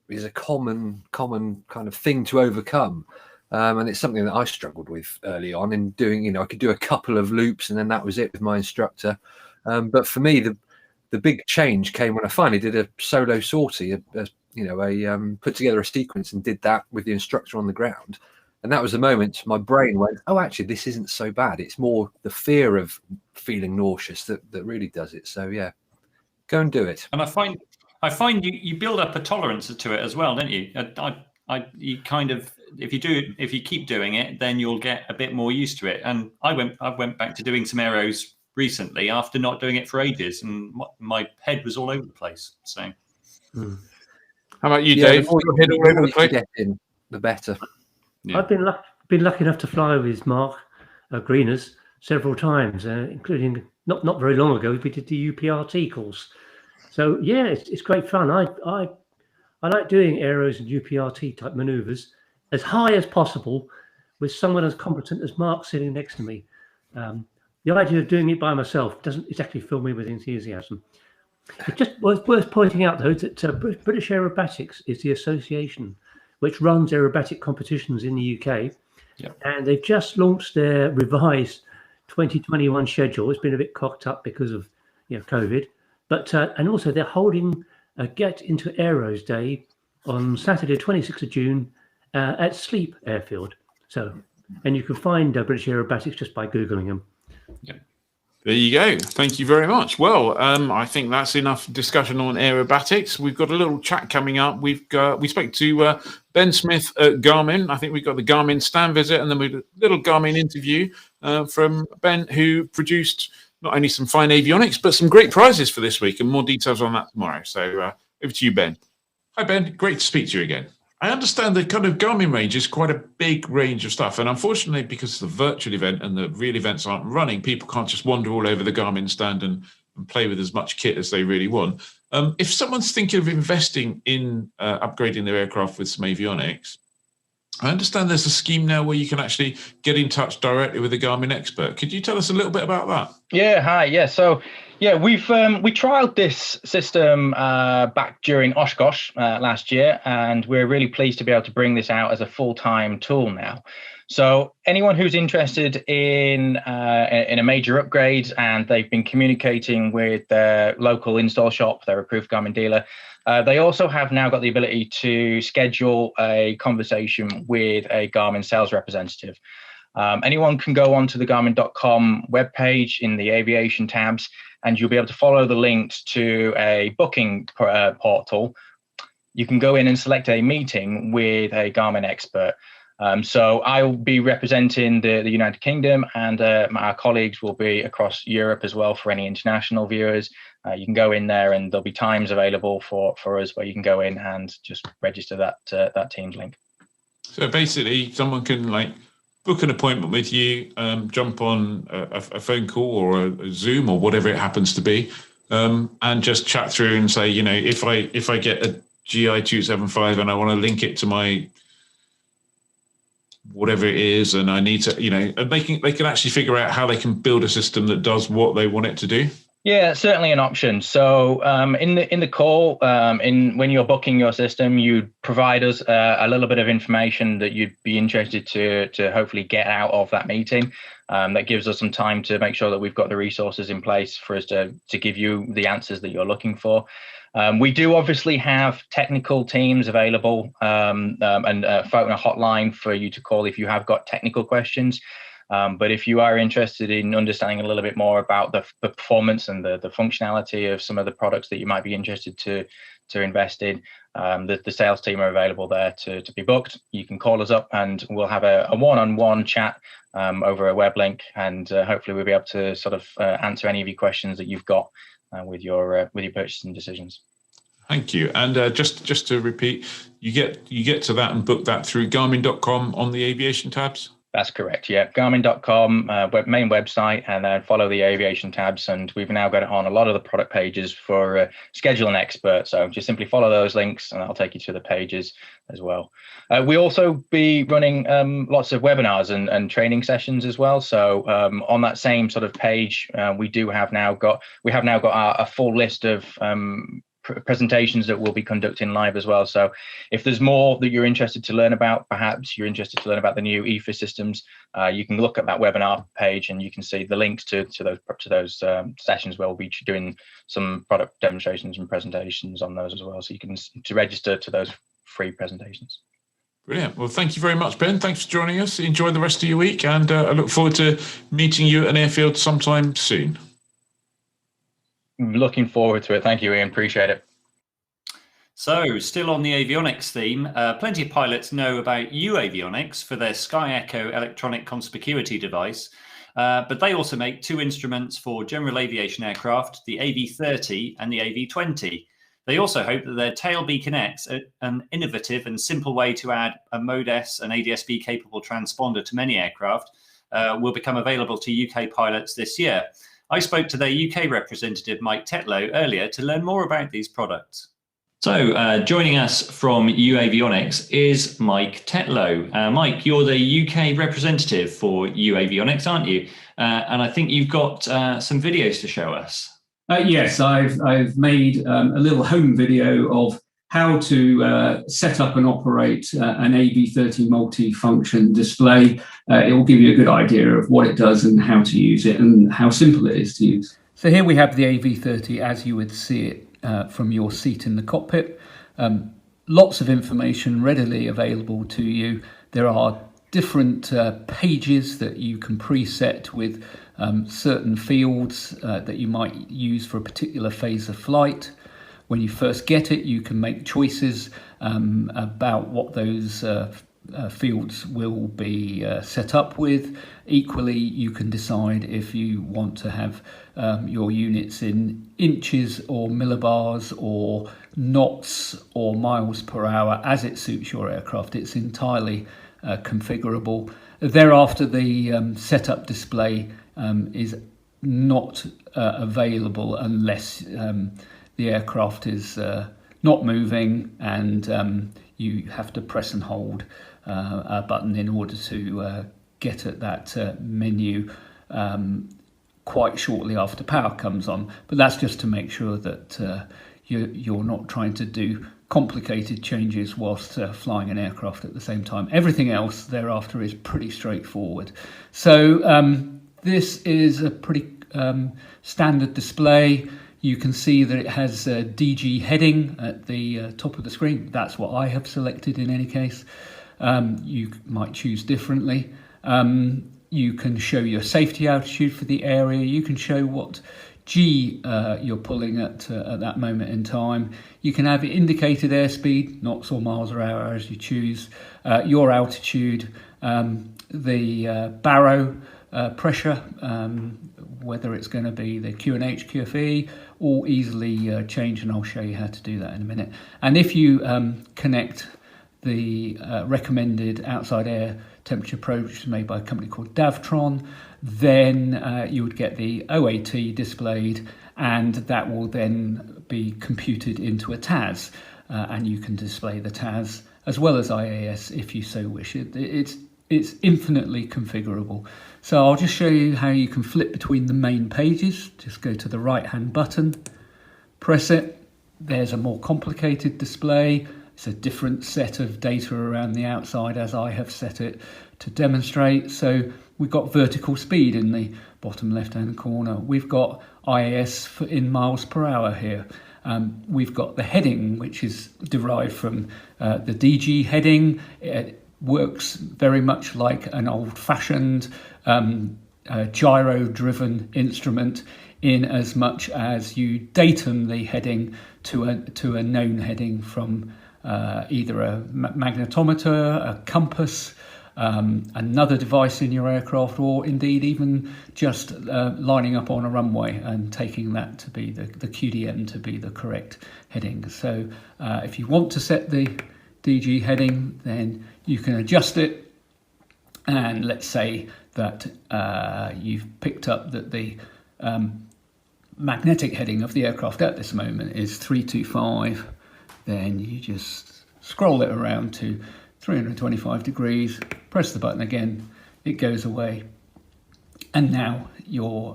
is a common kind of thing to overcome, and it's something that I struggled with early on in doing. I could do a couple of loops and then that was it with my instructor. But for me, the big change came when I finally did a solo sortie. Put together a sequence and did that with the instructor on the ground, and that was the moment my brain went, "Oh, actually, this isn't so bad." It's more the fear of feeling nauseous that really does it. So yeah, go and do it. And I find you build up a tolerance to it as well, don't you? You kind of, if you keep doing it, then you'll get a bit more used to it. And I went back to doing some aeros recently after not doing it for ages, and my head was all over the place. So, how about you, Dave? The head all over the place. Get in, the better. Yeah. I've been lucky enough to fly with Mark Greeners several times, including not very long ago. We did the UPRT course. So yeah, it's great fun. I like doing aeros and UPRT type maneuvers as high as possible with someone as competent as Mark sitting next to me. The idea of doing it by myself doesn't exactly fill me with enthusiasm. It just worth pointing out though that British Aerobatics is the association which runs aerobatic competitions in the UK, and they've just launched their revised 2021 schedule. It's been a bit cocked up because of COVID. But and also they're holding a Get Into Aeros Day on Saturday, 26th of June at Sleep Airfield. So, and you can find British Aerobatics just by Googling them. Yeah. There you go. Thank you very much. Well, I think that's enough discussion on aerobatics. We've got a little chat coming up. We spoke to Ben Smith at Garmin. I think we've got the Garmin stand visit, and then we had a little Garmin interview from Ben, who produced not only some fine avionics, but some great prizes for this week, and more details on that tomorrow. So over to you, Ben. Hi, Ben. Great to speak to you again. I understand the kind of Garmin range is quite a big range of stuff. And unfortunately, because the virtual event and the real events aren't running, people can't just wander all over the Garmin stand and play with as much kit as they really want. If someone's thinking of investing in upgrading their aircraft with some avionics, I understand there's a scheme now where you can actually get in touch directly with a Garmin expert. Could you tell us a little bit about that? Yeah, hi. Yeah, so yeah, we trialed this system back during Oshkosh last year, and we're really pleased to be able to bring this out as a full-time tool now. So anyone who's interested in a major upgrade and they've been communicating with their local install shop, their approved Garmin dealer, they also have now got the ability to schedule a conversation with a Garmin sales representative. Anyone can go onto the Garmin.com webpage in the aviation tabs, and you'll be able to follow the links to a booking portal. You can go in and select a meeting with a Garmin expert. So I'll be representing the United Kingdom, and our colleagues will be across Europe as well for any international viewers. You can go in there and there'll be times available for us where you can go in and just register that Teams link. So basically, someone can book an appointment with you, jump on a phone call or a Zoom or whatever it happens to be, and just chat through and say, if I get a GI 275 and I want to link it to my whatever it is, and I need to, and they can actually figure out how they can build a system that does what they want it to do. Yeah, certainly an option. So in the call, when you're booking your system, you provide us a little bit of information that you'd be interested to hopefully get out of that meeting. That gives us some time to make sure that we've got the resources in place for us to give you the answers that you're looking for. We do obviously have technical teams available and a phone hotline for you to call if you have got technical questions. But if you are interested in understanding a little bit more about the performance and the functionality of some of the products that you might be interested to invest in, the sales team are available there to be booked. You can call us up and we'll have a one-on-one chat over a web link, and hopefully we'll be able to sort of answer any of your questions that you've got with your purchasing decisions. Thank you. And just to repeat, you get to that and book that through Garmin.com on the aviation tabs? That's correct, yeah. Garmin.com, main website, and then follow the aviation tabs. And we've now got it on a lot of the product pages for schedule an expert. So just simply follow those links and I'll take you to the pages as well. We also be running lots of webinars and training sessions as well. So on that same sort of page, we have now got a full list of presentations that we'll be conducting live as well. So if there's more that you're interested to learn about, perhaps you're interested to learn about the new EFA systems, you can look at that webinar page and you can see the links to those sessions where we'll be doing some product demonstrations and presentations on those as well. So you can register to those free presentations. Brilliant. Well, thank you very much, Ben. Thanks for joining us. Enjoy the rest of your week, and I look forward to meeting you at an airfield sometime soon. Looking forward to it. Thank you, Ian. Appreciate it. So, still on the avionics theme, plenty of pilots know about uAvionix for their Sky Echo electronic conspicuity device, but they also make two instruments for General Aviation aircraft, the AV30 and the AV20. They also hope that their Tailbeacon X, an innovative and simple way to add a Mode S and ADS-B capable transponder to many aircraft, will become available to UK pilots this year. I spoke to their UK representative, Mike Tetlow, earlier to learn more about these products. So joining us from uAvionix is Mike Tetlow. Mike, you're the UK representative for uAvionix, aren't you? And I think you've got some videos to show us. Yes, I've made a little home video of how to set up and operate an AV30 multi-function display. It will give you a good idea of what it does and how to use it and how simple it is to use. So here we have the AV30 as you would see it from your seat in the cockpit. Lots of information readily available to you. There are different pages that you can preset with certain fields that you might use for a particular phase of flight. When you first get it, you can make choices about what those fields will be set up with. Equally, you can decide if you want to have your units in inches or millibars or knots or miles per hour as it suits your aircraft. It's entirely configurable. Thereafter, the setup display is not available unless the aircraft is not moving, and you have to press and hold a button in order to get at that menu quite shortly after power comes on. But that's just to make sure that you're not trying to do complicated changes whilst flying an aircraft at the same time. Everything else thereafter is pretty straightforward. So this is a pretty standard display. You can see that it has a DG heading at the top of the screen. That's what I have selected in any case. You might choose differently. You can show your safety altitude for the area. You can show what G you're pulling at that moment in time. You can have indicated airspeed, knots or miles per hour as you choose, your altitude, the baro pressure, whether it's going to be the QNH, QFE, or easily change, and I'll show you how to do that in a minute. And if you connect the recommended outside air temperature probe, which is made by a company called Davtron, then you would get the OAT displayed, and that will then be computed into a TAS, and you can display the TAS as well as IAS if you so wish. It's infinitely configurable. So I'll just show you how you can flip between the main pages. Just go to the right hand button, press it. There's a more complicated display. It's a different set of data around the outside as I have set it to demonstrate. So we've got vertical speed in the bottom left hand corner. We've got IAS in miles per hour here. We've got the heading, which is derived from the DG heading. It works very much like an old-fashioned gyro-driven instrument, in as much as you datum the heading to a known heading from either a magnetometer, a compass, another device in your aircraft, or indeed even just lining up on a runway and taking that to be the QDM to be the correct heading. So if you want to set the DG heading, then you can adjust it, and let's say that you've picked up that the magnetic heading of the aircraft at this moment is 325, then you just scroll it around to 325 degrees, press the button again, it goes away, and now your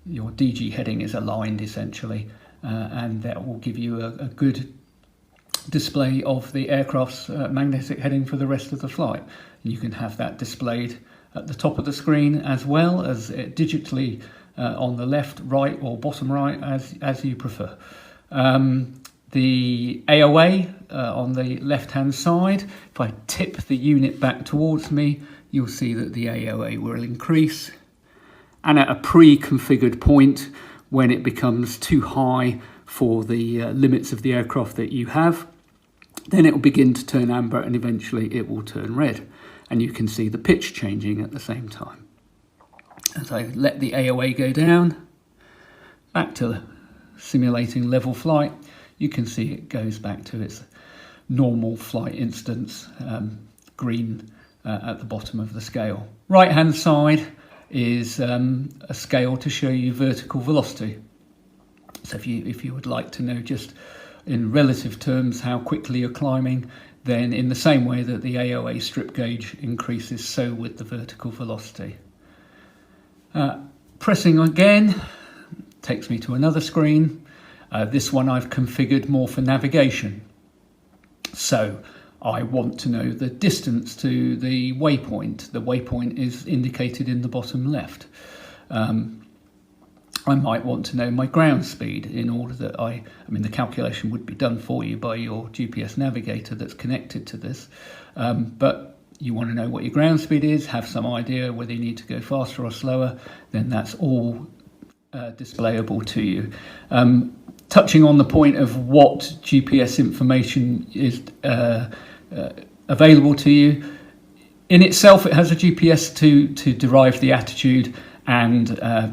DG heading is aligned essentially, and that will give you a good display of the aircraft's magnetic heading for the rest of the flight. And you can have that displayed at the top of the screen as well as digitally on the left, right, or bottom right, as you prefer. The AOA on the left hand side, if I tip the unit back towards me, you'll see that the AOA will increase, and at a pre-configured point, when it becomes too high for the limits of the aircraft that you have, then it will begin to turn amber, and eventually it will turn red, and you can see the pitch changing at the same time. As I let the AOA go down, back to simulating level flight, you can see it goes back to its normal flight instance, green at the bottom of the scale. Right hand side is a scale to show you vertical velocity. So if you would like to know just in relative terms how quickly you're climbing, then in the same way that the AOA strip gauge increases, so with the vertical velocity. Pressing again takes me to another screen. This one I've configured more for navigation. So I want to know the distance to the waypoint. The waypoint is indicated in the bottom left. I might want to know my ground speed in order that I mean the calculation would be done for you by your GPS navigator that's connected to this, but you want to know what your ground speed is, have some idea whether you need to go faster or slower, then that's all displayable to you. Touching on the point of what GPS information is available to you, in itself it has a GPS to derive the attitude and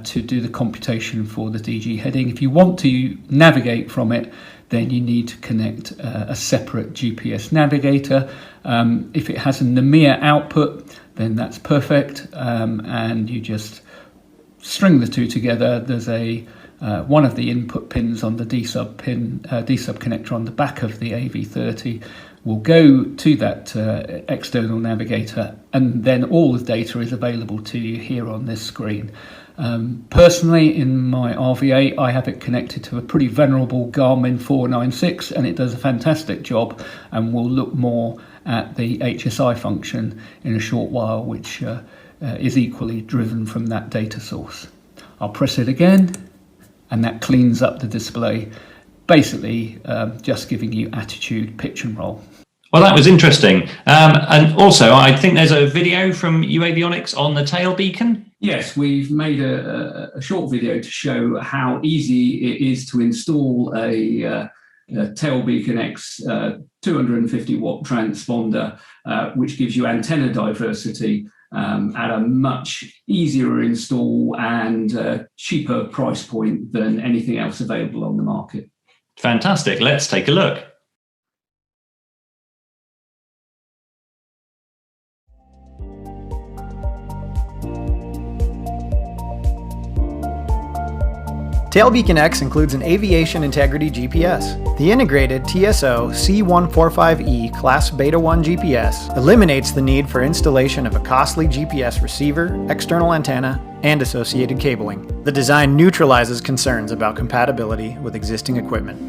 to do the computation for the DG heading. If you want to navigate from it, then you need to connect a separate GPS navigator. If it has a NMEA output, then that's perfect, and you just string the two together. There's one of the input pins on the D-sub connector on the back of the AV30 will go to that external navigator, and then all the data is available to you here on this screen. Personally, in my RVA, I have it connected to a pretty venerable Garmin 496, and it does a fantastic job, and we'll look more at the HSI function in a short while, which is equally driven from that data source. I'll press it again, and that cleans up the display, basically just giving you attitude, pitch and roll. Well, that was interesting. And also, I think there's a video from uAvionix on the Tailbeacon. Yes, we've made a short video to show how easy it is to install a Tailbeacon X 250 watt transponder, which gives you antenna diversity at a much easier install and cheaper price point than anything else available on the market. Fantastic. Let's take a look. Tailbeacon X includes an aviation integrity GPS. The integrated TSO C145E Class Beta 1 GPS eliminates the need for installation of a costly GPS receiver, external antenna, and associated cabling. The design neutralizes concerns about compatibility with existing equipment.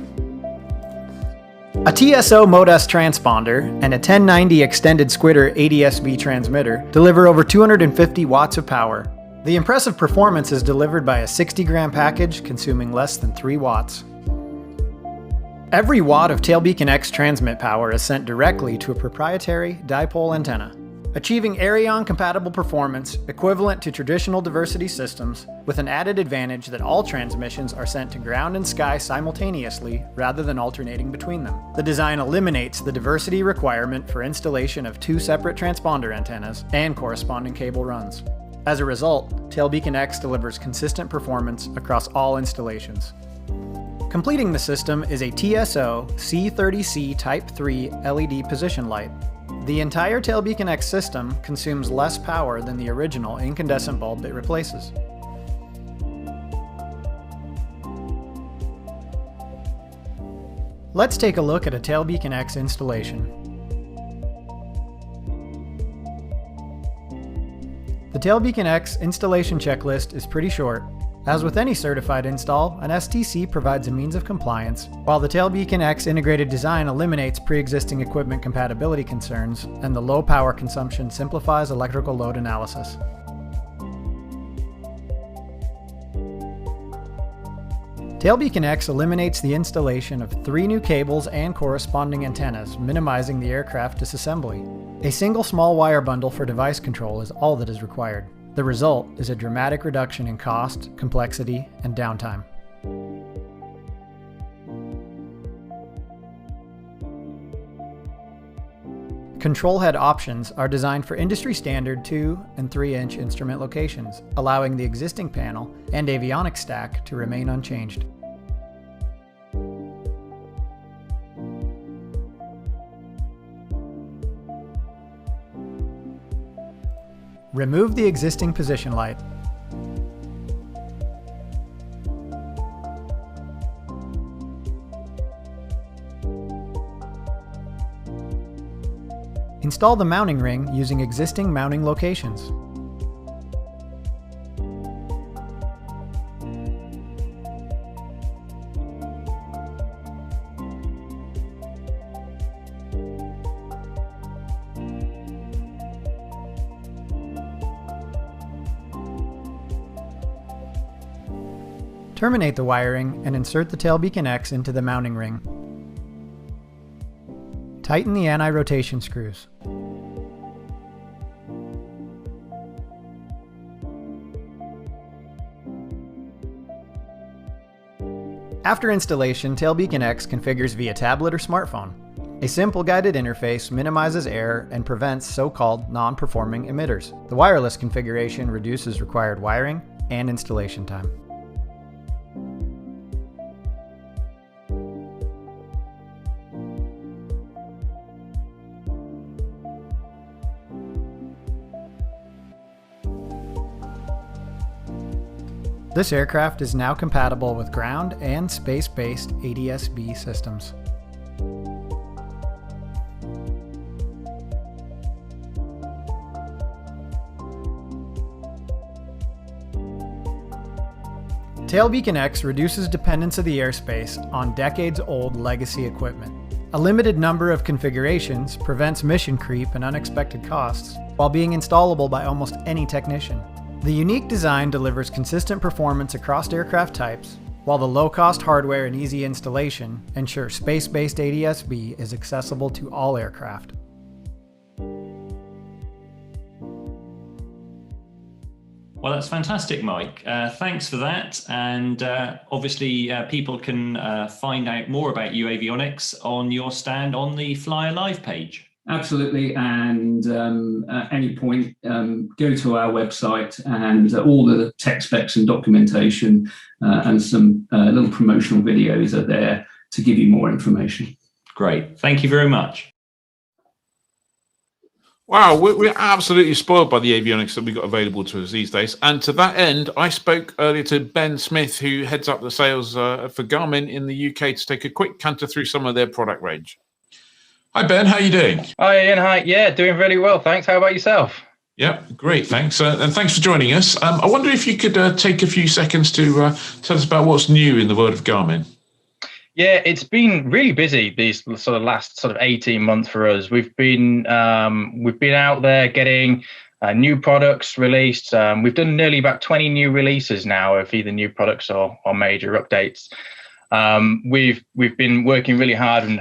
A TSO Mode S transponder and a 1090 extended Squitter ADS-B transmitter deliver over 250 watts of power. The impressive performance is delivered by a 60-gram package consuming less than 3 watts. Every watt of Tailbeacon X transmit power is sent directly to a proprietary dipole antenna, achieving Aireon-compatible performance equivalent to traditional diversity systems, with an added advantage that all transmissions are sent to ground and sky simultaneously rather than alternating between them. The design eliminates the diversity requirement for installation of 2 separate transponder antennas and corresponding cable runs. As a result, Tailbeacon X delivers consistent performance across all installations. Completing the system is a TSO C30C Type 3 LED position light. The entire Tailbeacon X system consumes less power than the original incandescent bulb it replaces. Let's take a look at a Tailbeacon X installation. The Tailbeacon X installation checklist is pretty short. As with any certified install, an STC provides a means of compliance, while the Tailbeacon X integrated design eliminates pre-existing equipment compatibility concerns, and the low power consumption simplifies electrical load analysis. Tailbeacon X eliminates the installation of 3 new cables and corresponding antennas, minimizing the aircraft disassembly. A single small wire bundle for device control is all that is required. The result is a dramatic reduction in cost, complexity, and downtime. Control head options are designed for industry standard 2 and 3-inch instrument locations, allowing the existing panel and avionics stack to remain unchanged. Remove the existing position light. Install the mounting ring using existing mounting locations. Terminate the wiring and insert the Tailbeacon X into the mounting ring. Tighten the anti-rotation screws. After installation, Tailbeacon X configures via tablet or smartphone. A simple guided interface minimizes error and prevents so-called non-performing emitters. The wireless configuration reduces required wiring and installation time. This aircraft is now compatible with ground and space-based ADS-B systems. Tailbeacon X reduces dependence of the airspace on decades-old legacy equipment. A limited number of configurations prevents mission creep and unexpected costs, while being installable by almost any technician. The unique design delivers consistent performance across aircraft types, while the low-cost hardware and easy installation ensure space-based ADS-B is accessible to all aircraft. Well, that's fantastic, Mike. Thanks for that. And obviously, people can find out more about uAvionix on your stand on the Fly Alive page. Absolutely, and at any point, go to our website, and all the tech specs and documentation and some little promotional videos are there to give you more information. Great, thank you very much. Wow, we're absolutely spoiled by the avionics that we've got available to us these days. And to that end, I spoke earlier to Ben Smith, who heads up the sales for Garmin in the UK, to take a quick canter through some of their product range. Hi, Ben. How are you doing? Hi, Ian. Hi. Yeah, doing really well. Thanks. How about yourself? Yeah, great. Thanks. And thanks for joining us. I wonder if you could take a few seconds to tell us about what's new in the world of Garmin. Yeah, it's been really busy these sort of last 18 months for us. We've been out there getting new products released. We've done nearly about 20 new releases now of either new products or major updates. We've been working really hard, and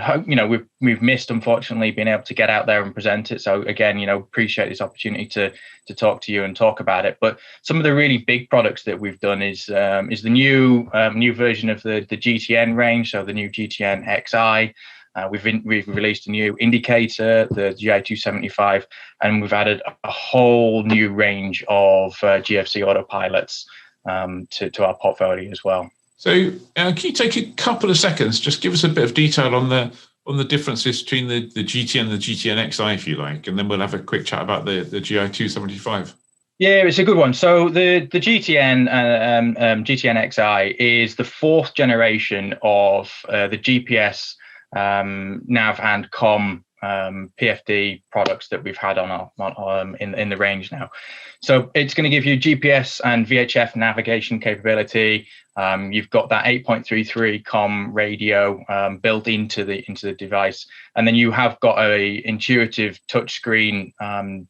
we've missed, unfortunately, being able to get out there and present it. So again, appreciate this opportunity to talk to you and talk about it. But some of the really big products that we've done is the new version of the GTN range, so the new GTN XI. We've released a new indicator, the GI-275, and we've added a whole new range of GFC autopilots to our portfolio as well. So can you take a couple of seconds, just give us a bit of detail on the differences between the GTN and the GTN XI, if you like, and then we'll have a quick chat about the GI-275. Yeah, it's a good one. So the GTN GTN XI is the fourth generation of the GPS nav and com PFD products that we've had in the range now. So it's going to give you GPS and VHF navigation capability. You've got that 8.33 com radio built into the device, and then you have got a intuitive touchscreen, an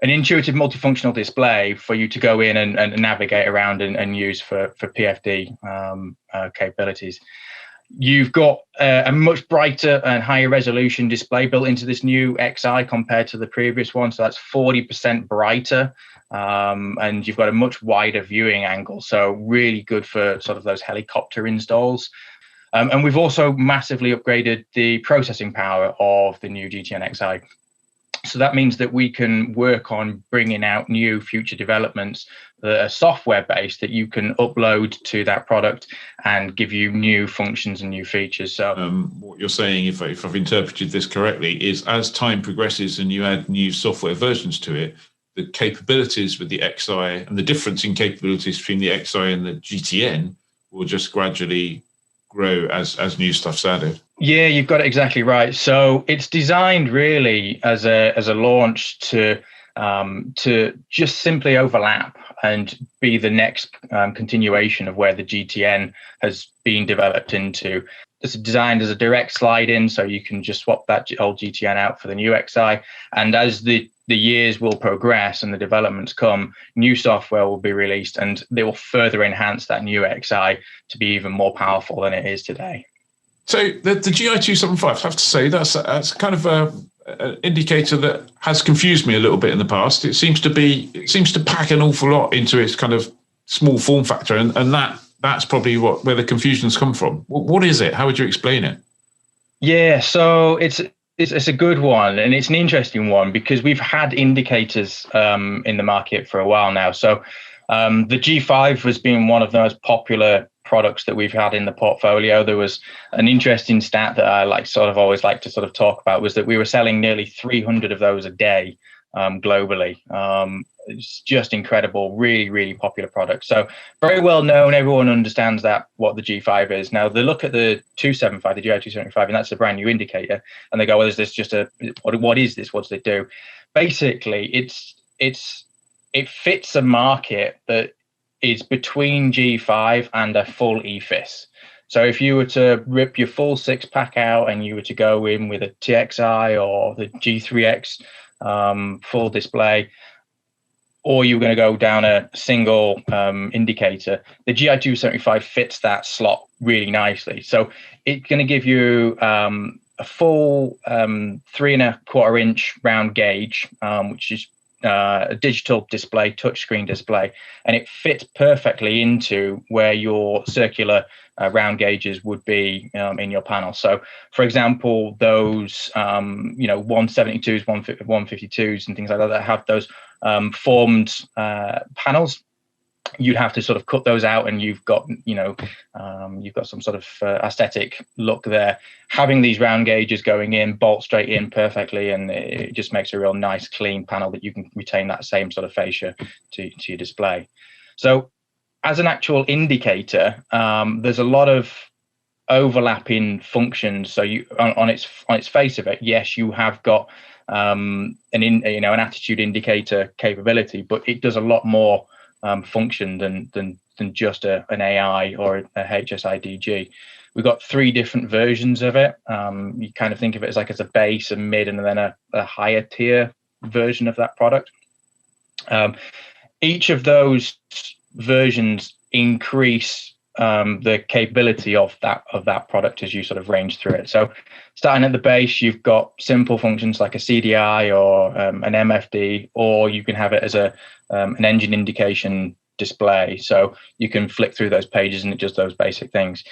intuitive multifunctional display for you to go in and navigate around and use for PFD capabilities. You've got a much brighter and higher resolution display built into this new XI compared to the previous one. So that's 40% brighter. And you've got a much wider viewing angle. So really good for sort of those helicopter installs. And we've also massively upgraded the processing power of the new GTN XI. So that means that we can work on bringing out new future developments that are software-based that you can upload to that product and give you new functions and new features. So what you're saying, if I've interpreted this correctly, is as time progresses and you add new software versions to it, the capabilities with the XI and the difference in capabilities between the XI and the GTN will just gradually grow as new stuff's added. Yeah, you've got it exactly right. So it's designed really as a launch to just simply overlap and be the next continuation of where the GTN has been developed into. It's designed as a direct slide in, so you can just swap that old GTN out for the new XI. And as the years will progress and the developments come, new software will be released, and they will further enhance that new XI to be even more powerful than it is today. So the GI-275, I have to say, that's kind of an indicator that has confused me a little bit in the past. It seems to pack an awful lot into its kind of small form factor, and that's probably where the confusion's come from. What is it? How would you explain it? Yeah, so it's a good one, and it's an interesting one because we've had indicators in the market for a while now. So the G5 has been one of the most popular products that we've had in the portfolio. There was an interesting stat that I always like to talk about, was that we were selling nearly 300 of those a day globally. It's just incredible, really, really popular product. So very well known. Everyone understands that what the G5 is. Now they look at the 275, the GI275, and that's a brand new indicator. And they go, well, is this just what is this? What does it do? Basically, it fits a market that is between G5 and a full EFIS. So if you were to rip your full 6-pack out and you were to go in with a TXI or the G3X full display, or you're going to go down a single indicator, the GI275 fits that slot really nicely. So it's going to give you a full 3¼ inch round gauge, which is a digital display, touchscreen display, and it fits perfectly into where your circular round gauges would be in your panel. So, for example, those 172s, 152s, and things like that have those formed panels, you'd have to sort of cut those out, and you've got some sort of aesthetic look there. Having these round gauges going in, bolt straight in perfectly, and it just makes a real nice clean panel that you can retain that same sort of fascia to your display. So as an actual indicator, there's a lot of overlapping functions. So you on its face of it, yes, you have got an attitude indicator capability, but it does a lot more function than just an AI or a HSIDG. We've got 3 different versions of it. You kind of think of it as a base, a mid, and then a higher tier version of that product. Each of those versions increase the capability of that product as you sort of range through it. So starting at the base, you've got simple functions like a CDI or an MFD, or you can have it as an engine indication display. So you can flick through those pages and it does those basic things.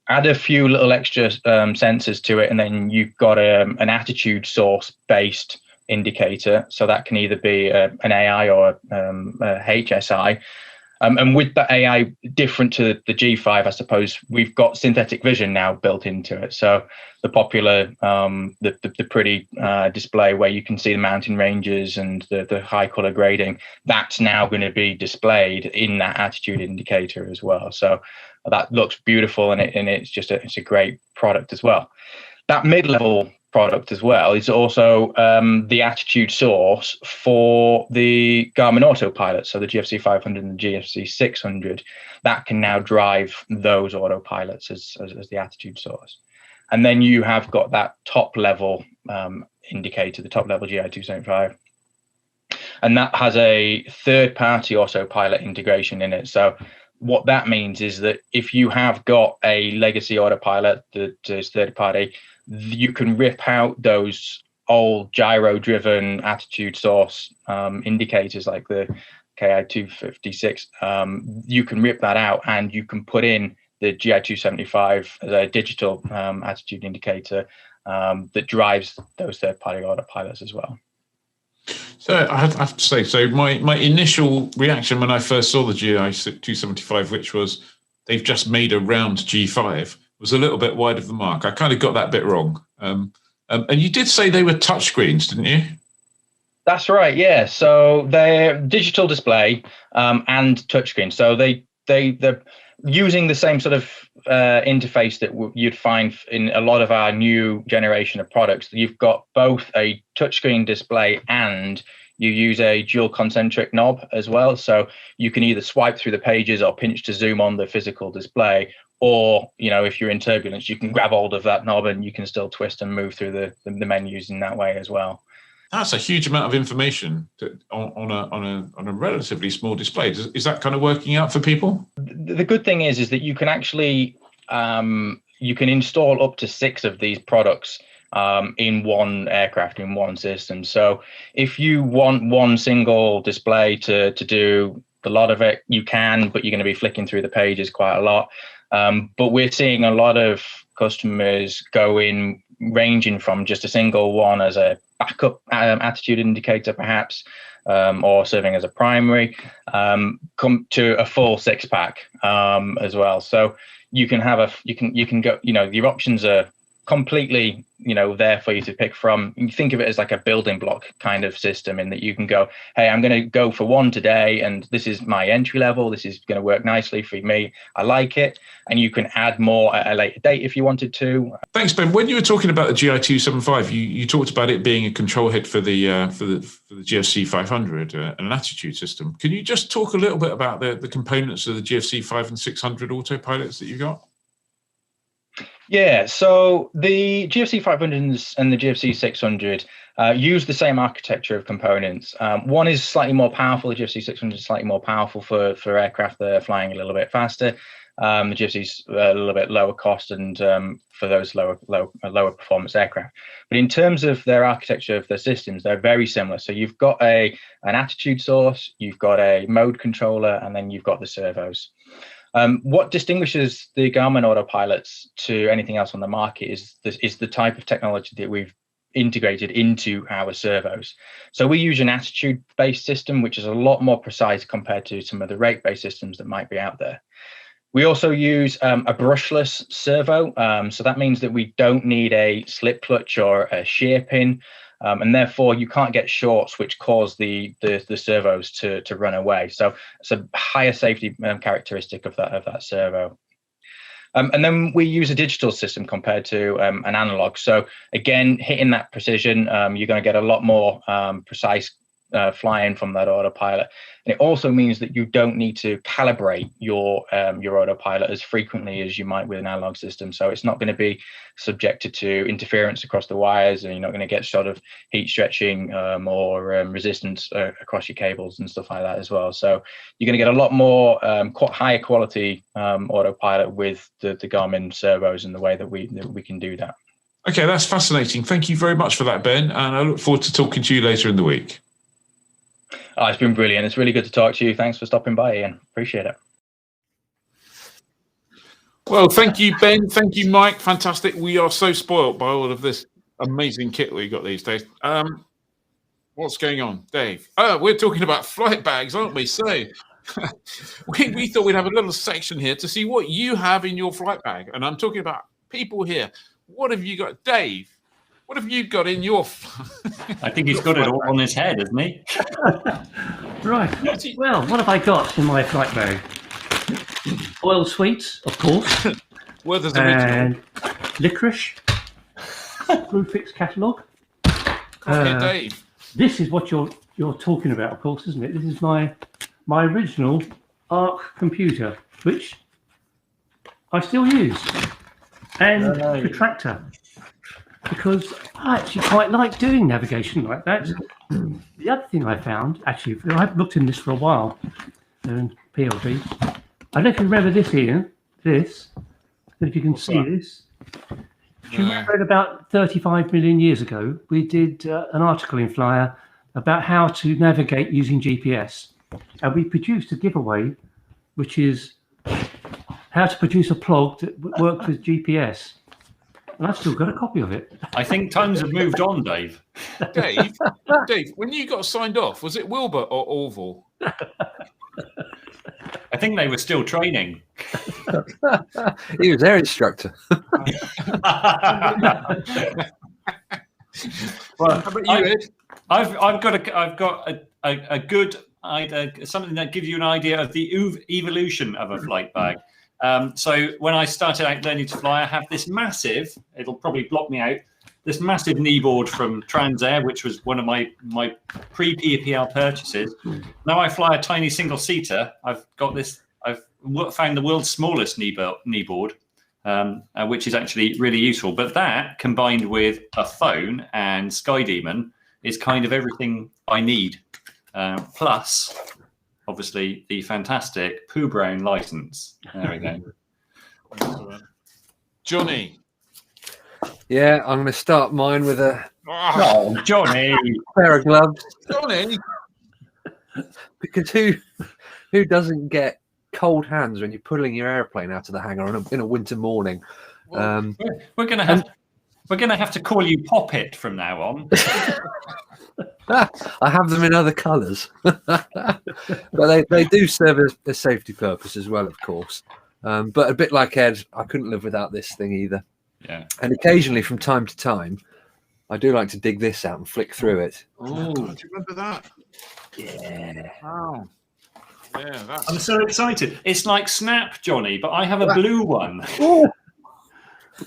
Add a few little extra sensors to it, and then you've got an attitude source based indicator. So that can either be an AI or a HSI. And with the AI different to the G5, I suppose, we've got synthetic vision now built into it. So the popular, the pretty display where you can see the mountain ranges and the high color grading, that's now going to be displayed in that attitude indicator as well. So that looks beautiful, and it's a great product as well. That mid-level product as well is also the attitude source for the Garmin autopilot. So the GFC 500 and the GFC 600, that can now drive those autopilots as the attitude source. And then you have got that top level indicator, the top level GI275. And that has a third-party autopilot integration in it. So what that means is that if you have got a legacy autopilot that is third-party, you can rip out those old gyro-driven attitude source indicators like the KI256. You can rip that out, and you can put in the GI275 as a digital attitude indicator that drives those third-party autopilots as well. So I have to say, so my initial reaction when I first saw the GI275, which was they've just made a round G5, was a little bit wide of the mark. I kind of got that bit wrong. And you did say they were touchscreens, didn't you? That's right, yeah. So they're digital display and touchscreen. So they're using the same sort of interface that you'd find in a lot of our new generation of products. You've got both a touchscreen display and you use a dual concentric knob as well. So you can either swipe through the pages or pinch to zoom on the physical display, or, if you're in turbulence, you can grab hold of that knob and you can still twist and move through the menus in that way as well. That's a huge amount of information on a relatively small display. Is that kind of working out for people? The good thing is that you can actually you can install up to 6 of these products in one aircraft, in one system. So if you want one single display to do a lot of it, you can, but you're going to be flicking through the pages quite a lot. But we're seeing a lot of customers go in ranging from just a single one as a backup attitude indicator, perhaps, or serving as a primary, come to a full 6-pack as well. So you can have you can go, your options are completely there for you to pick from. You think of it as like a building block kind of system, in that you can go, hey, I'm going to go for one today, and this is my entry level. This is going to work nicely for me. I like it. And you can add more at a later date if you wanted to. Thanks, Ben. When you were talking about the GI-275, you talked about it being a control head for the GFC 500, an attitude system. Can you just talk a little bit about the components of the GFC 5 and 600 autopilots that you got? Yeah, so the GFC 500s and the GFC 600 use the same architecture of components. One is slightly more powerful. The GFC 600 is slightly more powerful for aircraft that are flying a little bit faster. The GFC's a little bit lower cost and for those lower performance aircraft. But in terms of their architecture of the systems, they're very similar. So you've got an attitude source, you've got a mode controller, and then you've got the servos. What distinguishes the Garmin autopilots to anything else on the market is the type of technology that we've integrated into our servos. So we use an attitude-based system, which is a lot more precise compared to some of the rate-based systems that might be out there. We also use a brushless servo. So that means that we don't need a slip clutch or a shear pin. And therefore you can't get shorts which cause the servos to run away. So it's a higher safety characteristic of that servo. And then we use a digital system compared to an analog. So again, hitting that precision, you're going to get a lot more precise flying from that autopilot. And it also means that you don't need to calibrate your autopilot as frequently as you might with an analog system. So it's not going to be subjected to interference across the wires, and you're not going to get sort of heat stretching or resistance across your cables and stuff like that as well. So you're going to get a lot more higher quality autopilot with the Garmin servos and the way that we can do that. Okay, that's fascinating. Thank you very much for that, Ben. And I look forward to talking to you later in the week. Oh, it's been brilliant. It's really good to talk to you. Thanks for stopping by, Ian. Appreciate it. Well, thank you, Ben. Thank you, Mike. Fantastic. We are so spoilt by all of this amazing kit we got these days. What's going on, Dave? We're talking about flight bags, aren't we? So we thought we'd have a little section here to see what you have in your flight bag. And I'm talking about people here. What have you got, Dave? What have you got in your? I think he's got it all on his head, hasn't he? Right. Well, what have I got in my flight bag? Oil sweets, of course. And licorice. Brufix catalogue. Dave. This is what you're talking about, of course, isn't it? This is my original ARC computer, which I still use, and protractor, because I actually quite like doing navigation like that. The other thing I found, actually, I've looked in this for a while, PLB. I don't know if you remember this, Ian. This, I don't know if you can see this. Do you remember about 35 million years ago, we did an article in Flyer about how to navigate using GPS. And we produced a giveaway, which is how to produce a plug that works with GPS. And I've still got a copy of it. I think times have moved on, Dave. Dave, when you got signed off, was it Wilbur or Orville? I think they were still training. He was their instructor. Well, I've got a good something that gives you an idea of the evolution of a flight bag. So when I started out learning to fly, I have this massive, it'll probably block me out, this massive kneeboard from Transair, which was one of my pre-PPL purchases. Now I fly a tiny single-seater. I've found the world's smallest kneeboard, which is actually really useful. But that, combined with a phone and Skydemon, is kind of everything I need. Plus, obviously, the fantastic Pooh Brown license. There we go. Johnny. Yeah, I'm going to start mine with a Johnny pair of gloves. Johnny, because who doesn't get cold hands when you're pulling your airplane out of the hangar in a winter morning? Well, we're going to have to call you Poppet from now on. I have them in other colours, but they do serve a safety purpose as well, of course. But a bit like Ed, I couldn't live without this thing either. Yeah. And occasionally, from time to time, I do like to dig this out and flick through it. Oh, do you remember that? Yeah. Wow. Yeah, that's... I'm so excited. It's like Snap, Johnny, but I have a blue one.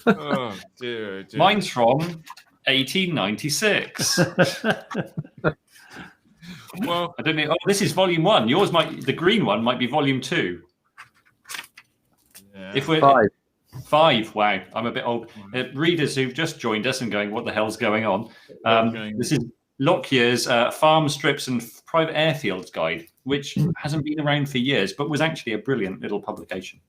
Oh, dear, dear. Mine's from 1896. Well, I don't know. Oh, this is volume 1. Yours the green one might be volume 2. Yeah. If we're 5. Wow, I'm a bit old. Readers who've just joined us and going, what the hell's going on? This is Lockyer's Farm Strips and Private Airfields Guide, which hasn't been around for years, but was actually a brilliant little publication.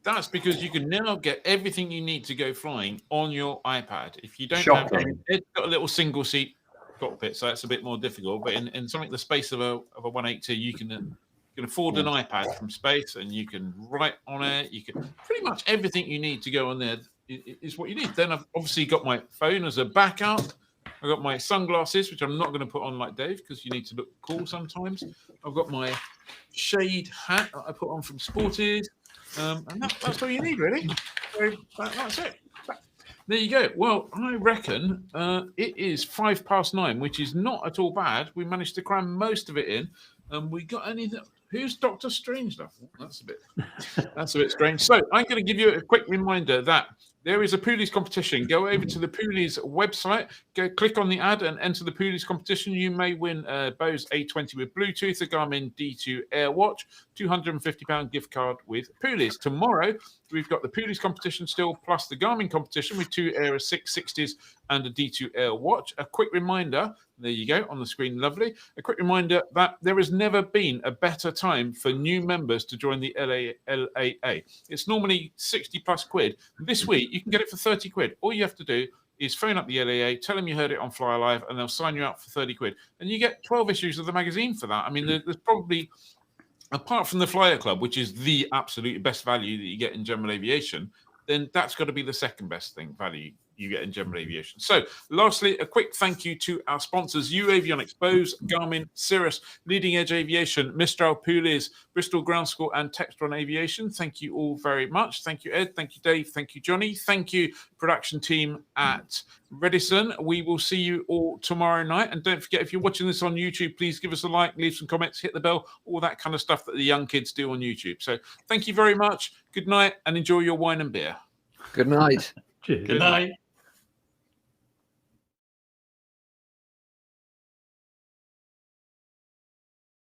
That's because you can now get everything you need to go flying on your iPad. If you don't Shocking. it's got a little single seat cockpit, so that's a bit more difficult. But in something the space of a 182, you can afford an iPad from space, and you can write on it. You can pretty much everything you need to go on there is what you need. Then I've obviously got my phone as a backup. I've got my sunglasses, which I'm not going to put on like Dave because you need to look cool sometimes. I've got my shade hat that I put on from Sporties. And that's all you need, really. So that's it. There you go. Well, I reckon it is 9:05, which is not at all bad. We managed to cram most of it in. We got anything? Who's Dr. Strangelove? That's a bit strange. So I'm going to give you a quick reminder that there is a Pooleys competition. Go over to the Pooleys website, go click on the ad and enter the Pooleys competition. You may win a Bose A20 with Bluetooth, a Garmin D2 Airwatch, £250 gift card with Pooleys. Tomorrow, we've got the Pooleys competition still, plus the Garmin competition with 2 Aero 660s and a D2 Airwatch. A quick reminder, there you go on the screen, lovely. A quick reminder that there has never been a better time for new members to join the LAA. It's normally 60 plus quid. This week, you can get it for 30 quid. All you have to do is phone up the LAA, tell them you heard it on Fly Alive, and they'll sign you up for 30 quid. And you get 12 issues of the magazine for that. I mean, there's probably, apart from the Flyer Club, which is the absolute best value that you get in general aviation, then that's got to be the second best thing value you get in general aviation. So lastly, a quick thank you to our sponsors, uAvionix, Bose, Garmin, Cirrus, Leading Edge Aviation, Mistral, Pooleys, Bristol Ground School, and Textron Aviation. Thank you all very much. Thank you, Ed. Thank you, Dave. Thank you, Johnny. Thank you, production team at Redison. We will see you all tomorrow night. And don't forget, if you're watching this on YouTube, please give us a like, leave some comments, hit the bell, all that kind of stuff that the young kids do on YouTube. So thank you very much. Good night and enjoy your wine and beer. Good night. Good night.